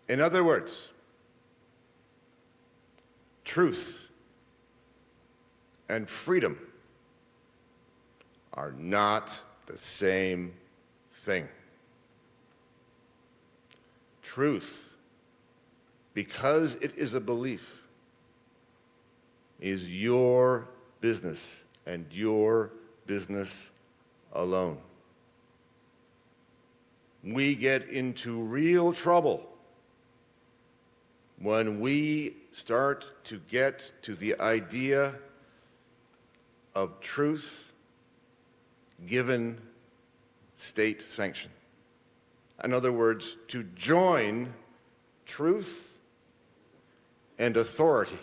In other words, truth and freedom are not the same thing. Truth, because it is a belief, is your business and your business alone. We get into real trouble when we start to get to the idea of truth given state sanction. In other words, to join truth and authority.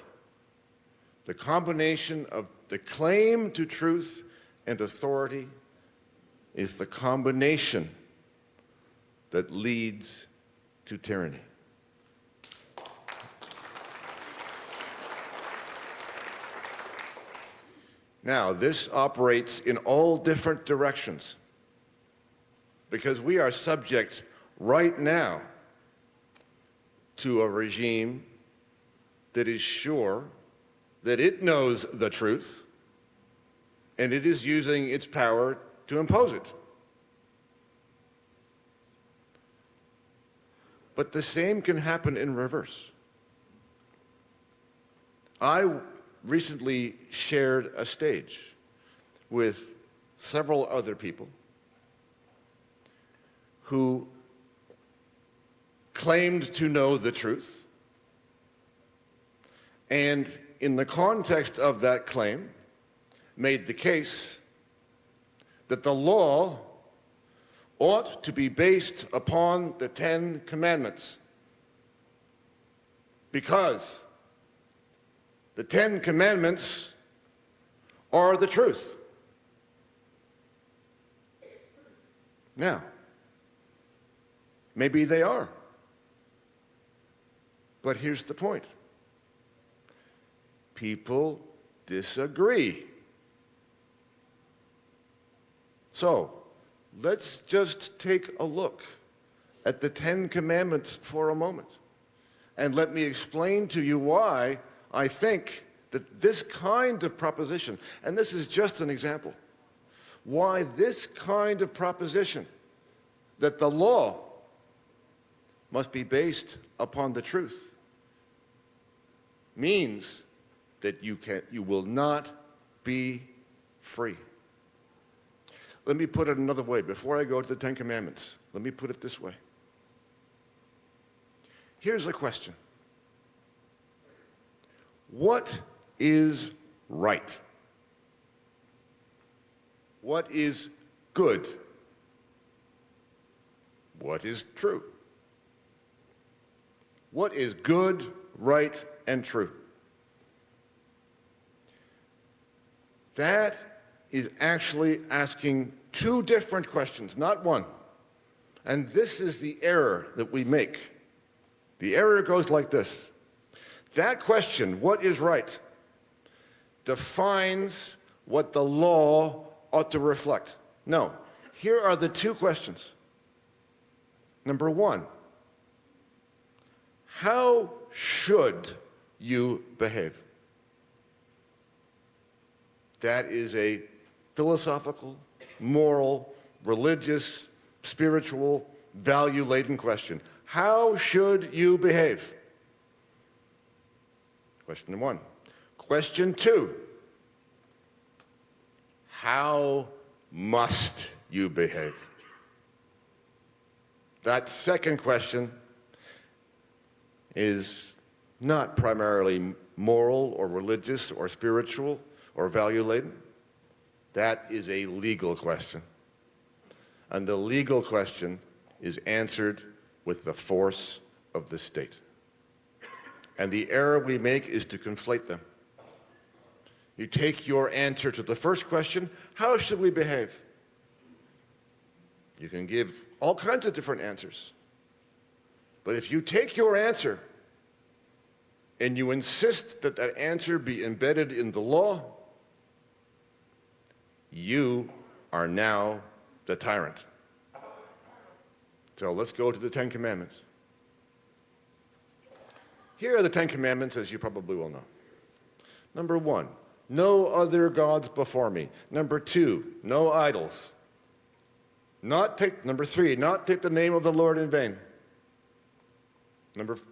The combination of the claim to truth and authority is the combination that leads to tyranny. Now, this operates in all different directions because we are subject right now to a regime that is sure that it knows the truth and it is using its power to impose it. But the same can happen in reverse. I recently shared a stage with several other people who claimed to know the truth, and in the context of that claim, made the case that the law ought to be based upon the Ten Commandments because the Ten Commandments are the truth. Now, maybe they are. But here's the point. People disagree. So, let's just take a look at the Ten Commandments for a moment. And let me explain to you why I think that this kind of proposition, and this is just an example, why this kind of proposition, that the law must be based upon the truth, means that you will not be free. Let me put it another way. Before I go to the Ten Commandments, let me put it this way. Here's a question. What is right? What is good? What is true? What is good, right, and true? That is actually asking two different questions, not one. And this is the error that we make. The error goes like this. That question, what is right, defines what the law ought to reflect. No, here are the two questions. Number one, how should you behave? That is a philosophical, moral, religious, spiritual, value-laden question. How should you behave? Question one. Question two. How must you behave? That second question is not primarily moral or religious or spiritual or value-laden. That is a legal question. And the legal question is answered with the force of the state. And the error we make is to conflate them. You take your answer to the first question, how should we behave? You can give all kinds of different answers. But if you take your answer and you insist that that answer be embedded in the law, you are now the tyrant. So let's go to the Ten Commandments. Here are the Ten Commandments, as you probably will know. Number one, no other gods before me. Number two, no idols. Number three, not take the name of the Lord in vain.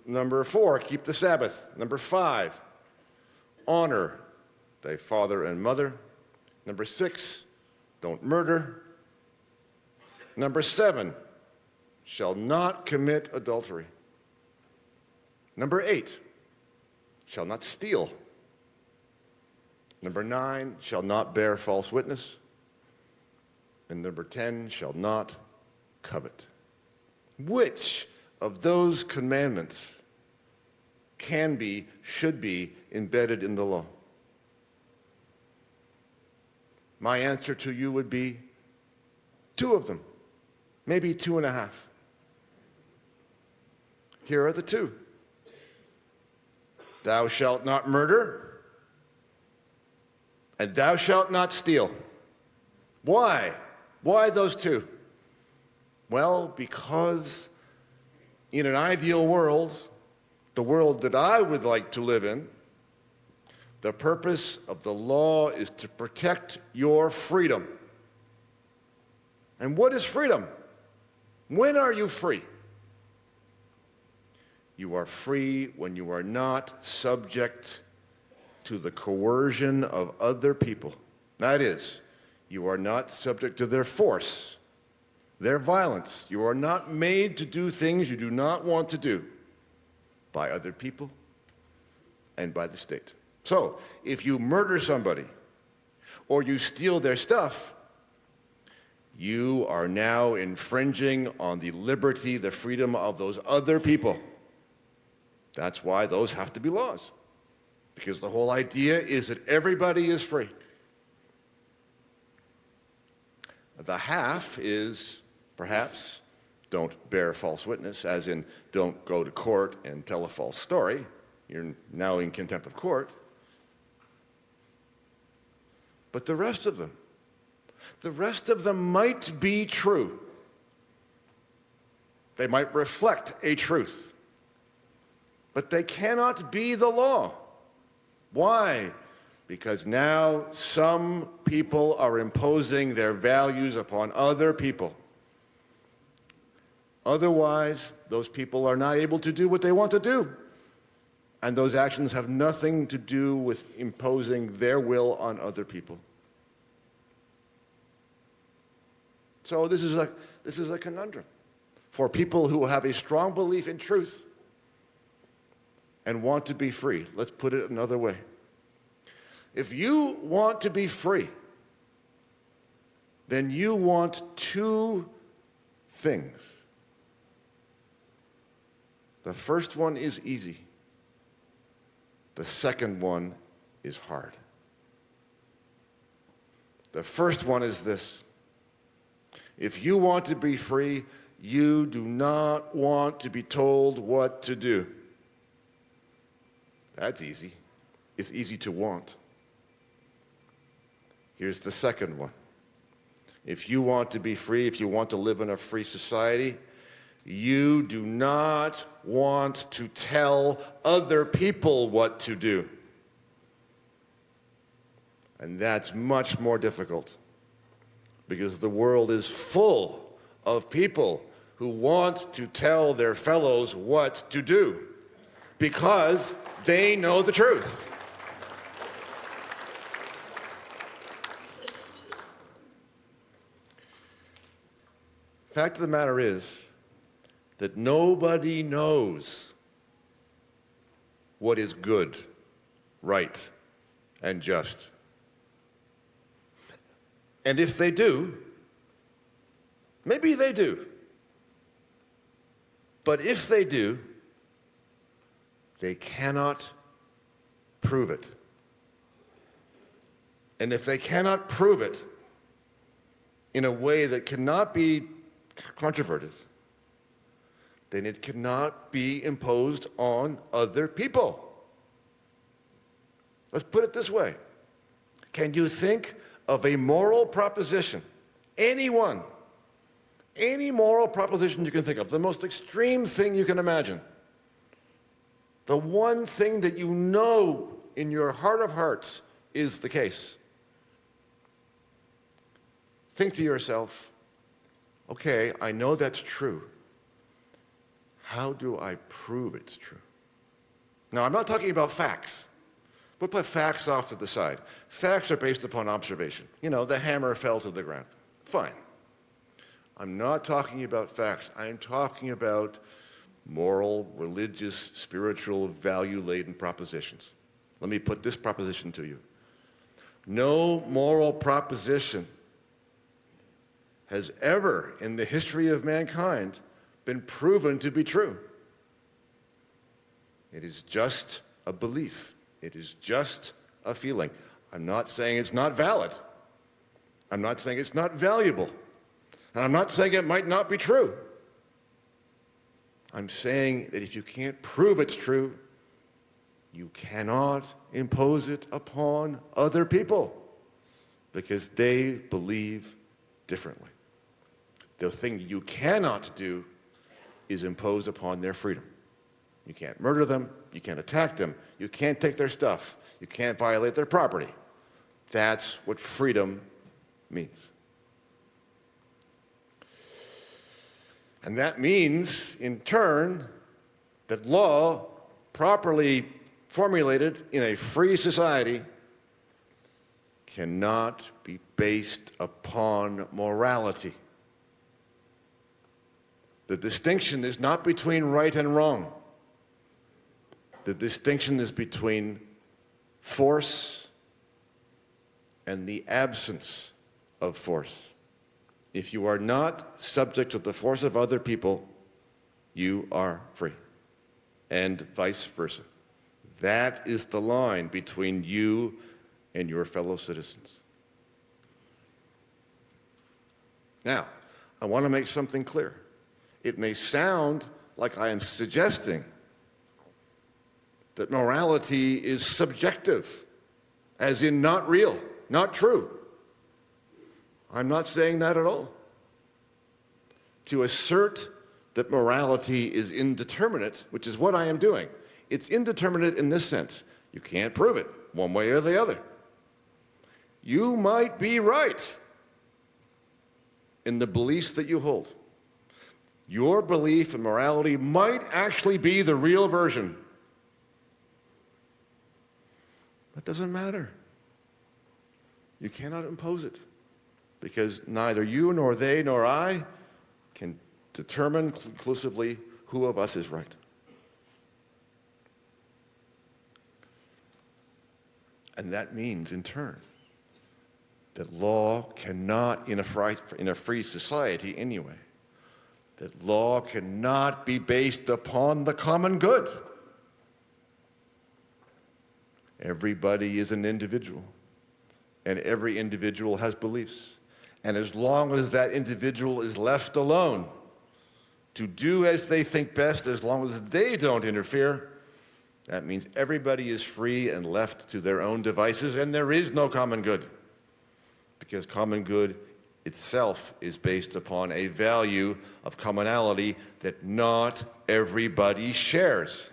Number four, keep the Sabbath. Number five, honor thy father and mother. Number six, don't murder. Number seven, shall not commit adultery. Number eight, shall not steal. Number nine, shall not bear false witness. And number 10, shall not covet. Which of those commandments can be, should be embedded in the law? My answer to you would be 2 of them, maybe 2.5. Here are the 2. Thou shalt not murder, and thou shalt not steal. Why? Why those 2? Well, because in an ideal world, the world that I would like to live in, the purpose of the law is to protect your freedom. And what is freedom? When are you free? You are free when you are not subject to the coercion of other people. That is, you are not subject to their force, their violence. You are not made to do things you do not want to do by other people and by the state. So, if you murder somebody or you steal their stuff, you are now infringing on the liberty, the freedom of those other people. That's why those have to be laws, because the whole idea is that everybody is free. The half is, perhaps, don't bear false witness, as in don't go to court and tell a false story. You're now in contempt of court. But the rest of them might be true. They might reflect a truth. But they cannot be the law. Why? Because now some people are imposing their values upon other people. Otherwise, those people are not able to do what they want to do. And those actions have nothing to do with imposing their will on other people. So this is a conundrum for people who have a strong belief in truth and want to be free. Let's put it another way. If you want to be free, then you want 2 things. The first one is easy. The second one is hard. The first one is this. If you want to be free, you do not want to be told what to do. That's easy. It's easy to want. Here's the second one. If you want to be free, if you want to live in a free society, you do not want to tell other people what to do. And that's much more difficult, because the world is full of people who want to tell their fellows what to do because they know the truth. Fact of the matter is that nobody knows what is good, right, and just. And if they do, maybe they do. But if they do, they cannot prove it. And if they cannot prove it in a way that cannot be controverted, then it cannot be imposed on other people. Let's put it this way. Can you think of a moral proposition, any one, any moral proposition you can think of, the most extreme thing you can imagine, the one thing that you know in your heart of hearts is the case? Think to yourself, okay, I know that's true. How do I prove it's true? Now, I'm not talking about facts. We'll put facts off to the side. Facts are based upon observation. You know, the hammer fell to the ground. Fine. I'm not talking about facts. I'm talking about moral, religious, spiritual, value-laden propositions. Let me put this proposition to you. No moral proposition has ever in the history of mankind been proven to be true. It is just a belief. It is just a feeling. I'm not saying it's not valid. I'm not saying it's not valuable. And I'm not saying it might not be true. I'm saying that if you can't prove it's true, you cannot impose it upon other people because they believe differently. The thing you cannot do is impose upon their freedom. You can't murder them, you can't attack them, you can't take their stuff, you can't violate their property. That's what freedom means. And that means, in turn, that law, properly formulated in a free society, cannot be based upon morality. The distinction is not between right and wrong. The distinction is between force and the absence of force. If you are not subject to the force of other people, you are free, and vice versa. That is the line between you and your fellow citizens. Now, I want to make something clear. It may sound like I am suggesting that morality is subjective, as in not real, not true. I'm not saying that at all. To assert that morality is indeterminate, which is what I am doing, it's indeterminate in this sense. You can't prove it one way or the other. You might be right in the beliefs that you hold. Your belief in morality might actually be the real version. That doesn't matter. You cannot impose it because neither you nor they nor I can determine conclusively who of us is right. And that means, in turn, that law cannot, in a free society anyway, that law cannot be based upon the common good. Everybody is an individual, and every individual has beliefs. And as long as that individual is left alone to do as they think best, as long as they don't interfere, that means everybody is free and left to their own devices, and there is no common good. Because common good itself is based upon a value of commonality that not everybody shares.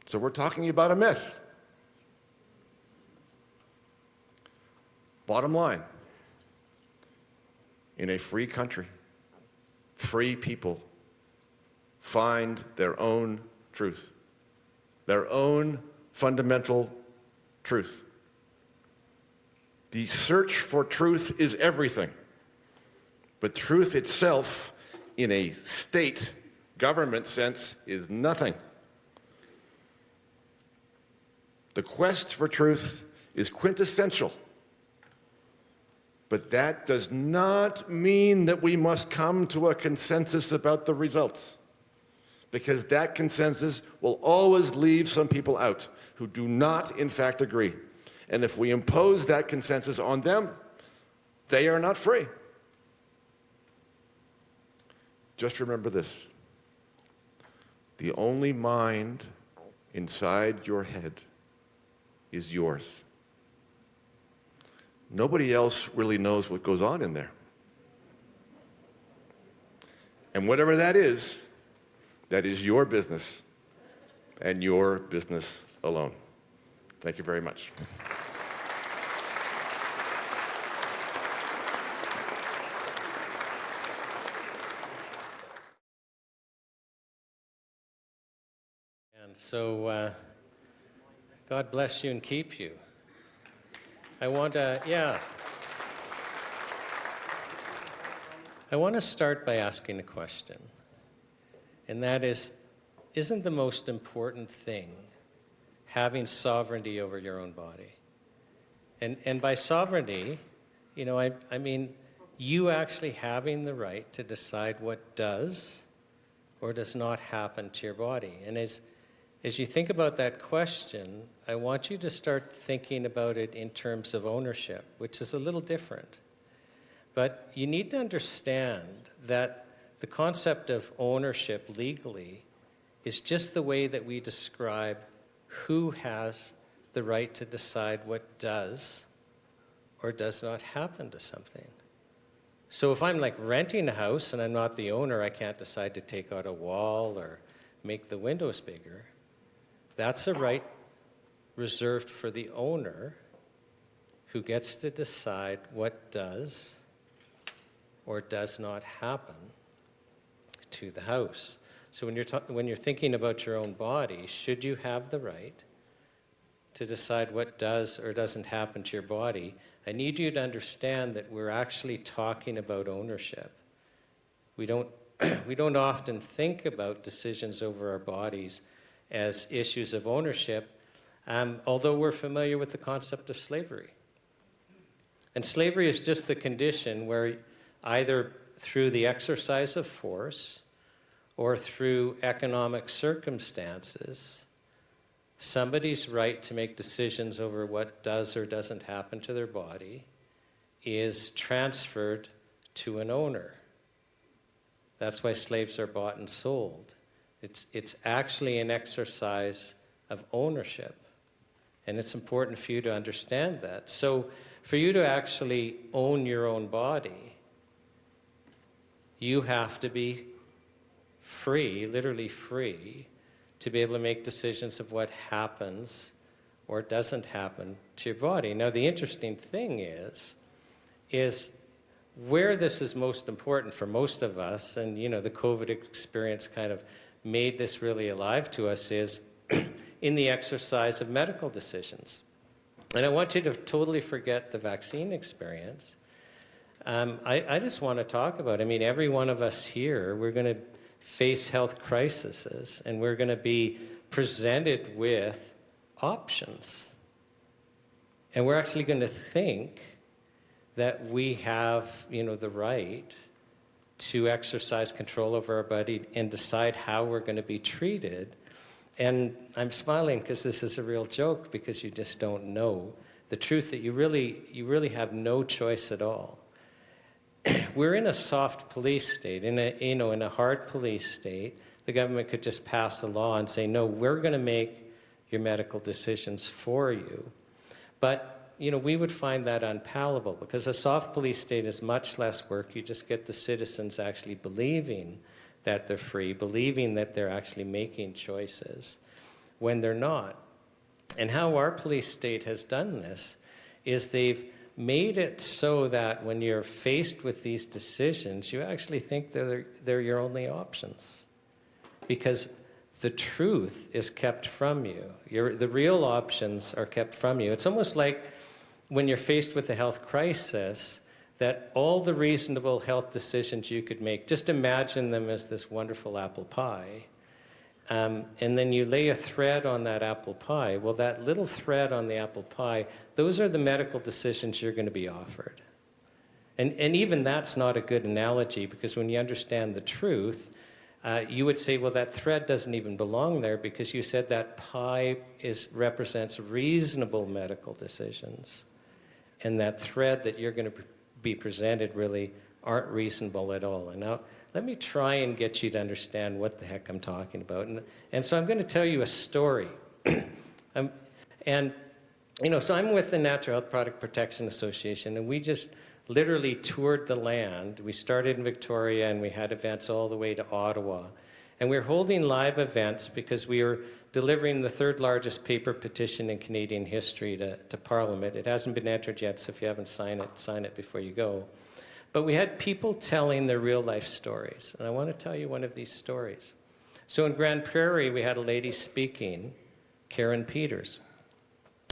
So we're talking about a myth. Bottom line, in a free country, free people find their own truth, their own fundamental truth. The search for truth is everything, but truth itself, in a state government sense, is nothing. The quest for truth is quintessential, but that does not mean that we must come to a consensus about the results, because that consensus will always leave some people out who do not, in fact, agree. And if we impose that consensus on them, they are not free. Just remember this. The only mind inside your head is yours. Nobody else really knows what goes on in there. And whatever that is your business and your business alone. Thank you very much. And so, God bless you and keep you. I want to start by asking a question. And that is, isn't the most important thing having sovereignty over your own body? And by sovereignty, I mean you actually having the right to decide what does or does not happen to your body. And as you think about that question, I want you to start thinking about it in terms of ownership, which is a little different. But you need to understand that the concept of ownership legally is just the way that we describe who has the right to decide what does or does not happen to something. So if I'm like renting a house and I'm not the owner, I can't decide to take out a wall or make the windows bigger. That's a right reserved for the owner who gets to decide what does or does not happen to the house. So when you're thinking about your own body, should you have the right to decide what does or doesn't happen to your body, I need you to understand that we're actually talking about ownership. We don't often think about decisions over our bodies as issues of ownership, although we're familiar with the concept of slavery. And slavery is just the condition where either through the exercise of force or through economic circumstances, somebody's right to make decisions over what does or doesn't happen to their body is transferred to an owner. That's why slaves are bought and sold. It's actually an exercise of ownership. And it's important for you to understand that. So for you to actually own your own body, you have to be free, literally free, to be able to make decisions of what happens or doesn't happen to your body. Now, the interesting thing is where this is most important for most of us, and the COVID experience kind of made this really alive to us, is in the exercise of medical decisions. And I want you to totally forget the vaccine experience. I just want to talk about, every one of us here, we're going to face health crises, and we're going to be presented with options. And we're actually going to think that we have, the right to exercise control over our body and decide how we're going to be treated. And I'm smiling because this is a real joke, because you just don't know the truth, that you really have no choice at all. We're in a soft police state. In a hard police state, the government could just pass a law and say, no, we're going to make your medical decisions for you. But we would find that unpalatable, because a soft police state is much less work. You just get the citizens actually believing that they're free, believing that they're actually making choices when they're not. And how our police state has done this is they've made it so that when you're faced with these decisions, you actually think they're your only options, because the truth is kept from you. The real options are kept from you. It's almost like when you're faced with a health crisis, that all the reasonable health decisions you could make, just imagine them as this wonderful apple pie. And then you lay a thread on that apple pie. Well, that little thread on the apple pie, those are the medical decisions you're going to be offered. And even that's not a good analogy, because when you understand the truth, you would say, well, that thread doesn't even belong there, because you said that pie represents reasonable medical decisions. And that thread that you're going to be presented really aren't reasonable at all. And now, let me try and get you to understand what the heck I'm talking about. And so I'm going to tell you a story. So I'm with the Natural Health Product Protection Association, and we just literally toured the land. We started in Victoria, and we had events all the way to Ottawa. And we were holding live events because we were delivering the third largest paper petition in Canadian history to Parliament. It hasn't been entered yet, so if you haven't signed it, sign it before you go. But we had people telling their real-life stories, and I want to tell you one of these stories. So in Grand Prairie, we had a lady speaking, Karen Peters,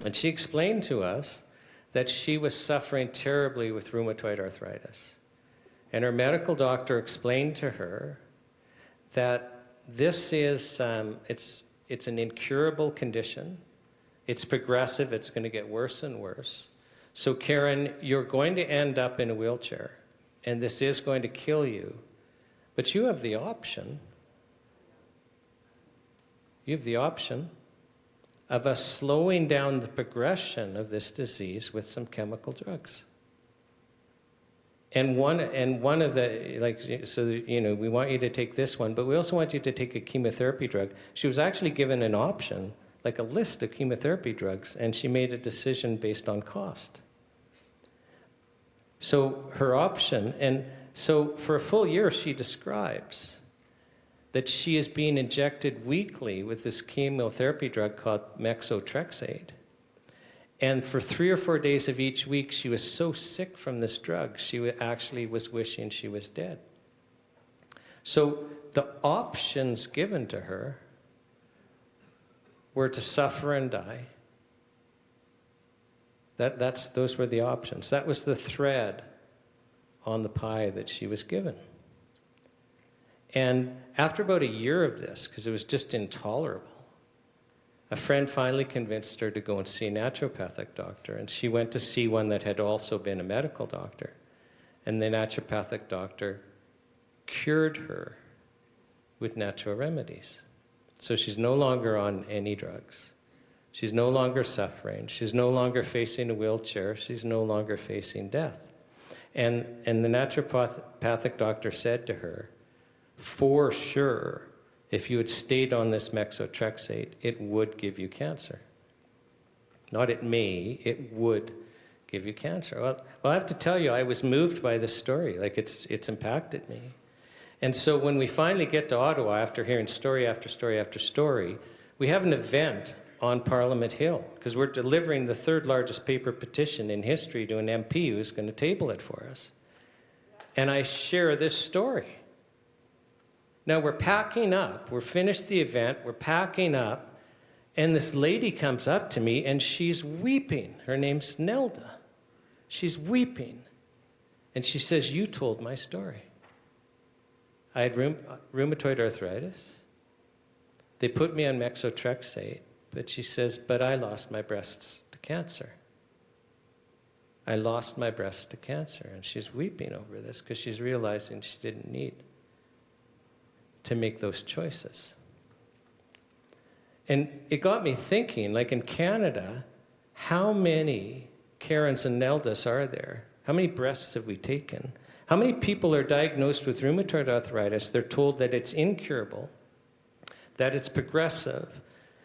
and she explained to us that she was suffering terribly with rheumatoid arthritis. And her medical doctor explained to her that this is, it's an incurable condition. It's progressive. It's going to get worse and worse. So Karen, you're going to end up in a wheelchair. and this is going to kill you, but you have the option. You have the option of us slowing down the progression of this disease with some chemical drugs. And one of the, like, so, you know, we want you to take this one, but we also want you to take a chemotherapy drug. She was actually given an option, like a list of chemotherapy drugs, and she made a decision based on cost. So her option, and so for a full year, she describes that she is being injected weekly with this chemotherapy drug called methotrexate. And for 3 or 4 days of each week, she was so sick from this drug, she actually was wishing she was dead. So the options given to her were to suffer and die. Those were the options. That was the thread on the pie that she was given. And after about a year of this, because it was just intolerable, a friend finally convinced her to go and see a naturopathic doctor, and she went to see one that had also been a medical doctor. And the naturopathic doctor cured her with natural remedies. So she's no longer on any drugs. She's no longer suffering. She's no longer facing a wheelchair. She's no longer facing death. And the naturopathic doctor said to her, for sure, if you had stayed on this methotrexate, it would give you cancer. Not it may, it would give you cancer. Well, I have to tell you, I was moved by this story. Like, it's impacted me. And so when we finally get to Ottawa, after hearing story after story after story, we have an event on Parliament Hill, because we're delivering the 3rd largest paper petition in history to an MP who's going to table it for us. And I share this story. Now we're packing up, we're finished the event, we're packing up, and this lady comes up to me and she's weeping. Her name's Nelda. She's weeping. And she says, you told my story. I had rheumatoid arthritis. They put me on methotrexate, but she says, but I lost my breasts to cancer. I lost my breasts to cancer. And she's weeping over this because she's realizing she didn't need to make those choices. And it got me thinking, like in Canada, how many Karens and Neldas are there? How many breasts have we taken? How many people are diagnosed with rheumatoid arthritis? They're told that it's incurable, that it's progressive,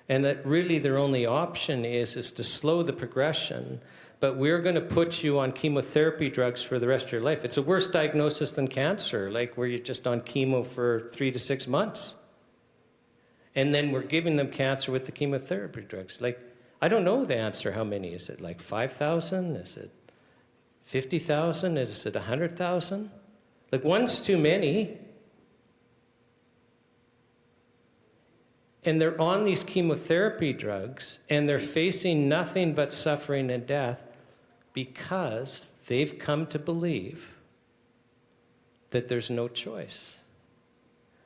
and that really their only option is to slow the progression, but we're going to put you on chemotherapy drugs for the rest of your life. It's a worse diagnosis than cancer, like where you're just on chemo for 3 to 6 months. And then we're giving them cancer with the chemotherapy drugs. Like, I don't know the answer. How many? Is it like 5,000? Is it 50,000? Is it 100,000? Like, one's too many. And they're on these chemotherapy drugs, and they're facing nothing but suffering and death because they've come to believe that there's no choice.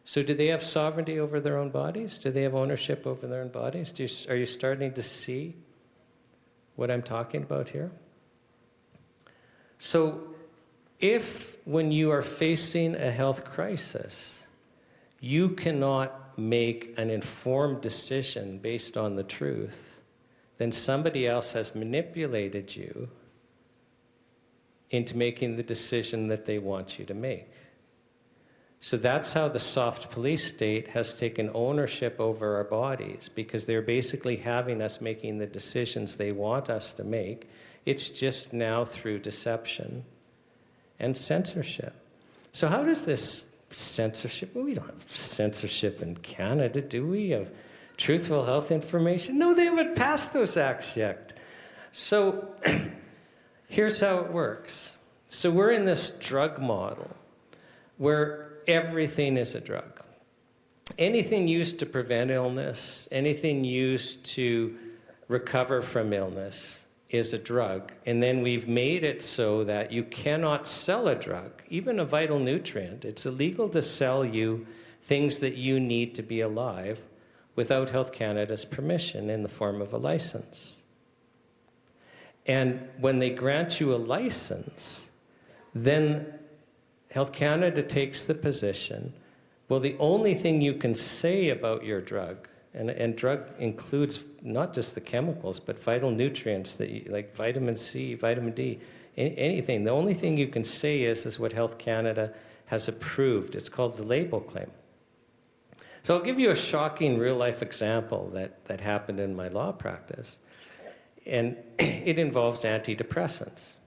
So do they have sovereignty over their own bodies? Do they have ownership over their own bodies? Are you starting to see what I'm talking about here? So if, when you are facing a health crisis, you cannot make an informed decision based on the truth, then somebody else has manipulated you into making the decision that they want you to make. So that's how the soft police state has taken ownership over our bodies, because they're basically having us making the decisions they want us to make. It's just now through deception and censorship. So how does this censorship, well, we don't have censorship in Canada, do we? Of truthful health information? No, they haven't passed those acts yet. So here's how it works. So we're in this drug model where everything is a drug. Anything used to prevent illness, anything used to recover from illness is a drug. And then we've made it so that you cannot sell a drug, even a vital nutrient. It's illegal to sell you things that you need to be alive without Health Canada's permission in the form of a license. And when they grant you a license, then Health Canada takes the position, well, the only thing you can say about your drug, and drug includes not just the chemicals, but vital nutrients that like vitamin C, vitamin D, anything. The only thing you can say is what Health Canada has approved. It's called the label claim. So I'll give you a shocking real-life example that happened in my law practice, and it involves antidepressants.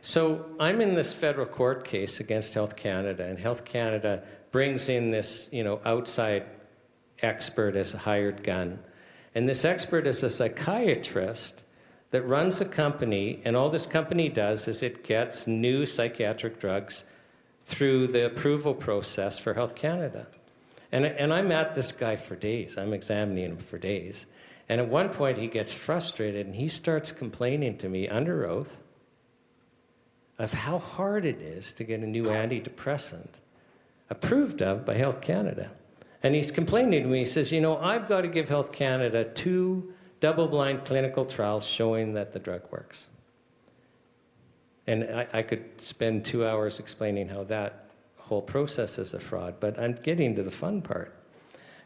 So I'm in this federal court case against Health Canada, and Health Canada brings in this, outside expert as a hired gun. And this expert is a psychiatrist that runs a company, and all this company does is it gets new psychiatric drugs through the approval process for Health Canada. And I'm at this guy for days. I'm examining him for days. And at one point, he gets frustrated, and he starts complaining to me under oath of how hard it is to get a new antidepressant approved of by Health Canada. And he's complaining to me. He says, I've got to give Health Canada 2 double-blind clinical trials showing that the drug works. And I could spend 2 hours explaining how that whole process is a fraud, but I'm getting to the fun part.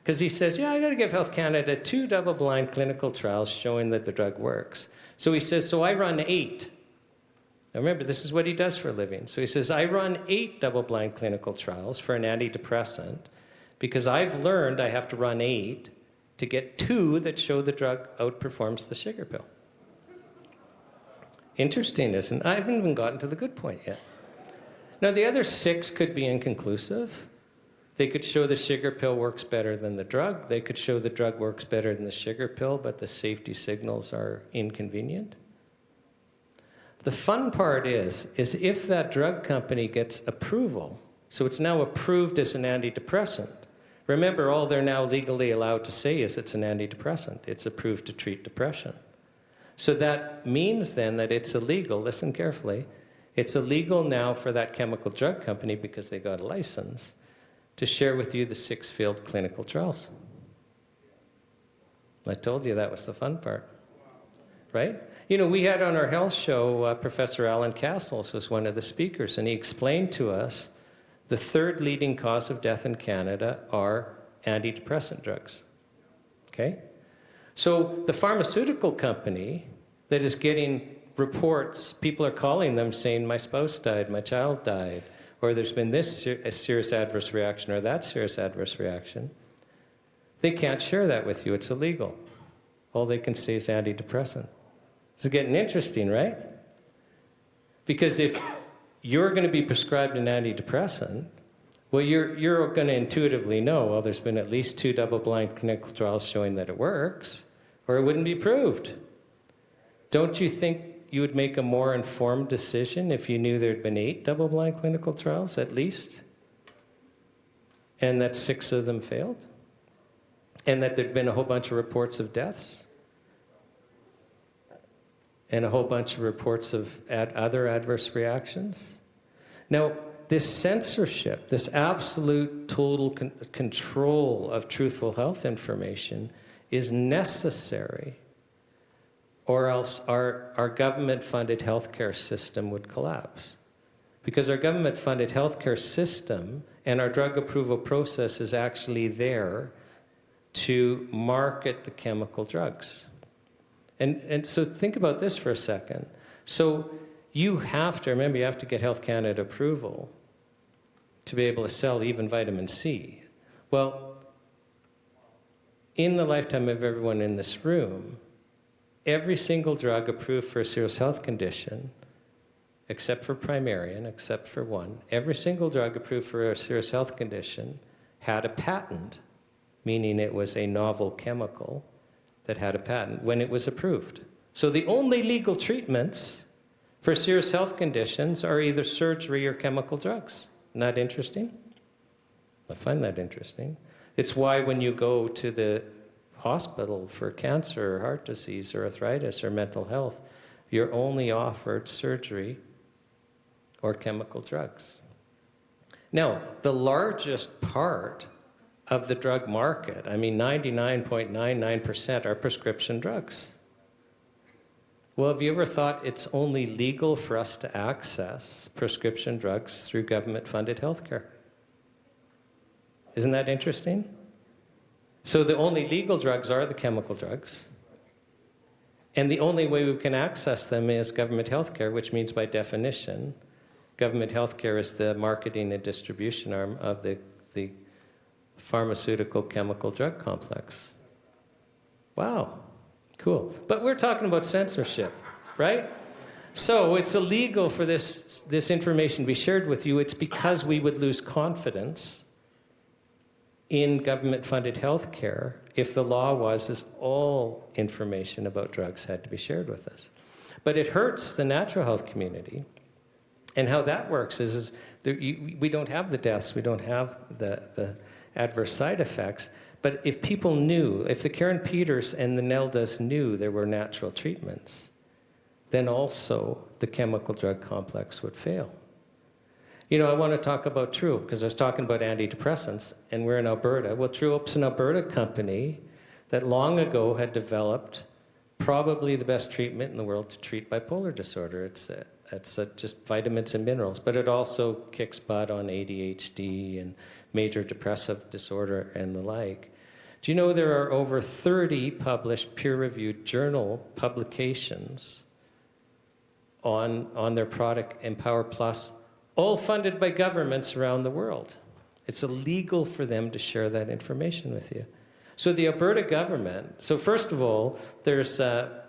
Because he says, I got to give Health Canada 2 double-blind clinical trials showing that the drug works. So he says, so I run 8. Now remember, this is what he does for a living. So he says, I run 8 double-blind clinical trials for an antidepressant because I've learned I have to run 8 to get 2 that show the drug outperforms the sugar pill. Interesting, isn't it? I haven't even gotten to the good point yet. Now, the other 6 could be inconclusive. They could show the sugar pill works better than the drug. They could show the drug works better than the sugar pill, but the safety signals are inconvenient. The fun part is if that drug company gets approval, so it's now approved as an antidepressant. Remember, all they're now legally allowed to say is it's an antidepressant. It's approved to treat depression. So that means then that it's illegal, listen carefully, it's illegal now for that chemical drug company, because they got a license, to share with you the 6 failed clinical trials. I told you that was the fun part, right? We had on our health show, Professor Alan Castles was one of the speakers, and he explained to us the 3rd leading cause of death in Canada are antidepressant drugs, okay? So the pharmaceutical company that is getting reports, people are calling them saying, my spouse died, my child died, or there's been this serious adverse reaction or that serious adverse reaction, they can't share that with you. It's illegal. All they can say is antidepressant. It's getting interesting, right? Because if you're going to be prescribed an antidepressant, well, you're going to intuitively know, well, there's been at least 2 double-blind clinical trials showing that it works, or it wouldn't be approved. Don't you think you would make a more informed decision if you knew there'd been 8 double-blind clinical trials at least, and that 6 of them failed, and that there'd been a whole bunch of reports of deaths, and a whole bunch of reports of other adverse reactions? Now, this censorship, this absolute total control of truthful health information is necessary, or else our government-funded healthcare system would collapse. Because our government-funded healthcare system and our drug approval process is actually there to market the chemical drugs. And so think about this for a second. So you have to, remember, you have to get Health Canada approval to be able to sell even vitamin C. Well, in the lifetime of everyone in this room, every single drug approved for a serious health condition, except for Primarian, except for one, every single drug approved for a serious health condition had a patent, meaning it was a novel chemical that had a patent when it was approved. So the only legal treatments for serious health conditions are either surgery or chemical drugs. Isn't that interesting? I find that interesting. It's why when you go to the hospital for cancer or heart disease or arthritis or mental health, you're only offered surgery or chemical drugs. Now, the largest part of the drug market, I mean 99.99% are prescription drugs. Well, have you ever thought it's only legal for us to access prescription drugs through government-funded healthcare? Isn't that interesting? So the only legal drugs are the chemical drugs. And the only way we can access them is government healthcare, which means by definition, government healthcare is the marketing and distribution arm of the pharmaceutical chemical drug complex. Wow, cool. But we're talking about censorship, right? So it's illegal for this information to be shared with you. It's because we would lose confidence in government-funded healthcare if the law was as all information about drugs had to be shared with us. But it hurts the natural health community. And how that works is we don't have the deaths, we don't have the adverse side effects. But if people knew, if the Karen Peters and the Neldas knew there were natural treatments, then also the chemical drug complex would fail. You know, I want to talk about True, because I was talking about antidepressants, and we're in Alberta. Well, Trueup's an Alberta company that long ago had developed probably the best treatment in the world to treat bipolar disorder. It's just vitamins and minerals, but it also kicks butt on ADHD and major depressive disorder and the like. Do you know there are over 30 published peer-reviewed journal publications on their product, Empower Plus, all funded by governments around the world? It's illegal for them to share that information with you. So the Alberta government, so first of all, there's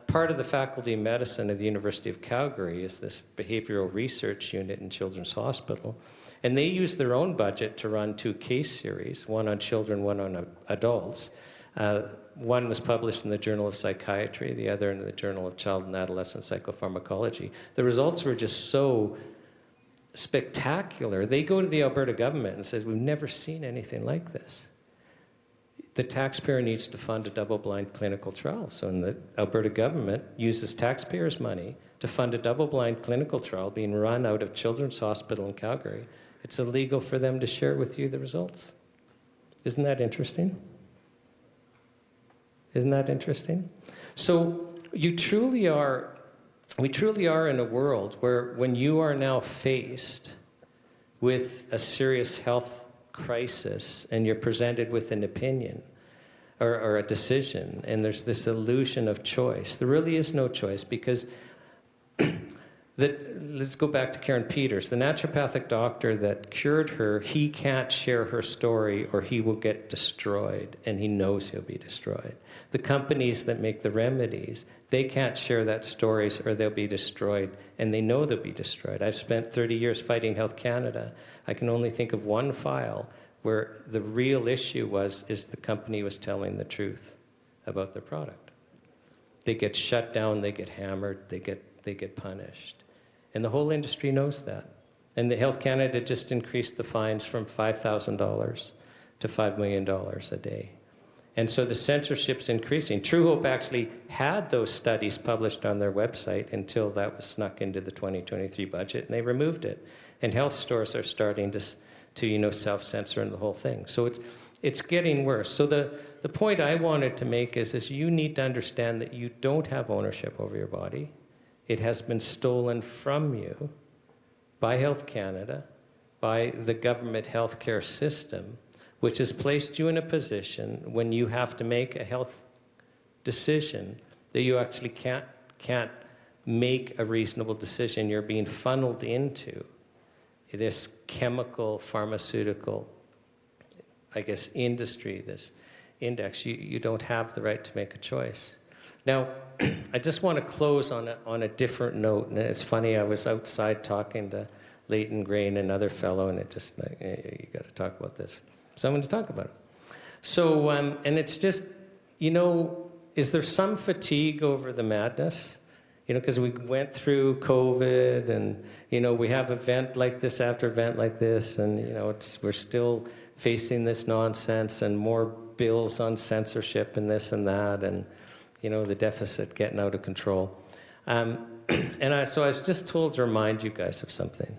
part of the Faculty of Medicine of the University of Calgary is this behavioral research unit in Children's Hospital. And they use their own budget to run 2 case series, one on children, one on adults. One was published in the Journal of Psychiatry, the other in the Journal of Child and Adolescent Psychopharmacology. The results were just so spectacular. They go to the Alberta government and says, we've never seen anything like this. The taxpayer needs to fund a double-blind clinical trial. So the Alberta government uses taxpayers' money to fund a double-blind clinical trial being run out of Children's Hospital in Calgary. It's illegal for them to share with you the results. Isn't that interesting? Isn't that interesting? So we truly are in a world where when you are now faced with a serious health crisis and you're presented with an opinion or a decision, and there's this illusion of choice, there really is no choice, because let's go back to Karen Peters. The naturopathic doctor that cured her, he can't share her story or he will get destroyed, and he knows he'll be destroyed. The companies that make the remedies, they can't share that stories or they'll be destroyed, and they know they'll be destroyed. I've spent 30 years fighting Health Canada. I can only think of one file where the real issue is the company was telling the truth about their product. They get shut down, they get hammered, they get punished. And the whole industry knows that. And the Health Canada just increased the fines from $5,000 to $5 million a day. And so the censorship's increasing. True Hope actually had those studies published on their website until that was snuck into the 2023 budget, and they removed it. And health stores are starting to self-censor and the whole thing. So it's getting worse. So the point I wanted to make is you need to understand that you don't have ownership over your body. It has been stolen from you by Health Canada, by the government healthcare system, which has placed you in a position when you have to make a health decision that you actually can't make a reasonable decision. You're being funneled into this chemical, pharmaceutical, industry, this index. You don't have the right to make a choice. Now, I just want to close on a different note. And it's funny, I was outside talking to Leighton Grain, another fellow, and it just, you got to talk about this. So I'm going to talk about it. So, and it's just, is there some fatigue over the madness? Because we went through COVID, and, we have event like this after event like this, and, we're still facing this nonsense and more bills on censorship and this and that, and, the deficit getting out of control. So I was just told to remind you guys of something.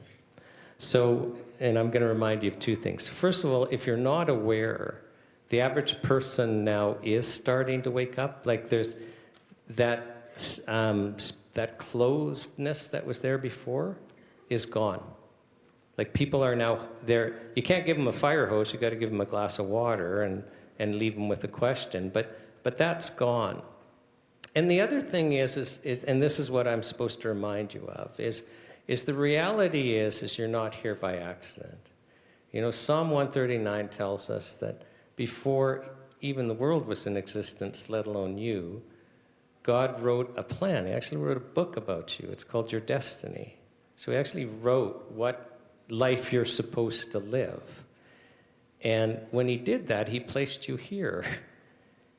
So, and I'm going to remind you of 2 things. First of all, if you're not aware, the average person now is starting to wake up. Like there's that that closedness that was there before is gone. Like, people are now there. You can't give them a fire hose. You got to give them a glass of water and leave them with a question. But that's gone. And the other thing is and this is what I'm supposed to remind you of, is the reality is you're not here by accident. You know, Psalm 139 tells us that before even the world was in existence, let alone you, God wrote a plan. He actually wrote a book about you. It's called Your Destiny. So he actually wrote what life you're supposed to live. And when he did that, he placed you here,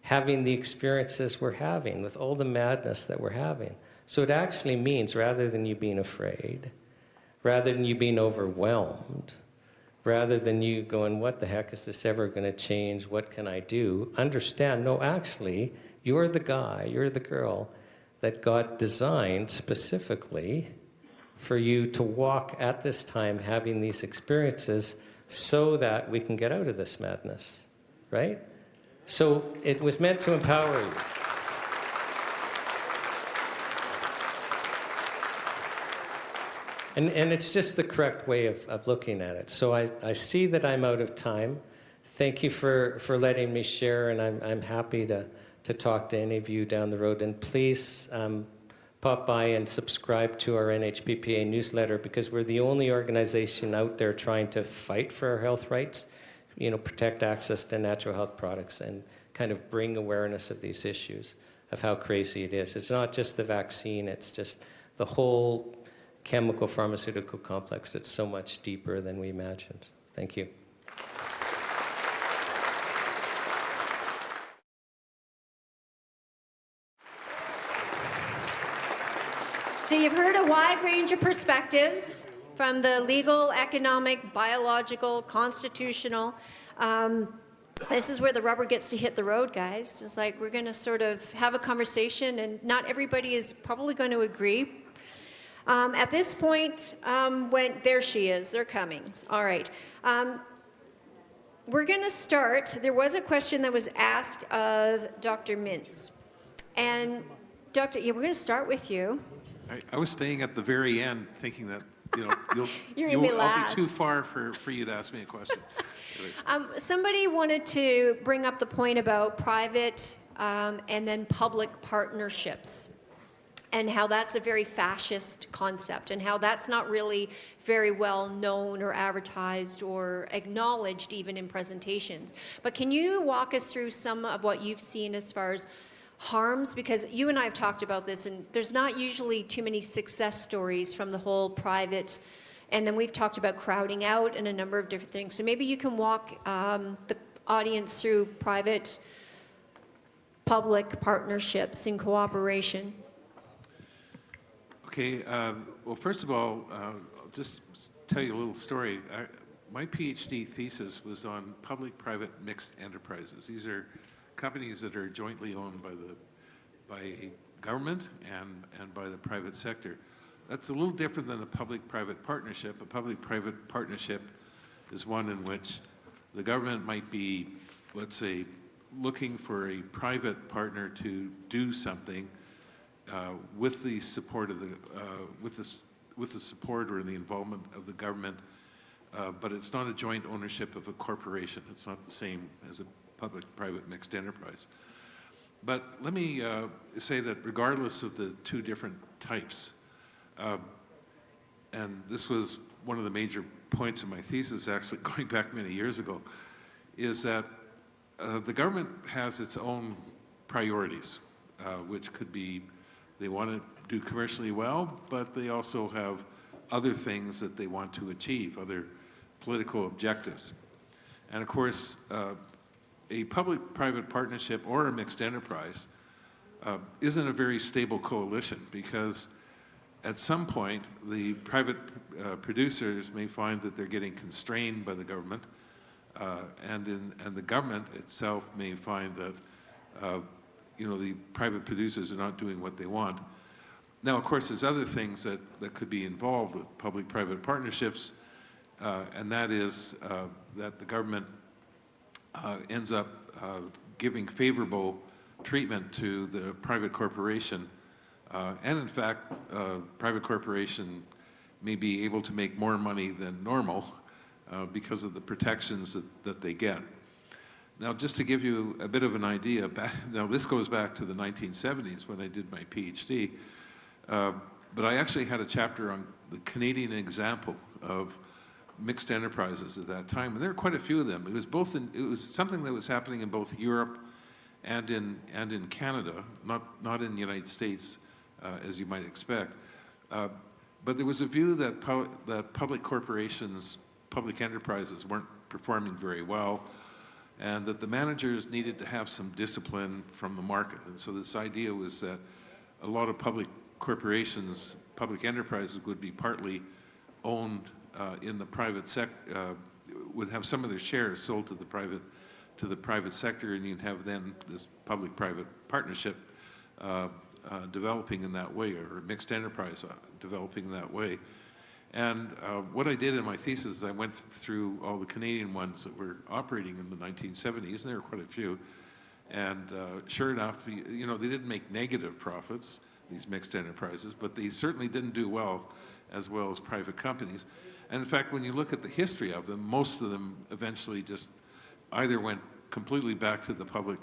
having the experiences we're having, with all the madness that we're having. So it actually means, rather than you being afraid, rather than you being overwhelmed, rather than you going, what the heck is this ever going to change? What can I do? Understand, no, actually, you're the guy, you're the girl that God designed specifically for you to walk at this time having these experiences so that we can get out of this madness, right? So it was meant to empower you. And it's just the correct way of looking at it. So I see that I'm out of time. Thank you for letting me share, and I'm happy to talk to any of you down the road. And please pop by and subscribe to our NHPPA newsletter, because we're the only organization out there trying to fight for our health rights, you know, protect access to natural health products and kind of bring awareness of these issues, of how crazy it is. It's not just the vaccine, it's just the whole chemical pharmaceutical complex that's so much deeper than we imagined. Thank you. So you've heard a wide range of perspectives, from the legal, economic, biological, constitutional. This is where the rubber gets to hit the road, guys. It's like we're going to sort of have a conversation, and not everybody is probably going to agree. At this point, there she is. They're coming. All right. We're going to start. There was a question that was asked of Dr. Mintz. And Dr. we're going to start with you. I was staying at the very end thinking that, you know, I'll be too far for you to ask me a question. Somebody wanted to bring up the point about private and then public partnerships, and how that's a very fascist concept, and how that's not really very well known or advertised or acknowledged even in presentations. But can you walk us through some of what you've seen as far as harms? Because you and I have talked about this, and there's not usually too many success stories from the whole private, and then we've talked about crowding out and a number of different things. So maybe you can walk the audience through private-public partnerships and cooperation. Okay, well, first of all, I'll just tell you a little story. My PhD thesis was on public-private mixed enterprises. These are companies that are jointly owned by government and by the private sector. That's a little different than a public-private partnership. A public-private partnership is one in which the government might be, let's say, looking for a private partner to do something with the support of with the support or the involvement of the government, but it's not a joint ownership of a corporation. It's not the same as a public-private mixed enterprise. But let me say that regardless of the two different types, and this was one of the major points of my thesis, actually going back many years ago, is that the government has its own priorities, which could be they want to do commercially well, but they also have other things that they want to achieve, other political objectives. And of course, a public-private partnership or a mixed enterprise isn't a very stable coalition, because at some point the private producers may find that they're getting constrained by the government, and the government itself may find that the private producers are not doing what they want. Now, of course, there's other things that could be involved with public-private partnerships, and that is that the government ends up giving favorable treatment to the private corporation And in fact, private corporation may be able to make more money than normal because of the protections that they get. Now, just to give you a bit of an idea, now this goes back to the 1970s when I did my PhD, but I actually had a chapter on the Canadian example of mixed enterprises at that time, and there were quite a few of them. It was something that was happening in both Europe and in Canada, not in the United States, as you might expect. But there was a view that public corporations, public enterprises weren't performing very well, and that the managers needed to have some discipline from the market. And so this idea was that a lot of public corporations, public enterprises would be partly owned in the private sector, would have some of their shares sold to the private sector, and you'd have then this public-private partnership developing in that way, or mixed enterprise developing in that way. And what I did in my thesis is I went through all the Canadian ones that were operating in the 1970s, and there were quite a few. And sure enough, you know, they didn't make negative profits, these mixed enterprises, but they certainly didn't do well as private companies. And in fact, when you look at the history of them, most of them eventually just either went completely back to the public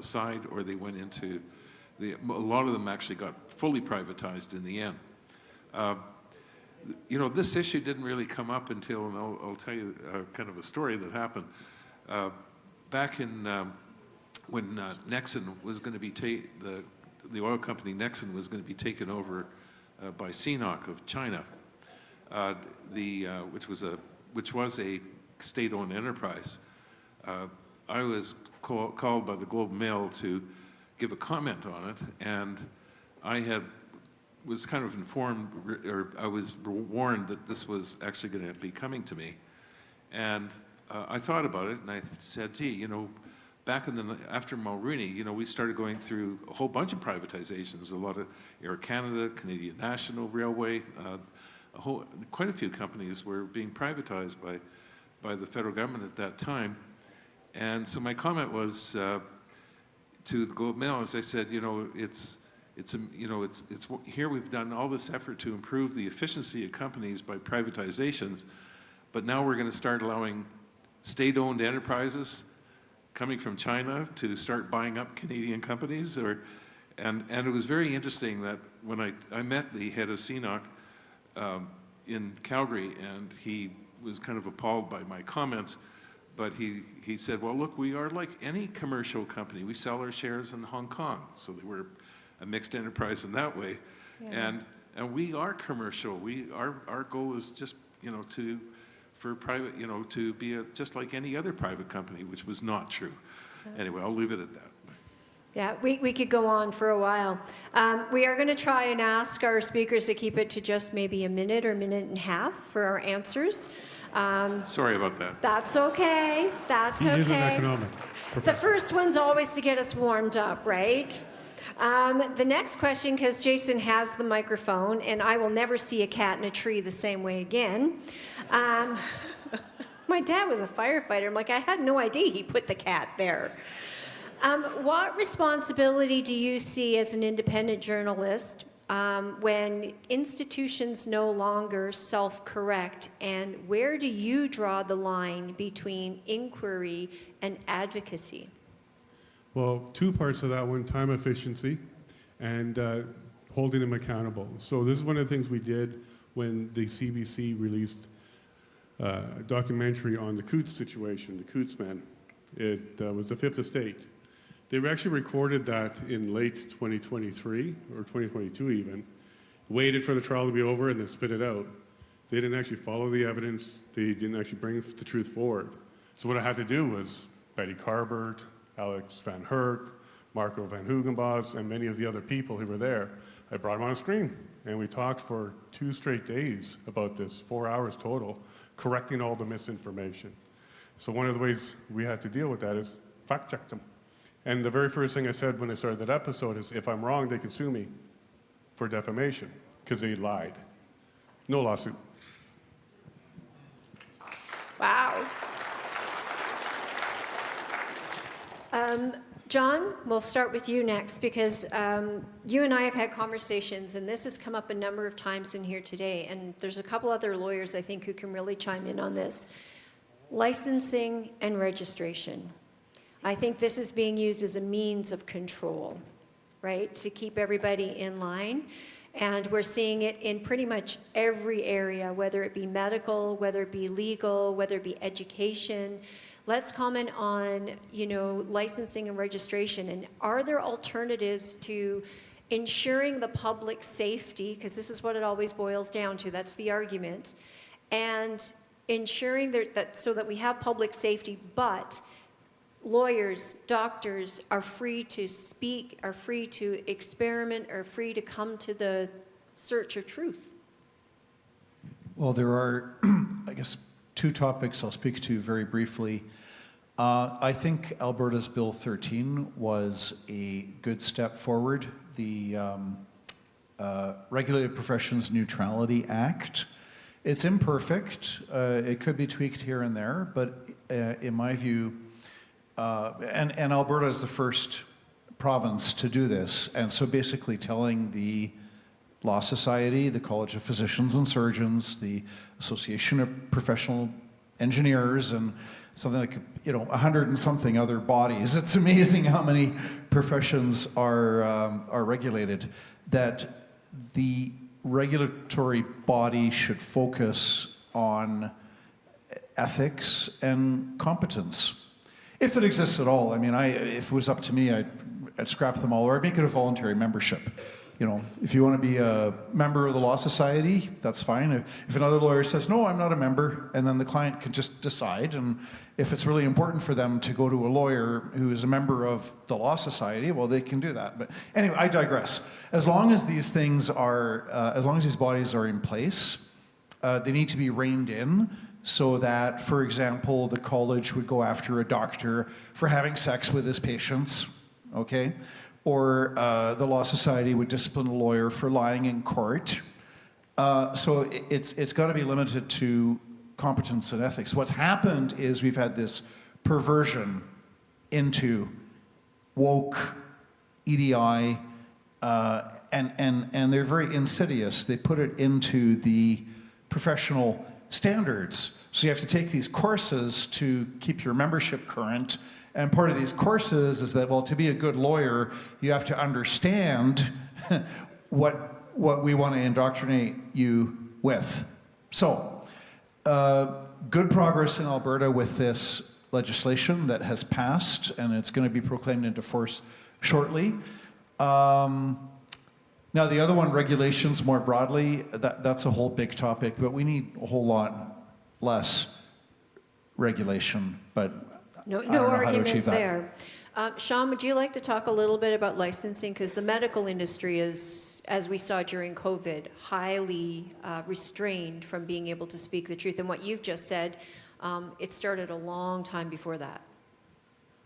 side, or they went into a lot of them actually got fully privatized in the end. You know, this issue didn't really come up until, and I'll tell you kind of a story that happened. Back in when Nexen was going to be the oil company Nexen was going to be taken over by CNOOC of China, which was a state-owned enterprise. I was called by the Globe and Mail to give a comment on it, and I was kind of informed, or I was warned that this was actually going to be coming to me. And I thought about it, and I said, gee, you know, back after Mulrooney, you know, we started going through a whole bunch of privatizations, a lot of Air Canada, Canadian National Railway, quite a few companies were being privatized by the federal government at that time. And so my comment was to the Globe Mail, as I said, you know, here we've done all this effort to improve the efficiency of companies by privatizations, but now we're going to start allowing state-owned enterprises coming from China to start buying up Canadian companies. And it was very interesting that when I met the head of CNOOC in Calgary, and he was kind of appalled by my comments, but he said, well, look, we are like any commercial company. We sell our shares in Hong Kong. So they were a mixed enterprise in that way. Yeah. And we are commercial. Our goal is just, you know, for private, you know, to be just like any other private company, which was not true. Yeah. Anyway, I'll leave it at that. Yeah, we could go on for a while. We are going to try and ask our speakers to keep it to just maybe a minute or minute and a half for our answers. Sorry about that. That's okay. That's okay. He is an economic professor. The first one's always to get us warmed up, right? The next question, because Jason has the microphone, and I will never see a cat in a tree the same way again. My dad was a firefighter. I'm like, I had no idea he put the cat there. What responsibility do you see as an independent journalist when institutions no longer self-correct, and where do you draw the line between inquiry and advocacy? Well, two parts of that one, time efficiency and holding them accountable. So this is one of the things we did when the CBC released a documentary on the Coutts situation, the Coutts men. It was the Fifth Estate. They actually recorded that in late 2023, or 2022 even, waited for the trial to be over and then spit it out. They didn't actually follow the evidence. They didn't actually bring the truth forward. So what I had to do was Betty Carbert, Alex Van Herk, Marco Van Hugenbos, and many of the other people who were there. I brought them on a screen, and we talked for 2 straight days about this, 4 hours total, correcting all the misinformation. So one of the ways we had to deal with that is fact-check them. And the very first thing I said when I started that episode is, if I'm wrong, they can sue me for defamation, because they lied. No lawsuit. Wow. John, we'll start with you next because you and I have had conversations, and this has come up a number of times in here today, and there's a couple other lawyers, I think, who can really chime in on this. Licensing and registration. I think this is being used as a means of control, right, to keep everybody in line. And we're seeing it in pretty much every area, whether it be medical, whether it be legal, whether it be education. Let's comment on, licensing and registration. And are there alternatives to ensuring the public safety, because this is what it always boils down to, that's the argument, and ensuring that so that we have public safety, but lawyers, doctors are free to speak, are free to experiment, are free to come to the search of truth? Well, there are, I guess, two topics I'll speak to very briefly. I think Alberta's Bill 13 was a good step forward. The Regulated Professions Neutrality Act, it's imperfect. It could be tweaked here and there, but in my view, and Alberta is the first province to do this. And so basically telling the Law Society, the College of Physicians and Surgeons, the Association of Professional Engineers, and something like, 100 and something other bodies. It's amazing how many professions are regulated, that the regulatory body should focus on ethics and competence. If it exists at all. I mean, if it was up to me, I'd scrap them all, or I'd make it a voluntary membership. If you want to be a member of the Law Society, that's fine. If another lawyer says, no, I'm not a member, and then the client can just decide, and if it's really important for them to go to a lawyer who is a member of the Law Society, well, they can do that. But anyway, I digress. As long as these things are, as long as these bodies are in place, they need to be reined in, so that, for example, the college would go after a doctor for having sex with his patients, okay? Or the Law Society would discipline a lawyer for lying in court. So it's got to be limited to competence and ethics. What's happened is we've had this perversion into woke, EDI, and they're very insidious. They put it into the professional standards. So you have to take these courses to keep your membership current. And part of these courses is that, well, to be a good lawyer, you have to understand what we want to indoctrinate you with. So, good progress in Alberta with this legislation that has passed, and it's going to be proclaimed into force shortly. Now, the other one, regulations more broadly, that's a whole big topic, but we need a whole lot less regulation, but No I don't know how to argument achieve that. there. Sean, would you like to talk a little bit about licensing? Because the medical industry is, as we saw during COVID, highly restrained from being able to speak the truth. And what you've just said, it started a long time before that.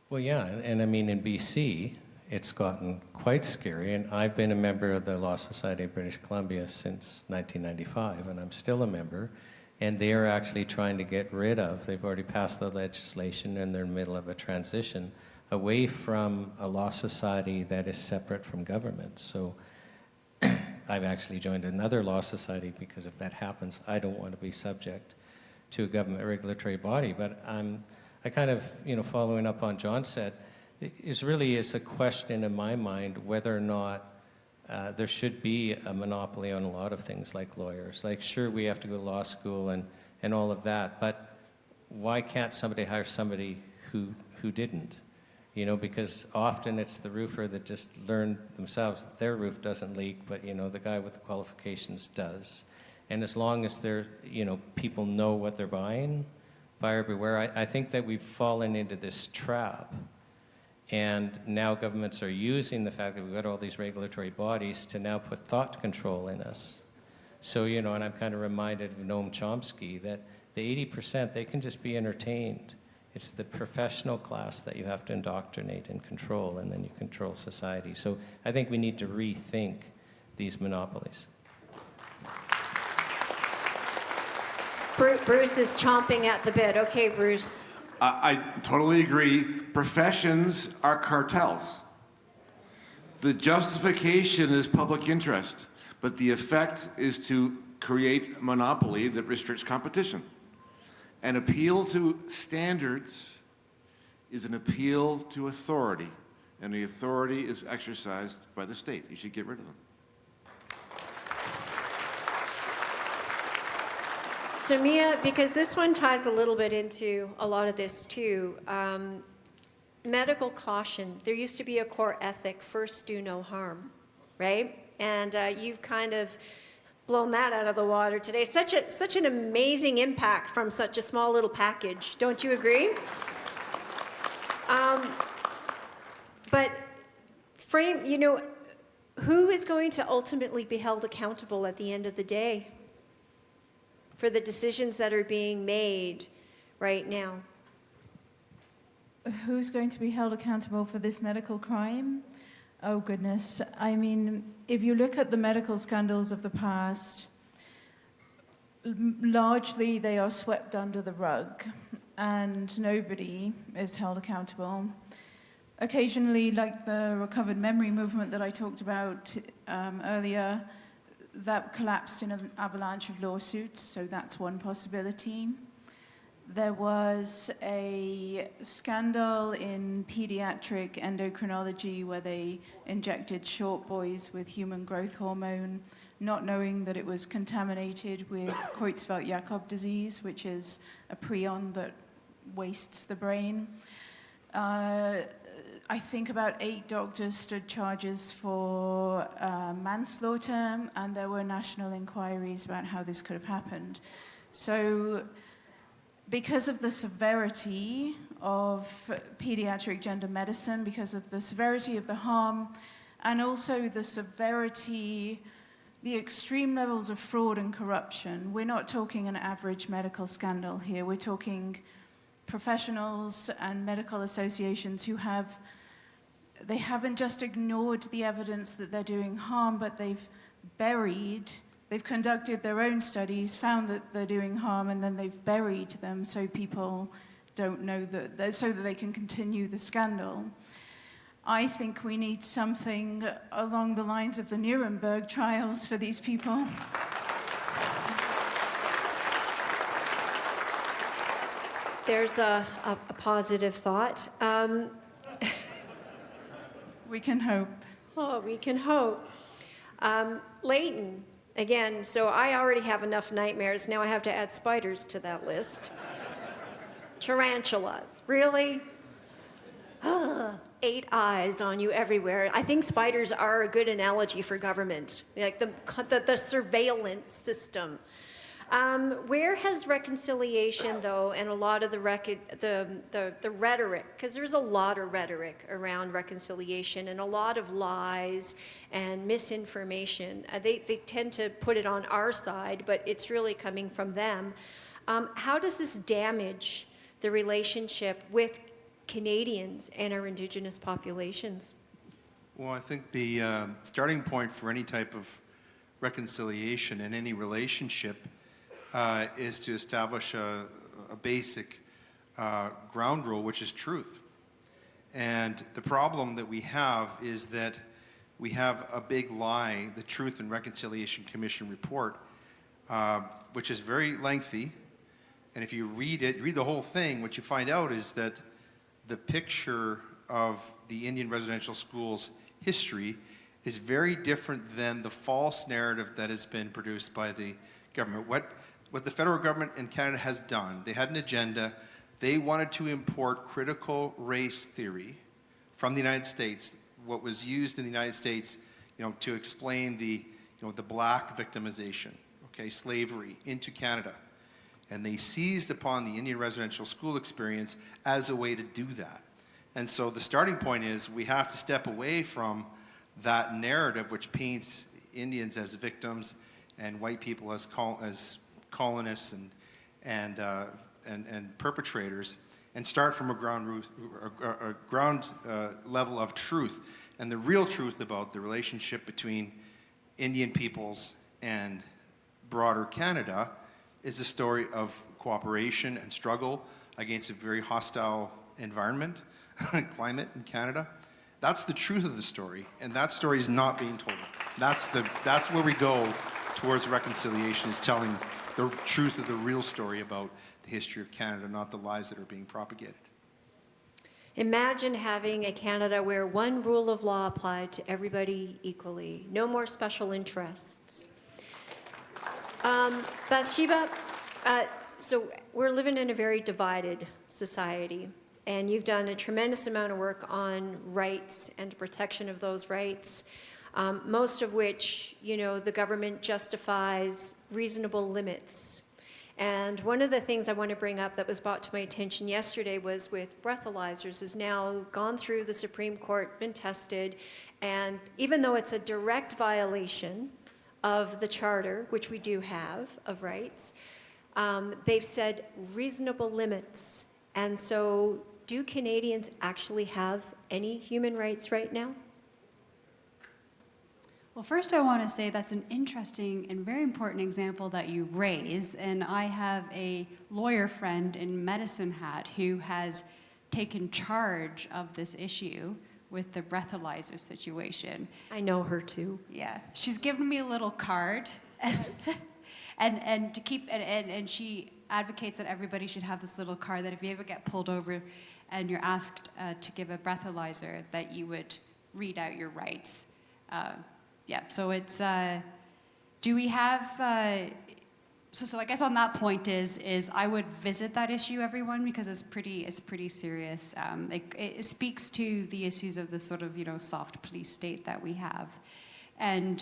Well, yeah, and I mean, in BC, it's gotten quite scary. And I've been a member of the Law Society of British Columbia since 1995, and I'm still a member. And they are actually trying to get rid of, they've already passed the legislation and they're in the middle of a transition away from a law society that is separate from government. So I've actually joined another law society because if that happens, I don't want to be subject to a government regulatory body. But I kind of, following up on John said, it really is a question in my mind whether or not there should be a monopoly on a lot of things like lawyers. Like, sure, we have to go to law school and all of that, but why can't somebody hire somebody who didn't? Because often it's the roofer that just learned themselves that their roof doesn't leak, but, the guy with the qualifications does. And as long as they're, people know what they're buying, buyer beware, I think that we've fallen into this trap. And now governments are using the fact that we've got all these regulatory bodies to now put thought control in us. So, and I'm kind of reminded of Noam Chomsky that the 80%, they can just be entertained. It's the professional class that you have to indoctrinate and control, and then you control society. So I think we need to rethink these monopolies. Bruce is chomping at the bit. Okay, Bruce. I totally agree. Professions are cartels. The justification is public interest, but the effect is to create a monopoly that restricts competition. An appeal to standards is an appeal to authority, and the authority is exercised by the state. You should get rid of them. So Mia, because this one ties a little bit into a lot of this too, medical caution. There used to be a core ethic, first do no harm, right? And you've kind of blown that out of the water today. Such an amazing impact from such a small little package. Don't you agree? But frame, you know, who is going to ultimately be held accountable at the end of the day for the decisions that are being made right now? Who's going to be held accountable for this medical crime? Oh, goodness. I mean, if you look at the medical scandals of the past, largely they are swept under the rug and nobody is held accountable. Occasionally, like the recovered memory movement that I talked about earlier, that collapsed in an avalanche of lawsuits, so that's one possibility. There was a scandal in pediatric endocrinology where they injected short boys with human growth hormone, not knowing that it was contaminated with Creutzfeldt-Jakob disease, which is a prion that wastes the brain. I think about 8 doctors stood charges for manslaughter, and there were national inquiries about how this could have happened. So, because of the severity of pediatric gender medicine, because of the severity of the harm, and also the severity, the extreme levels of fraud and corruption, we're not talking an average medical scandal here. We're talking professionals and medical associations who they haven't just ignored the evidence that they're doing harm, but they've conducted their own studies, found that they're doing harm, and then they've buried them so people don't know so that they can continue the scandal. I think we need something along the lines of the Nuremberg trials for these people. There's a positive thought. We can hope. Oh, we can hope. Leighton, again, so I already have enough nightmares. Now I have to add spiders to that list. Tarantulas, really? 8 eyes on you everywhere. I think spiders are a good analogy for government, like the surveillance system. Where has reconciliation, though, and a lot of the rhetoric, because there's a lot of rhetoric around reconciliation and a lot of lies and misinformation. They tend to put it on our side, but it's really coming from them. How does this damage the relationship with Canadians and our Indigenous populations? Well, I think the starting point for any type of reconciliation in any relationship is to establish a basic ground rule, which is truth. And the problem that we have is that we have a big lie, the Truth and Reconciliation Commission report, which is very lengthy. And if you read the whole thing, what you find out is that the picture of the Indian residential schools history is very different than the false narrative that has been produced by the government. What the federal government in Canada has done, they had an agenda. They wanted to import critical race theory from the United States, what was used in the United States, to explain the black victimization, slavery, into Canada. And they seized upon the Indian residential school experience as a way to do that. And so the starting point is we have to step away from that narrative which paints Indians as victims and white people as colonists and perpetrators, and start from a ground level of truth. And the real truth about the relationship between Indian peoples and broader Canada is a story of cooperation and struggle against a very hostile environment, climate in Canada. That's the truth of the story, and that story is not being told. That's where we go towards reconciliation, is telling the truth of the real story about the history of Canada, not the lies that are being propagated. Imagine having a Canada where one rule of law applied to everybody equally. No more special interests. Bathsheba, so we're living in a very divided society, and you've done a tremendous amount of work on rights and the protection of those rights, most of which, you know, the government justifies reasonable limits. And one of the things I want to bring up that was brought to my attention yesterday was with breathalyzers has now gone through the Supreme Court, been tested, and even though it's a direct violation of the Charter, which we do have of rights, they've said reasonable limits. And so do Canadians actually have any human rights right now? Well, first I want to say that's an interesting and very important example that you raise, and I have a lawyer friend in Medicine Hat who has taken charge of this issue with the breathalyzer situation. I know her too. Yeah, she's given me a little card, and to keep and she advocates that everybody should have this little card that if you ever get pulled over and you're asked to give a breathalyzer, that you would read out your rights. Yeah, so it's, do we have, so I guess on that point is I would visit that issue, everyone, because it's pretty serious. It speaks to the issues of this sort of, you know, soft police state that we have. And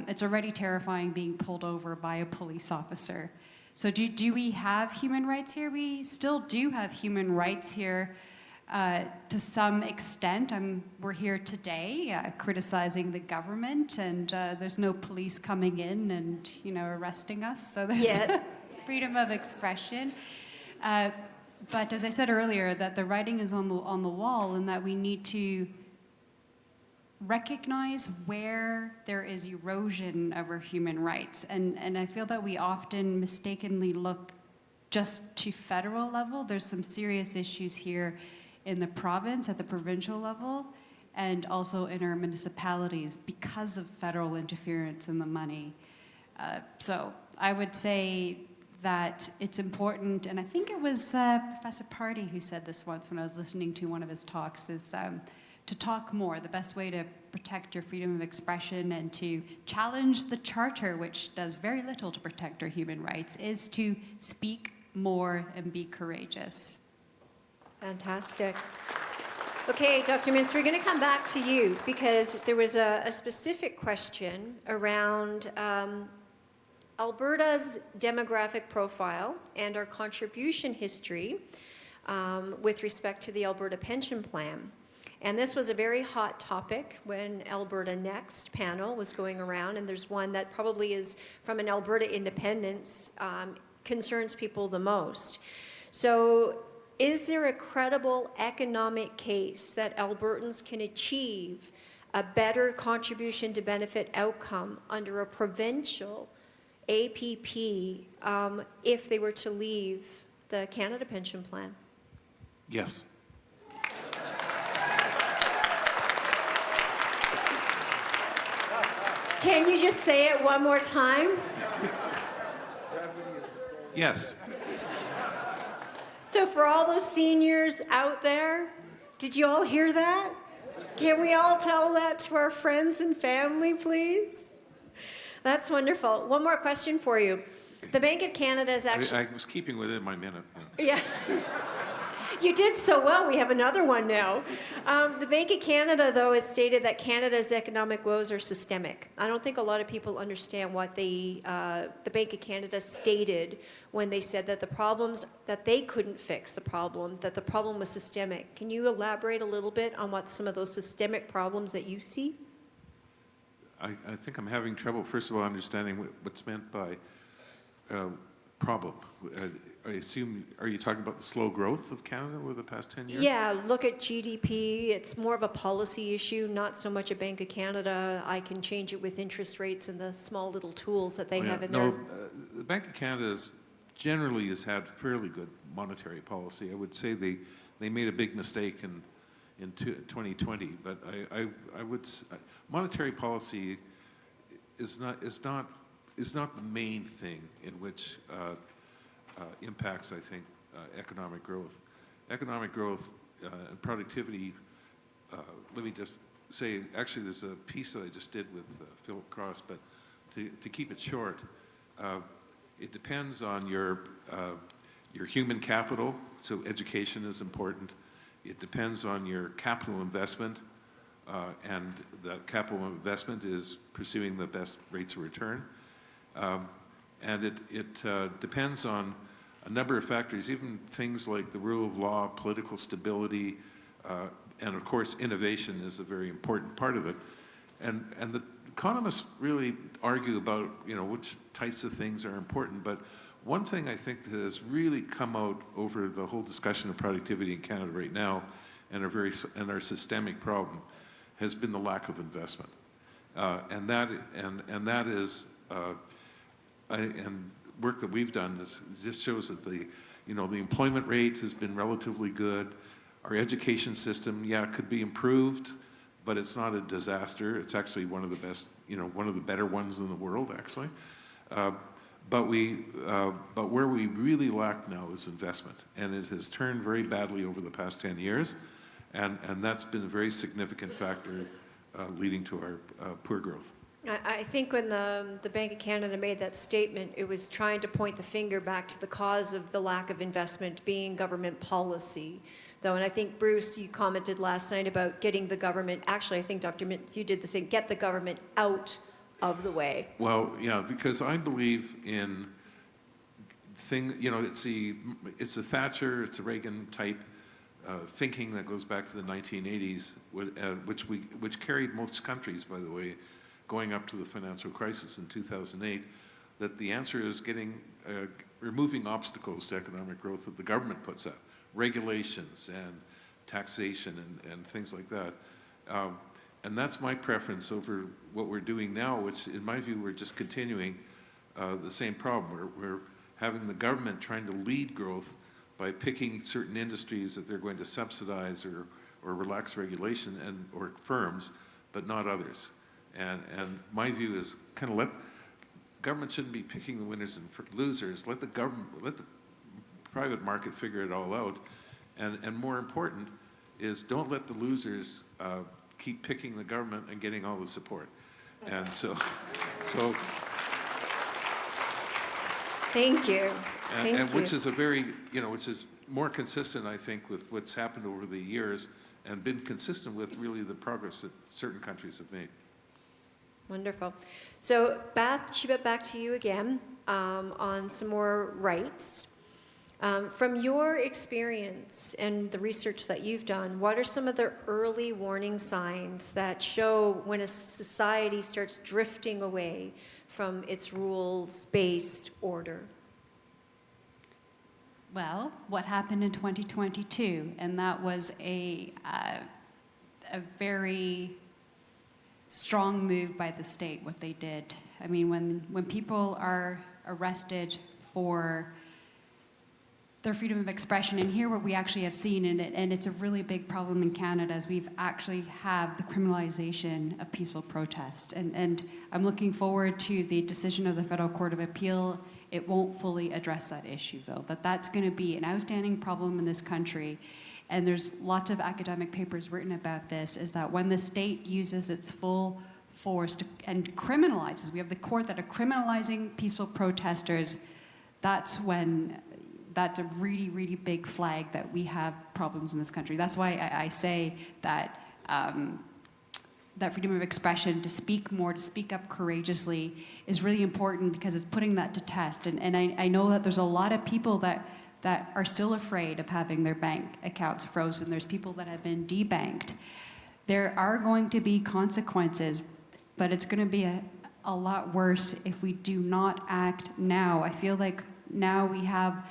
it's already terrifying being pulled over by a police officer. So do we have human rights here? We still do have human rights here. To some extent, we're here today criticizing the government, and there's no police coming in and, you know, arresting us. So there's freedom of expression. But as I said earlier, that the writing is on the wall, and that we need to recognize where there is erosion of our human rights. And I feel that we often mistakenly look just to federal level. There's some serious issues here in the province, at the provincial level, and also in our municipalities because of federal interference in the money. So I would say that it's important, and I think it was Professor Party who said this once when I was listening to one of his talks, is to talk more. The best way to protect your freedom of expression and to challenge the Charter, which does very little to protect our human rights, is to speak more and be courageous. Fantastic. Okay, Dr. Mintz, we're going to come back to you because there was a specific question around Alberta's demographic profile and our contribution history with respect to the Alberta Pension Plan. And this was a very hot topic when Alberta Next panel was going around, and there's one that probably is from an Alberta independence concerns people the most. So is there a credible economic case that Albertans can achieve a better contribution to benefit outcome under a provincial APP if they were to leave the Canada Pension Plan? Yes. Can you just say it one more time? Yes. So for all those seniors out there, did you all hear that? Can we all tell that to our friends and family, please? That's wonderful. One more question for you. The Bank of Canada is actually... I was keeping within my minute. Yeah. You did so well. We have another one now. The Bank of Canada, though, has stated that Canada's economic woes are systemic. I don't think a lot of people understand what the Bank of Canada stated when they said that the problems, that they couldn't fix the problem, that the problem was systemic. Can you elaborate a little bit on what some of those systemic problems that you see? I think I'm having trouble, first of all, understanding what's meant by problem. I assume, are you talking about the slow growth of Canada over the past 10 years? Yeah, look at GDP. It's more of a policy issue, not so much a Bank of Canada. I can change it with interest rates and the small little tools that they have in there. The Bank of Canada generally has had fairly good monetary policy. I would say they made a big mistake in 2020, but I would monetary policy is not the main thing in which impacts, I think, economic growth. Economic growth and productivity. Let me just say, actually, there's a piece that I just did with Philip Cross, but to keep it short, it depends on your human capital. So education is important. It depends on your capital investment, and that capital investment is pursuing the best rates of return. And it depends on a number of factors, even things like the rule of law, political stability, and of course innovation is a very important part of it. And the economists really argue about which types of things are important, but one thing I think that has really come out over the whole discussion of productivity in Canada right now, and our systemic problem, has been the lack of investment, and that is and work that we've done just shows that the employment rate has been relatively good. Our education system, could be improved, but it's not a disaster. It's actually one of the best, one of the better ones in the world, actually. But where we really lack now is investment, and it has turned very badly over the past 10 years, and that's been a very significant factor leading to our poor growth. I think when the Bank of Canada made that statement, it was trying to point the finger back to the cause of the lack of investment being government policy, though. And I think, Bruce, you commented last night about getting the government, actually I think Dr. Mintz, you did the same, get the government out of the way. Well, yeah, because I believe in it's the Thatcher, it's the Reagan type thinking that goes back to the 1980s, which carried most countries, by the way, going up to the financial crisis in 2008, that the answer is removing obstacles to economic growth that the government puts up, regulations and taxation and things like that. And that's my preference over what we're doing now, which in my view, we're just continuing the same problem. We're having the government trying to lead growth by picking certain industries that they're going to subsidize or relax regulation or firms, but not others. And my view is kind of government shouldn't be picking the winners and losers. Let the private market figure it all out. And more important is don't let the losers keep picking the government and getting all the support. And so Thank you. And which is a very, which is more consistent, I think, with what's happened over the years and been consistent with really the progress that certain countries have made. Wonderful. So, Beth, Shiba, back to you again on some more rights. From your experience and the research that you've done, what are some of the early warning signs that show when a society starts drifting away from its rules-based order? Well, what happened in 2022, and that was a very strong move by the state, what they did. I mean, when people are arrested for their freedom of expression, and here what we actually have seen, and it's a really big problem in Canada, is we've actually have the criminalization of peaceful protest. And I'm looking forward to the decision of the Federal Court of Appeal. It won't fully address that issue, though, that's going to be an outstanding problem in this country. And there's lots of academic papers written about this, is that when the state uses its full force and criminalizes, we have the court that are criminalizing peaceful protesters, that's a really, really big flag that we have problems in this country. That's why I say that that freedom of expression, to speak more, to speak up courageously, is really important, because it's putting that to test. And I know that there's a lot of people that are still afraid of having their bank accounts frozen. There's people that have been debanked. There are going to be consequences, but it's going to be a lot worse if we do not act now. I feel like now we have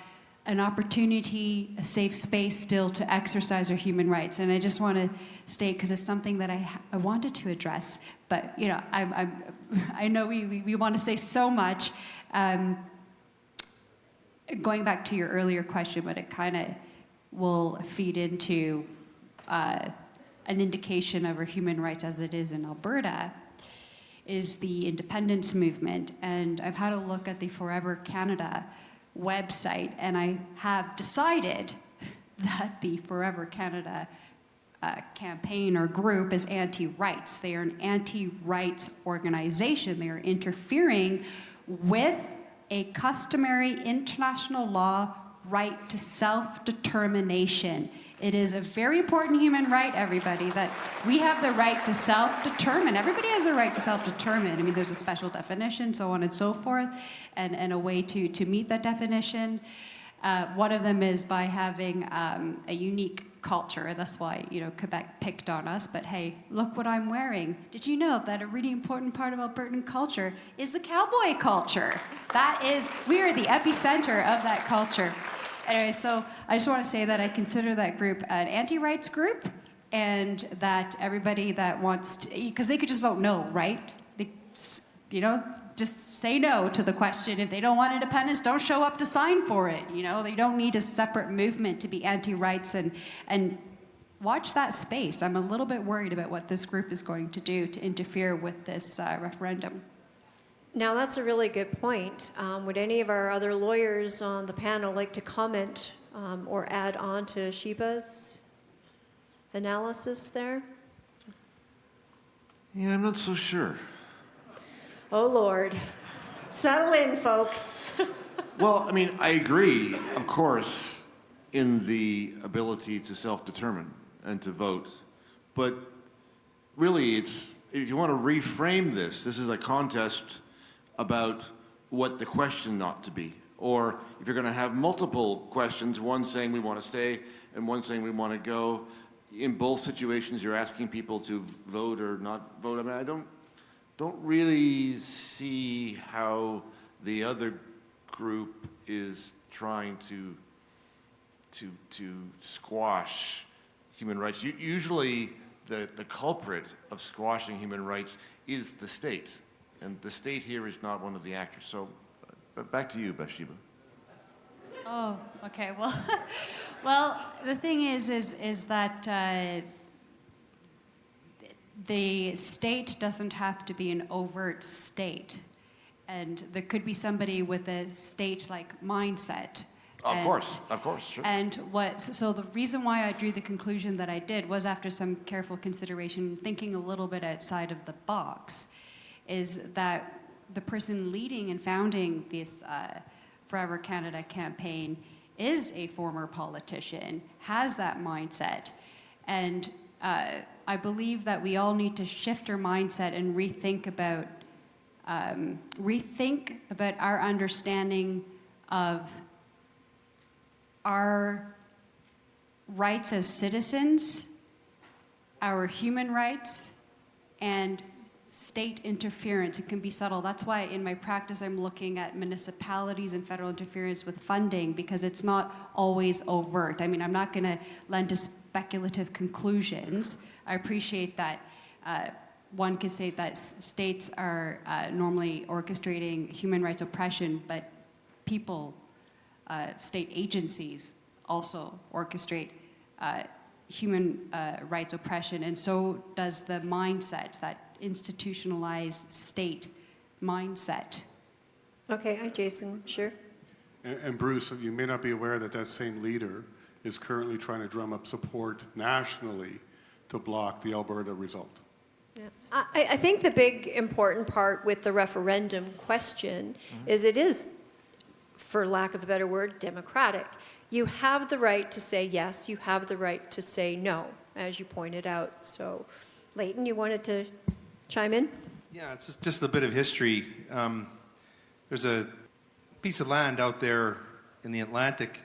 an opportunity, a safe space still to exercise our human rights. And I just want to state, because it's something that I wanted to address, but I know we want to say so much. going back to your earlier question, but it kind of will feed into an indication of our human rights as it is in Alberta, is the independence movement. And I've had a look at the Forever Canada website, and I have decided that the Forever Canada campaign or group is anti-rights. They are an anti-rights organization. They are interfering with a customary international law right to self-determination. It is a very important human right, everybody, that we have the right to self-determine. Everybody has the right to self-determine. I mean, there's a special definition, so on and so forth, and a way to meet that definition. One of them is by having a unique culture. That's why, Quebec picked on us, but hey, look what I'm wearing. Did you know that a really important part of Albertan culture is the cowboy culture? We are the epicenter of that culture. Anyway, so I just want to say that I consider that group an anti-rights group, and that everybody that wants to, because they could just vote no, right? They, just say no to the question. If they don't want independence, don't show up to sign for it. They don't need a separate movement to be anti-rights, and watch that space. I'm a little bit worried about what this group is going to do to interfere with this referendum. Now, that's a really good point. Would any of our other lawyers on the panel like to comment or add on to Sheba's analysis there? Yeah, I'm not so sure. Oh, Lord. Settle in, folks. Well, I mean, I agree, of course, in the ability to self-determine and to vote. But really, if you want to reframe this is a contest about what the question ought to be. Or if you're going to have multiple questions, one saying we want to stay and one saying we want to go, in both situations you're asking people to vote or not vote. I mean, I don't really see how the other group is trying to squash human rights. Usually the culprit of squashing human rights is the state. And the state here is not one of the actors. So, back to you, Bathsheba. Oh, okay. Well, well, the thing is that the state doesn't have to be an overt state, and there could be somebody with a state-like mindset. Of course, sure. And so the reason why I drew the conclusion that I did was after some careful consideration, thinking a little bit outside of the box, is that the person leading and founding this Forever Canada campaign is a former politician, has that mindset. And I believe that we all need to shift our mindset and rethink about our understanding of our rights as citizens, our human rights, and state interference. It can be subtle. That's why in my practice I'm looking at municipalities and federal interference with funding, because it's not always overt. I mean, I'm not going to lend to speculative conclusions. I appreciate that one could say that states are normally orchestrating human rights oppression, but people, state agencies also orchestrate human rights oppression, and so does the mindset, that institutionalized state mindset. Okay, Jason, sure. And Bruce, you may not be aware that same leader is currently trying to drum up support nationally to block the Alberta result. Yeah. I think the big important part with the referendum question is it is, for lack of a better word, democratic. You have the right to say yes, you have the right to say no, as you pointed out. So, Leighton, you wanted to chime in? Yeah, it's just a bit of history. There's a piece of land out there in the Atlantic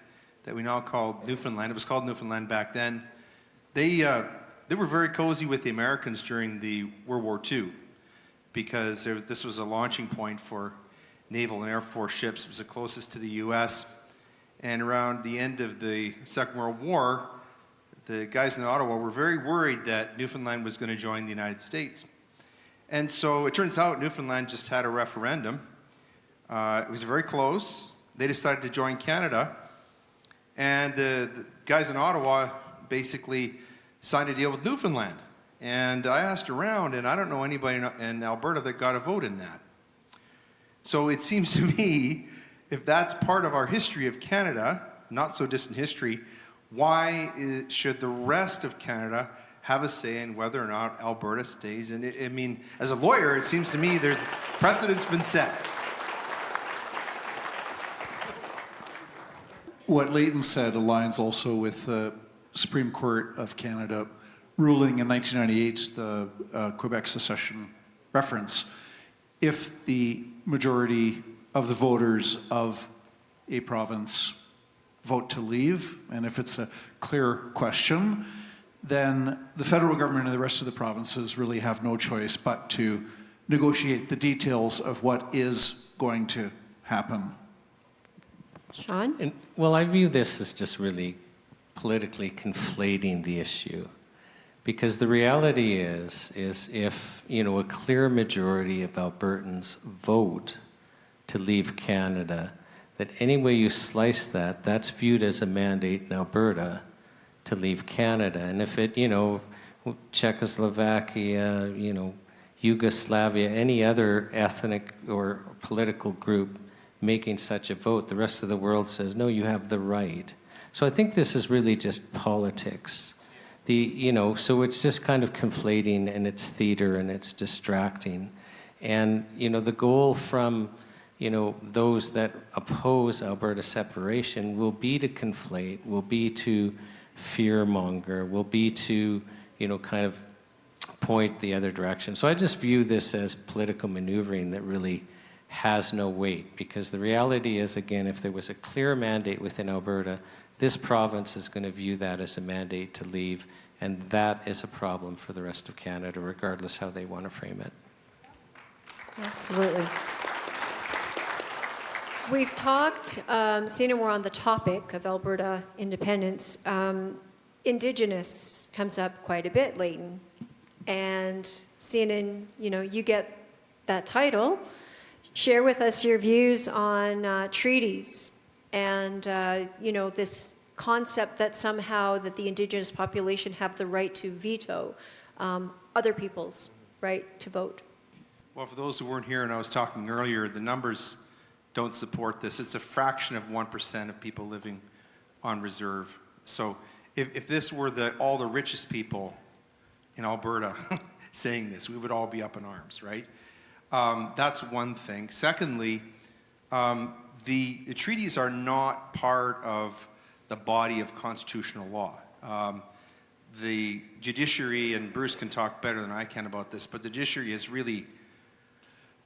that we now call Newfoundland. It was called Newfoundland back then. They were very cozy with the Americans during the World War II because this was a launching point for naval and air force ships. It was the closest to the U.S. And around the end of the Second World War, the guys in Ottawa were very worried that Newfoundland was going to join the United States. And so it turns out Newfoundland just had a referendum. It was very close. they decided to join Canada. And the guys in Ottawa basically signed a deal with Newfoundland. And I asked around, and I don't know anybody in Alberta that got a vote in that. So it seems to me, if that's part of our history of Canada, not so distant history, why should the rest of Canada have a say in whether or not Alberta stays? And I mean, as a lawyer, it seems to me there's precedent's been set. What Leighton said aligns also with the Supreme Court of Canada ruling in 1998, the Quebec secession reference. If the majority of the voters of a province vote to leave, and if it's a clear question, then the federal government and the rest of the provinces really have no choice but to negotiate the details of what is going to happen. Sean? Well, I view this as just really politically conflating the issue. Because the reality is if, a clear majority of Albertans vote to leave Canada, that any way you slice that, that's viewed as a mandate in Alberta to leave Canada. And if it, Czechoslovakia, Yugoslavia, any other ethnic or political group making such a vote, the rest of the world says, no, you have the right. So I think this is really just politics. So it's just kind of conflating, and it's theater, and it's distracting. And, the goal from, those that oppose Alberta separation will be to conflate, will be to fearmonger, will be to, kind of point the other direction. So I just view this as political maneuvering that really has no weight, because the reality is, again, if there was a clear mandate within Alberta, this province is going to view that as a mandate to leave, and that is a problem for the rest of Canada, regardless how they want to frame it. Absolutely. We've talked, seeing we're on the topic of Alberta independence, Indigenous comes up quite a bit, Leighton. And seeing you get that title, share with us your views on treaties and, this concept that somehow that the Indigenous population have the right to veto other people's right to vote. Well, for those who weren't here, and I was talking earlier, the numbers don't support this. It's a fraction of 1% of people living on reserve. So if this were all the richest people in Alberta saying this, we would all be up in arms, right? That's one thing. Secondly, the treaties are not part of the body of constitutional law. The judiciary, and Bruce can talk better than I can about this, but the judiciary has really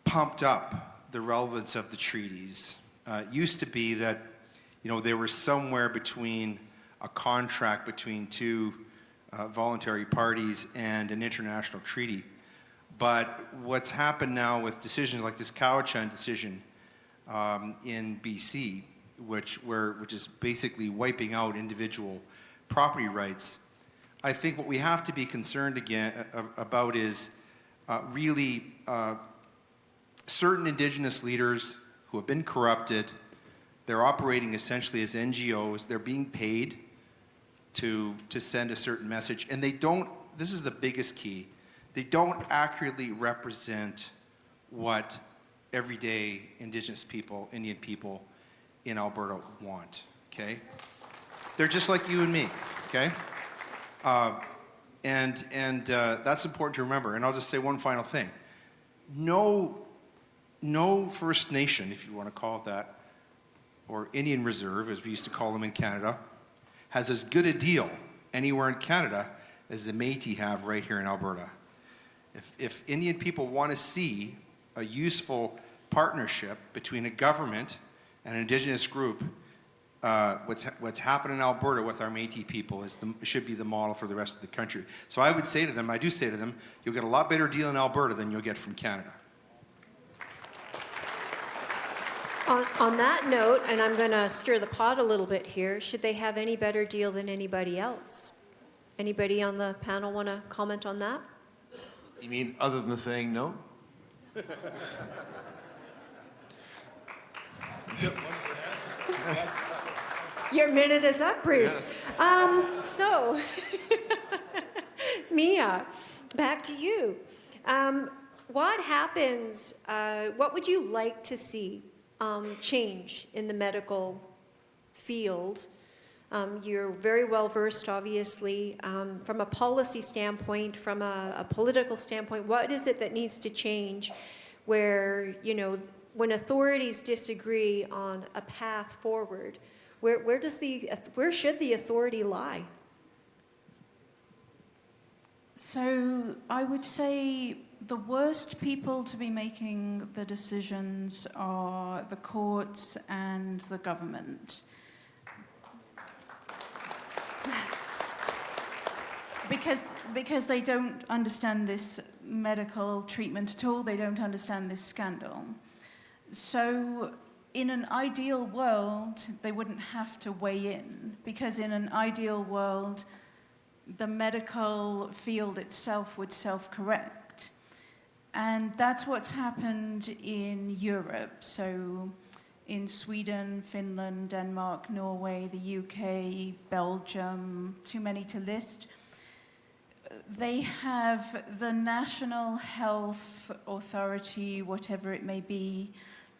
pumped up the relevance of the treaties. It used to be that, they were somewhere between a contract between two voluntary parties and an international treaty. But what's happened now with decisions like this Cowichan decision in BC, which is basically wiping out individual property rights, I think what we have to be concerned about is really certain Indigenous leaders who have been corrupted. They're operating essentially as NGOs. They're being paid to send a certain message, and they don't. This is the biggest key. They don't accurately represent what everyday Indigenous people, Indian people in Alberta want, okay? They're just like you and me, okay? And that's important to remember. And I'll just say one final thing. No First Nation, if you want to call it that, or Indian Reserve, as we used to call them in Canada, has as good a deal anywhere in Canada as the Métis have right here in Alberta. If Indian people want to see a useful partnership between a government and an Indigenous group, what's happened in Alberta with our Métis people should be the model for the rest of the country. So I do say to them, you'll get a lot better deal in Alberta than you'll get from Canada. On that note, and I'm going to stir the pot a little bit here, should they have any better deal than anybody else? Anybody on the panel want to comment on that? You mean other than saying no? Your minute is up, Bruce. So, Mia, back to you. What happens, what would you like to see change in the medical field? You're very well versed, obviously, from a policy standpoint, from a political standpoint. What is it that needs to change where, you know, when authorities disagree on a path forward, where should the authority lie? So I would say the worst people to be making the decisions are the courts and the government. Because they don't understand this medical treatment at all, they don't understand this scandal. So in an ideal world, they wouldn't have to weigh in, because in an ideal world, the medical field itself would self-correct. And that's what's happened in Europe. So in Sweden, Finland, Denmark, Norway, the UK, Belgium, too many to list, they have the National Health Authority, whatever it may be.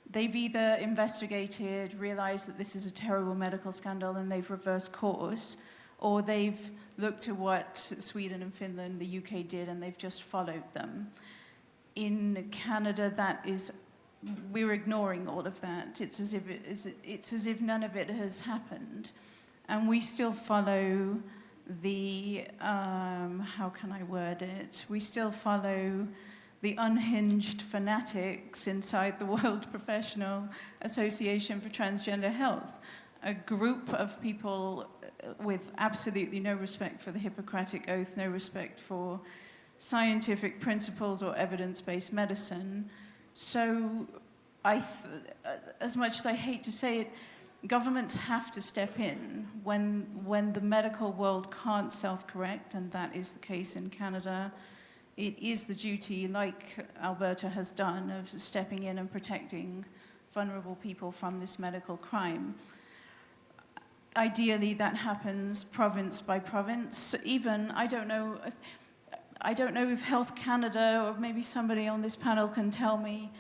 They've either investigated, realized that this is a terrible medical scandal, and they've reversed course, or they've looked at what Sweden and Finland, the UK did, and they've just followed them. In Canada, we're ignoring all of that. It's as if none of it has happened, and we still follow the how can I word it? We still follow the unhinged fanatics inside the World Professional Association for Transgender Health, a group of people with absolutely no respect for the Hippocratic Oath, no respect for scientific principles or evidence-based medicine. So as much as I hate to say it, governments have to step in when the medical world can't self-correct, and that is the case in Canada. It is the duty, like Alberta has done, of stepping in and protecting vulnerable people from this medical crime. Ideally, that happens province by province. Even, I don't know if Health Canada, or maybe somebody on this panel can tell me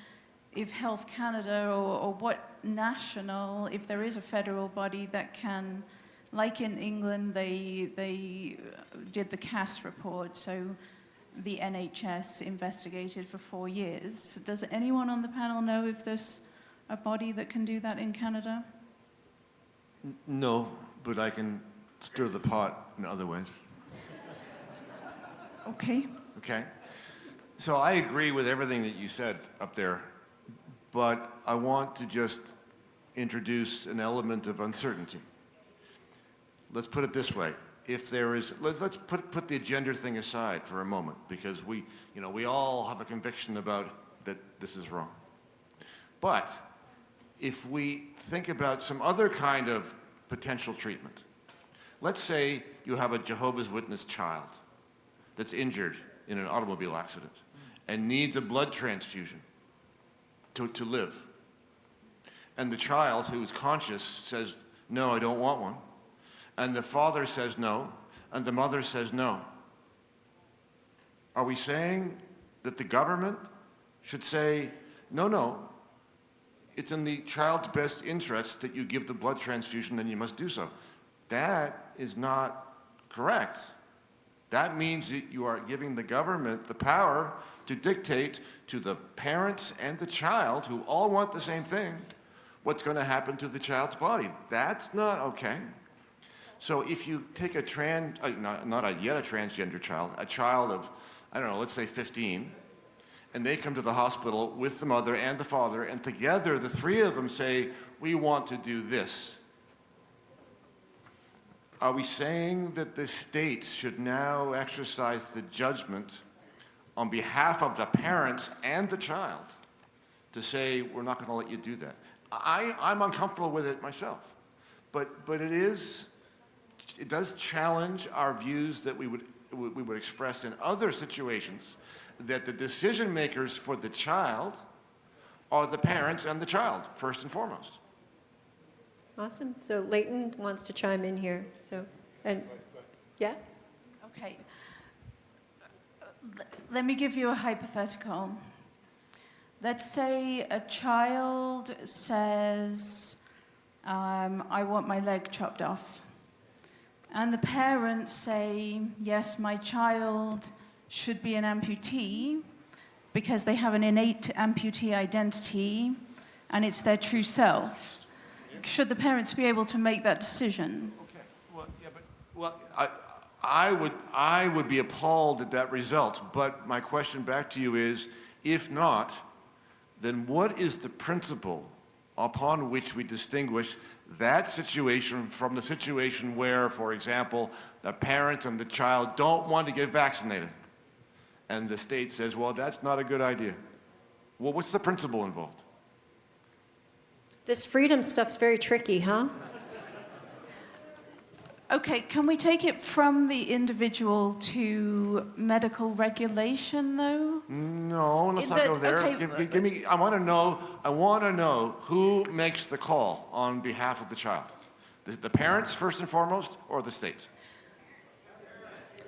if Health Canada or what national, if there is a federal body that can, like in England, they did the Cass report, so the NHS investigated for 4 years. Does anyone on the panel know if there's a body that can do that in Canada? No, but I can stir the pot in other ways. Okay. Okay. So I agree with everything that you said up there, but I want to just introduce an element of uncertainty. Let's put it this way. If there is, let's put the gender thing aside for a moment, because we all have a conviction about that this is wrong. But if we think about some other kind of potential treatment, let's say you have a Jehovah's Witness child that's injured in an automobile accident and needs a blood transfusion to live. And the child, who is conscious, says, no, I don't want one. And the father says no, and the mother says no. Are we saying that the government should say, no, it's in the child's best interest that you give the blood transfusion, and you must do so? That is not correct. That means that you are giving the government the power to dictate to the parents and the child, who all want the same thing, what's going to happen to the child's body. That's not okay. So if you take a not yet a transgender child, a child of, I don't know, let's say 15, and they come to the hospital with the mother and the father, and together the three of them say, we want to do this. Are we saying that the state should now exercise the judgment on behalf of the parents and the child to say, we're not going to let you do that? I'm uncomfortable with it myself, but it does challenge our views that we would express in other situations, that the decision makers for the child are the parents and the child, first and foremost. Awesome. So Leighton wants to chime in here. So, and yeah? Okay. Let me give you a hypothetical. Let's say a child says, I want my leg chopped off. And the parents say, yes, my child should be an amputee because they have an innate amputee identity and it's their true self. Should the parents be able to make that decision? Okay. Well, yeah, but I would be appalled at that result. But my question back to you is, if not, then what is the principle upon which we distinguish that situation from the situation where, for example, the parent and the child don't want to get vaccinated, and the state says, well, that's not a good idea? Well, what's the principle involved? This freedom stuff's very tricky, huh? Okay, can we take it from the individual to medical regulation, though? No, let's not go there. Okay. Give me. I want to know who makes the call on behalf of the child. The parents first and foremost, or the state?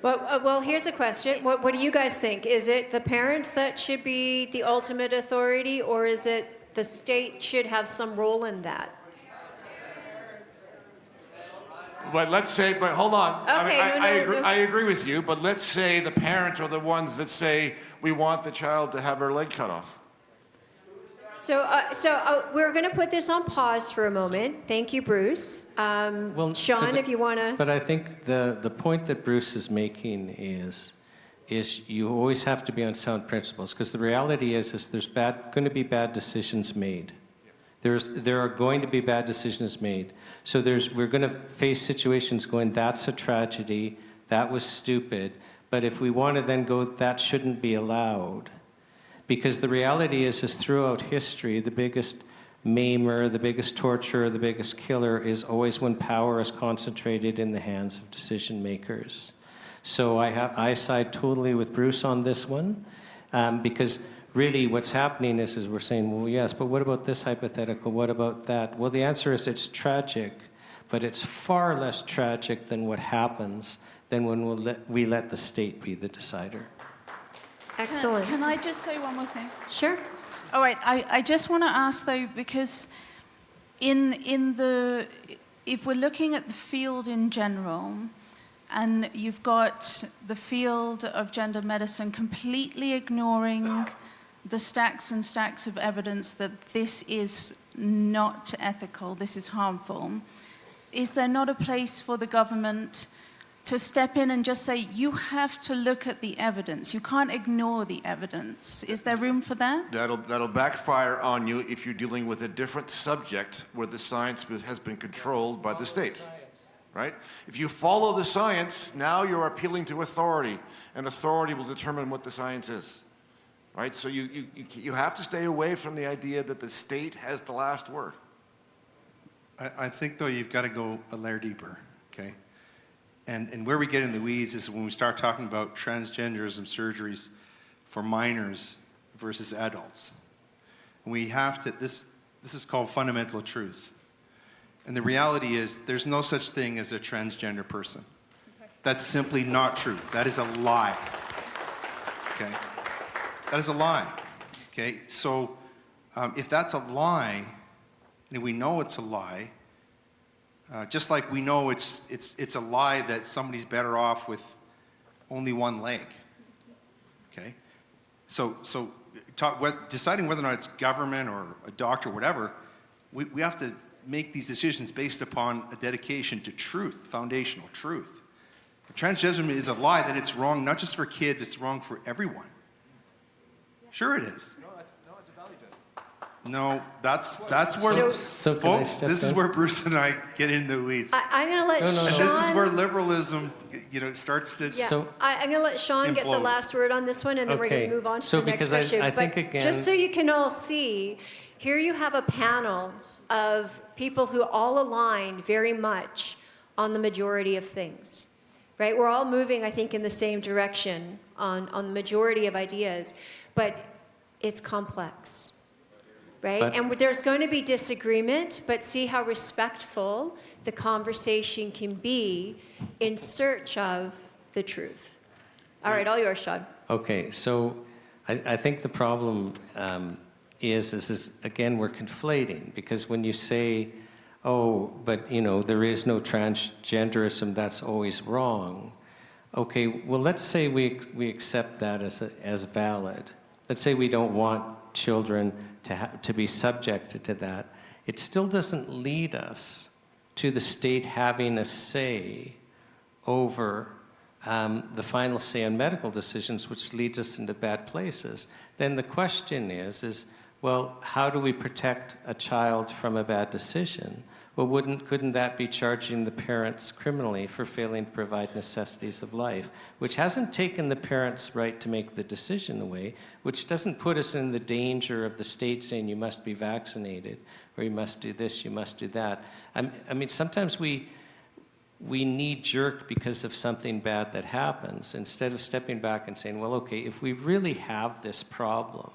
Well, here's a question. What do you guys think? Is it the parents that should be the ultimate authority, or is it the state should have some role in that? But let's say, but hold on. Okay, I agree with you, but let's say the parents are the ones that say we want the child to have her leg cut off. So we're going to put this on pause for a moment. Thank you, Bruce. Sean, if you want to. But I think the point that Bruce is making is you always have to be on sound principles, because the reality is there's going to be bad decisions made. There are going to be bad decisions made. So we're going to face situations going, that's a tragedy, that was stupid. But if we want to then go, that shouldn't be allowed. Because the reality is throughout history, the biggest maimer, the biggest torturer, the biggest killer is always when power is concentrated in the hands of decision makers. So I side totally with Bruce on this one, because really what's happening is we're saying, well, yes, but what about this hypothetical? What about that? Well, the answer is it's tragic, but it's far less tragic than what happens than when we let the state be the decider. Excellent. Can I just say one more thing? Sure. All right. I just want to ask, though, because if we're looking at the field in general, and you've got the field of gender medicine completely ignoring the stacks and stacks of evidence that this is not ethical, this is harmful, is there not a place for the government to step in and just say, you have to look at the evidence, you can't ignore the evidence? Is there room for that? That'll backfire on you if you're dealing with a different subject where the science has been controlled by the state. Right? If you follow the science, now you're appealing to authority, and authority will determine what the science is. Right? So you have to stay away from the idea that the state has the last word. I think, though, you've got to go a layer deeper, okay? And where we get in the weeds is when we start talking about transgenderism surgeries for minors versus adults. And we have to, this is called fundamental truths. And the reality is there's no such thing as a transgender person. That's simply not true. That is a lie. Okay? That is a lie. Okay? So if that's a lie, and we know it's a lie, just like we know it's a lie that somebody's better off with only one leg. Okay? So deciding whether or not it's government or a doctor or whatever, we have to make these decisions based upon a dedication to truth, foundational truth. Transgenderism is a lie that it's wrong not just for kids, it's wrong for everyone. Sure it is. No, it's a value judgment. No, that's where, So folks, this is where Bruce and I get into the weeds. I'm going to let Sean... And this is where liberalism, starts to... Yeah, I'm going to let Sean get the implode. last word on this one, and then we're going to move on to the next question. I think but again, just so you can all see, here you have a panel of people who all align very much on the majority of things, right? We're all moving, I think, in the same direction on the majority of ideas, but it's complex. right? And there's going to be disagreement, but see how respectful the conversation can be in search of the truth. All right, all yours, Sean. Okay, so I think the problem is again, we're conflating, because when you say, oh, but there is no transgenderism, that's always wrong. Okay, well, let's say we accept that as valid. Let's say we don't want children to be subjected to that. It still doesn't lead us to the state having a say over the final say on medical decisions, which leads us into bad places. Then the question is, well, how do we protect a child from a bad decision? Well, couldn't that be charging the parents criminally for failing to provide necessities of life, which hasn't taken the parents' right to make the decision away, which doesn't put us in the danger of the state saying you must be vaccinated, or you must do this, you must do that. I mean, sometimes we knee-jerk because of something bad that happens, instead of stepping back and saying, well, okay, if we really have this problem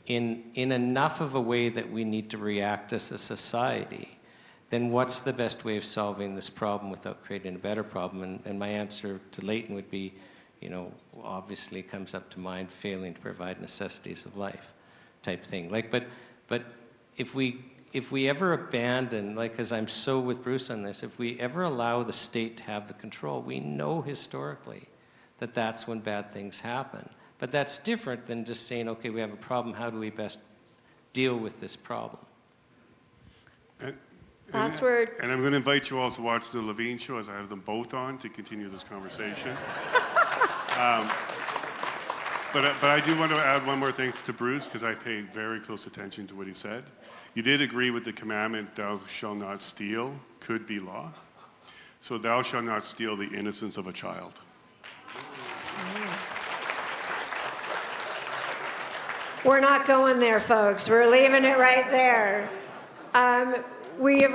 in enough of a way that we need to react as a society, then what's the best way of solving this problem without creating a better problem? And my answer to Leighton would be, obviously comes up to mind, failing to provide necessities of life type thing. But if we ever abandon, because I'm so with Bruce on this, if we ever allow the state to have the control, we know historically that that's when bad things happen. But that's different than just saying, okay, we have a problem, how do we best deal with this problem? Last word. And I'm going to invite you all to watch the Levine show, as I have them both on, to continue this conversation. But I do want to add one more thing to Bruce, because I paid very close attention to what he said. You did agree with the commandment, thou shalt not steal, could be law. So thou shalt not steal the innocence of a child. We're not going there, folks. We're leaving it right there. We have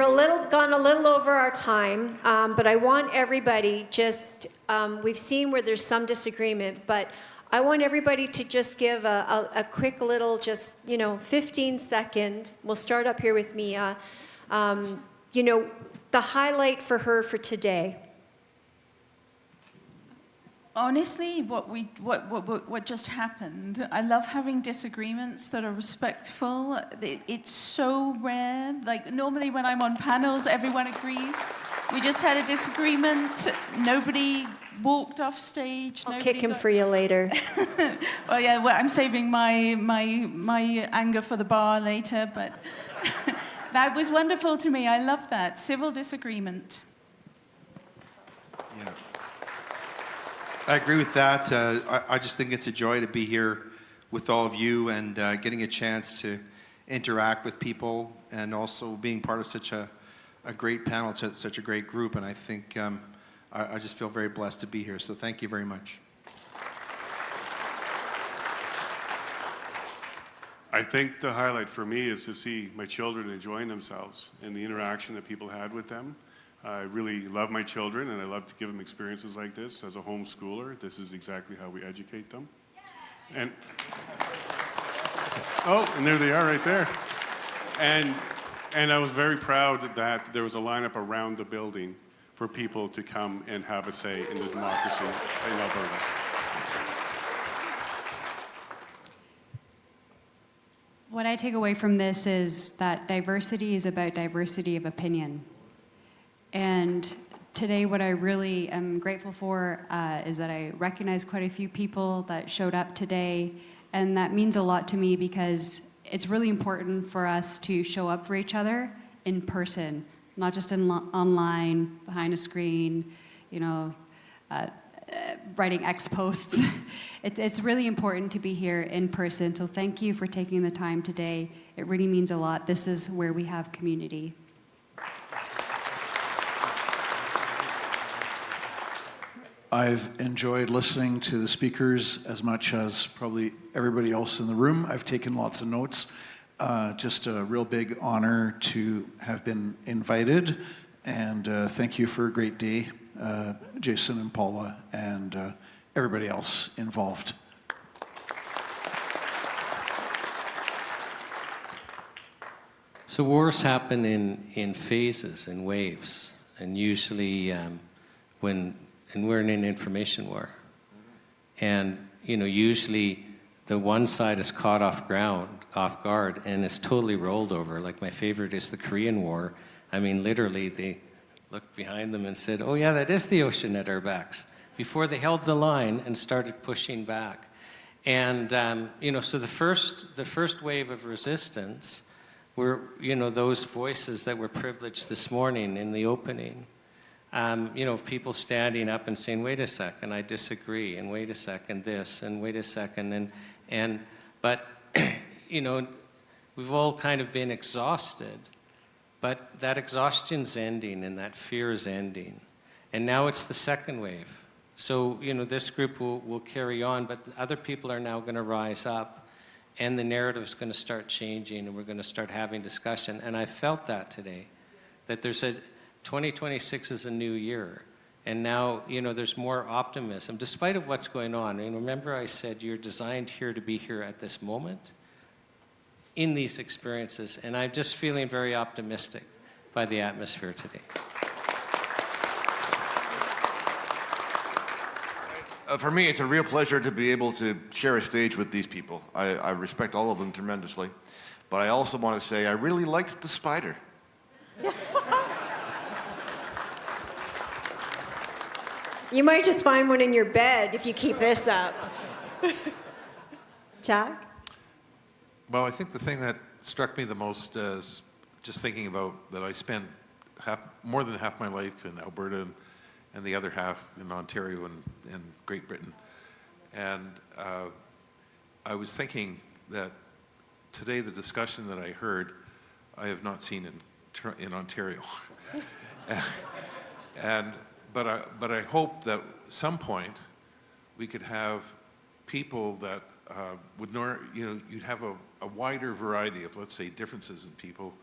gone a little over our time, but I want everybody we've seen where there's some disagreement, but I want everybody to just give a quick little 15-second, we'll start up here with Mia, the highlight for her for today. Honestly, what just happened, I love having disagreements that are respectful. It's so rare. Like, normally when I'm on panels, everyone agrees. We just had a disagreement. Nobody walked off stage. I'll kick him for you later. Well, yeah, I'm saving my anger for the bar later, but that was wonderful to me. I love that. Civil disagreement. Yeah. I agree with that. I just think it's a joy to be here with all of you and getting a chance to interact with people, and also being part of such a great panel, such a great group. And I think I just feel very blessed to be here. So thank you very much. I think the highlight for me is to see my children enjoying themselves and the interaction that people had with them. I really love my children, and I love to give them experiences like this. As a homeschooler, this is exactly how we educate them. And there they are right there. And I was very proud that there was a lineup around the building for people to come and have a say in the democracy in Alberta. What I take away from this is that diversity is about diversity of opinion. And today what I really am grateful for is that I recognize quite a few people that showed up today, and that means a lot to me because it's really important for us to show up for each other in person, not just online, behind a screen, writing X posts. It's really important to be here in person, so thank you for taking the time today. It really means a lot. This is where we have community. I've enjoyed listening to the speakers as much as probably everybody else in the room. I've taken lots of notes. Just a real big honor to have been invited, and thank you for a great day, Jason and Paula and everybody else involved. So wars happen in phases, in waves, and usually and we're in an information war. And, usually the one side is caught off guard, and is totally rolled over. Like my favorite is the Korean War. I mean, literally, they looked behind them and said, oh yeah, that is the ocean at our backs, before they held the line and started pushing back. And, so the first wave of resistance were, those voices that were privileged this morning in the opening. People standing up and saying, wait a second, I disagree, and wait a second, this, and wait a second, but, we've all kind of been exhausted, but that exhaustion's ending and that fear is ending. And now it's the second wave. So, this group will carry on, but other people are now going to rise up, and the narrative's going to start changing, and we're going to start having discussion. And I felt that today, that there's 2026 is a new year. And now, there's more optimism, despite of what's going on. And remember I said you're designed here to be here at this moment, in these experiences. And I'm just feeling very optimistic by the atmosphere today. For me, it's a real pleasure to be able to share a stage with these people. I respect all of them tremendously. But I also want to say I really liked the spider. You might just find one in your bed if you keep this up. Jack? Well, I think the thing that struck me the most is just thinking about that I spent more than half my life in Alberta and the other half in Ontario and Great Britain. And I was thinking that today the discussion that I heard, I have not seen in Ontario. But I hope that at some point we could have people that you'd have a wider variety of, let's say, differences in people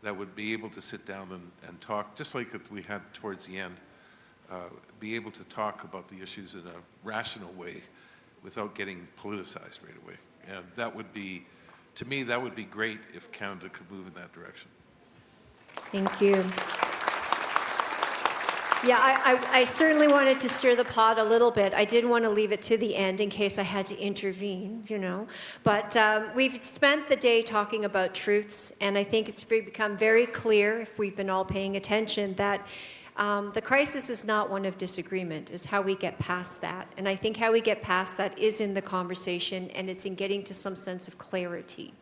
that would be able to sit down and talk, just like that we had towards the end, be able to talk about the issues in a rational way without getting politicized right away. And that would be, to me, that would be great if Canada could move in that direction. Thank you. Yeah, I certainly wanted to stir the pot a little bit. I did want to leave it to the end in case I had to intervene, But we've spent the day talking about truths, and I think it's become very clear, if we've been all paying attention, that the crisis is not one of disagreement. It's how we get past that. And I think how we get past that is in the conversation, and it's in getting to some sense of clarity.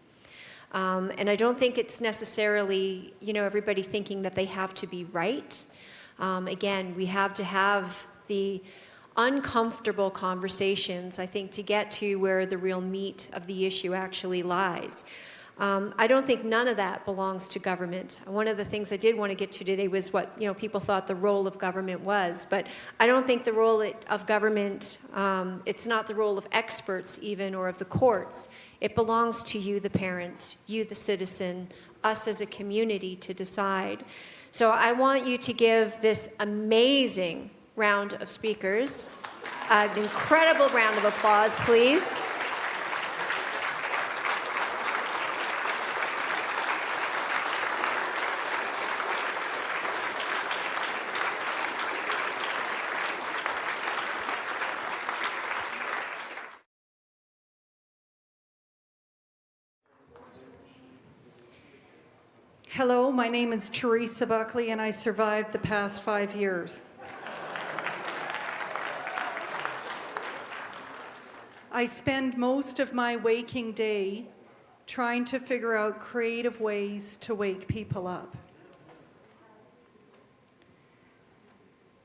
And I don't think it's necessarily, everybody thinking that they have to be right. Again, we have to have the uncomfortable conversations, I think, to get to where the real meat of the issue actually lies. I don't think none of that belongs to government. One of the things I did want to get to today was what people thought the role of government was, but I don't think the role of government, it's not the role of experts even, or of the courts. It belongs to you, the parent, you, the citizen, us as a community to decide. So I want you to give this amazing round of speakers an incredible round of applause, please. Hello, my name is Teresa Buckley, and I survived the past 5 years. I spend most of my waking day trying to figure out creative ways to wake people up.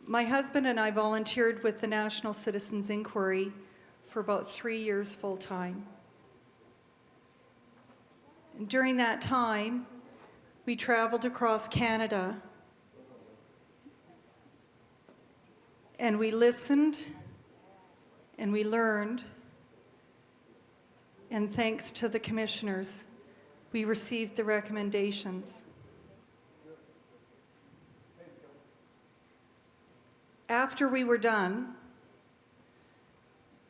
My husband and I volunteered with the National Citizens Inquiry for about 3 years full-time. And during that time, we traveled across Canada, and we listened, and we learned, and thanks to the commissioners, we received the recommendations. After we were done,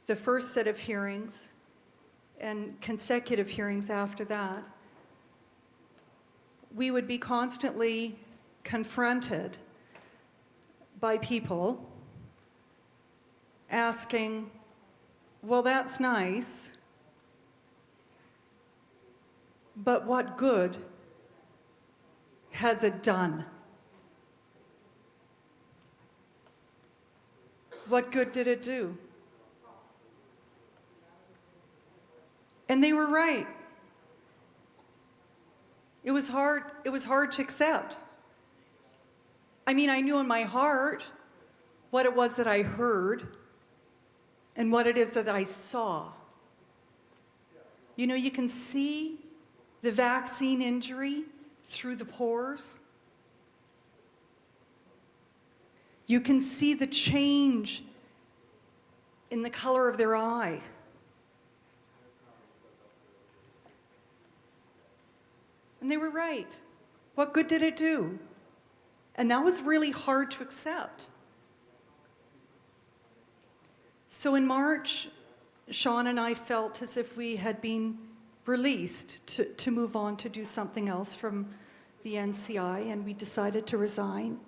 the first set of hearings and consecutive hearings after that, we would be constantly confronted by people asking, well, that's nice, but what good has it done? What good did it do? And they were right. It was hard to accept. I mean, I knew in my heart what it was that I heard and what it is that I saw. You know, you can see the vaccine injury through the pores. You can see the change in the color of their eye. And they were right. What good did it do? And that was really hard to accept. So in March, Sean and I felt as if we had been released to move on to do something else from the NCI, and we decided to resign.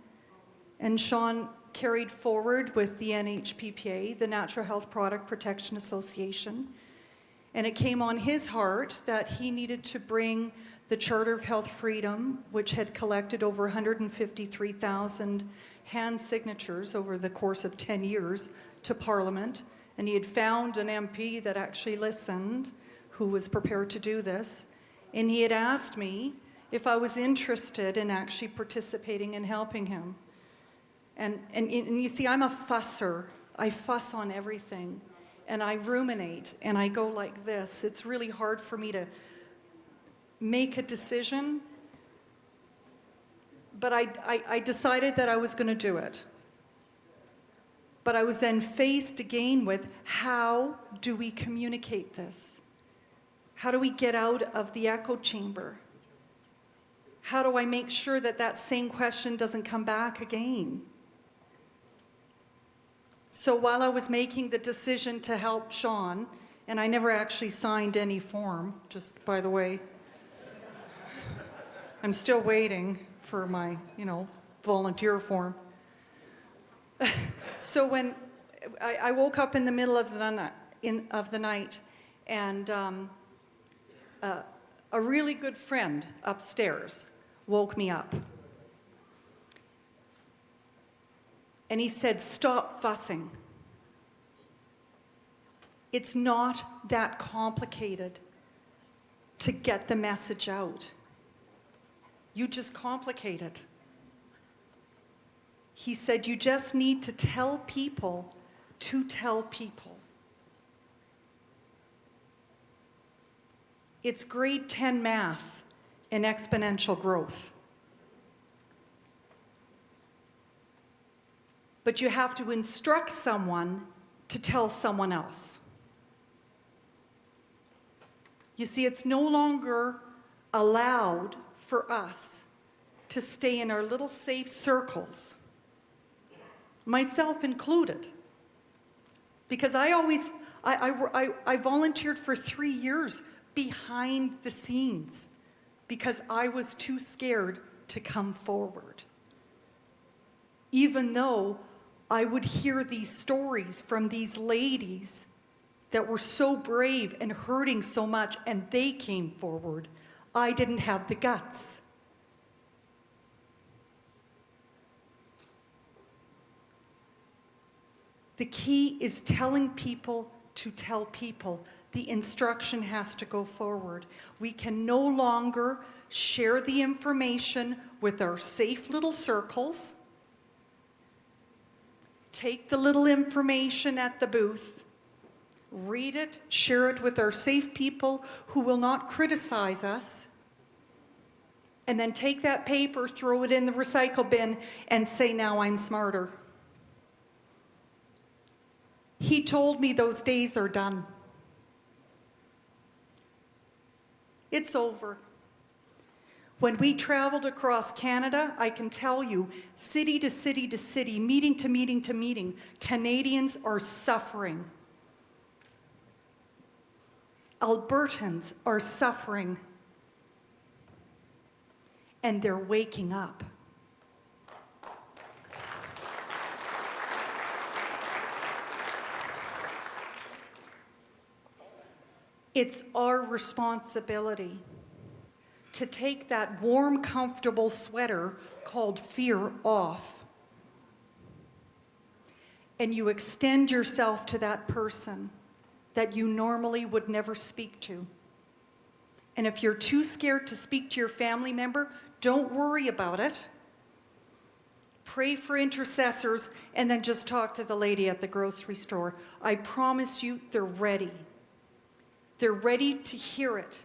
And Sean carried forward with the NHPPA, the Natural Health Product Protection Association, and it came on his heart that he needed to bring the Charter of Health Freedom, which had collected over 153,000 hand signatures over the course of 10 years, to Parliament. And he had found an MP that actually listened, who was prepared to do this. And he had asked me if I was interested in actually participating and helping him. And you see, I'm a fusser. I fuss on everything. And I ruminate, and I go like this. It's really hard for me to make a decision, but I decided that I was going to do it. But I was then faced again with, how do we communicate this? How do we get out of the echo chamber? How do I make sure that that same question doesn't come back again? So while I was making the decision to help Sean, and I never actually signed any form, just by the way, I'm still waiting for my, volunteer form. So when I woke up in the middle of the night, and a really good friend upstairs woke me up. And he said, stop fussing. It's not that complicated to get the message out. You just complicate it. He said, you just need to tell people to tell people. It's grade 10 math in exponential growth. But you have to instruct someone to tell someone else. You see, it's no longer allowed for us to stay in our little safe circles, myself included, because I volunteered for 3 years behind the scenes because I was too scared to come forward. Even though I would hear these stories from these ladies that were so brave and hurting so much, and they came forward, I didn't have the guts. The key is telling people to tell people. The instruction has to go forward. We can no longer share the information with our safe little circles. Take the little information at the booth, read it, share it with our safe people who will not criticize us, and then take that paper, throw it in the recycle bin, and say, now I'm smarter. He told me those days are done. It's over. When we traveled across Canada, I can tell you, city to city to city, meeting to meeting to meeting, Canadians are suffering. Albertans are suffering. and they're waking up. It's our responsibility to take that warm, comfortable sweater called fear off. And you extend yourself to that person that you normally would never speak to. And if you're too scared to speak to your family member, don't worry about it. Pray for intercessors and then just talk to the lady at the grocery store. I promise you, they're ready. They're ready to hear it.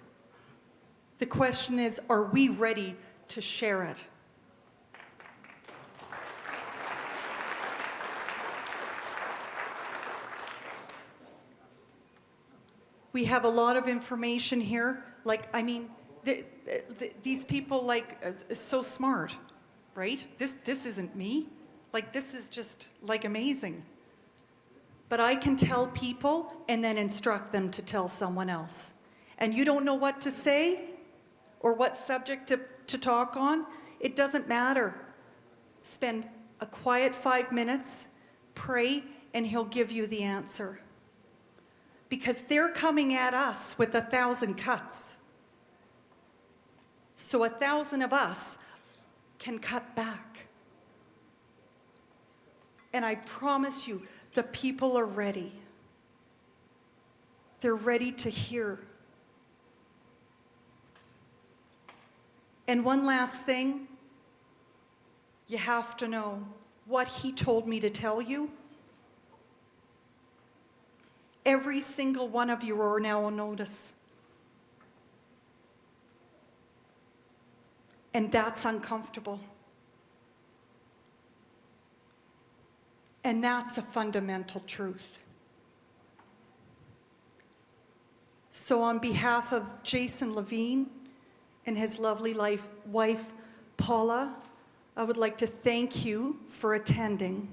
The question is, are we ready to share it? We have a lot of information here. Like, I mean, these people, like, so smart, right? This isn't me. Like, this is just, like, amazing. But I can tell people and then instruct them to tell someone else. And you don't know what to say or what subject to talk on? It doesn't matter. Spend a quiet 5 minutes, pray, and he'll give you the answer. Because they're coming at us with 1,000 cuts. So 1,000 of us can cut back. And I promise you, the people are ready. They're ready to hear. And one last thing, you have to know what he told me to tell you. Every single one of you are now on notice. And that's uncomfortable. And that's a fundamental truth. So on behalf of Jason Levine and his lovely wife, Paula, I would like to thank you for attending.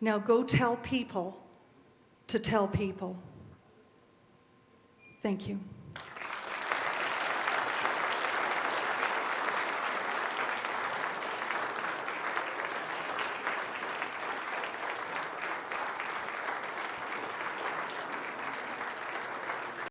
Now go tell people to tell people. Thank you.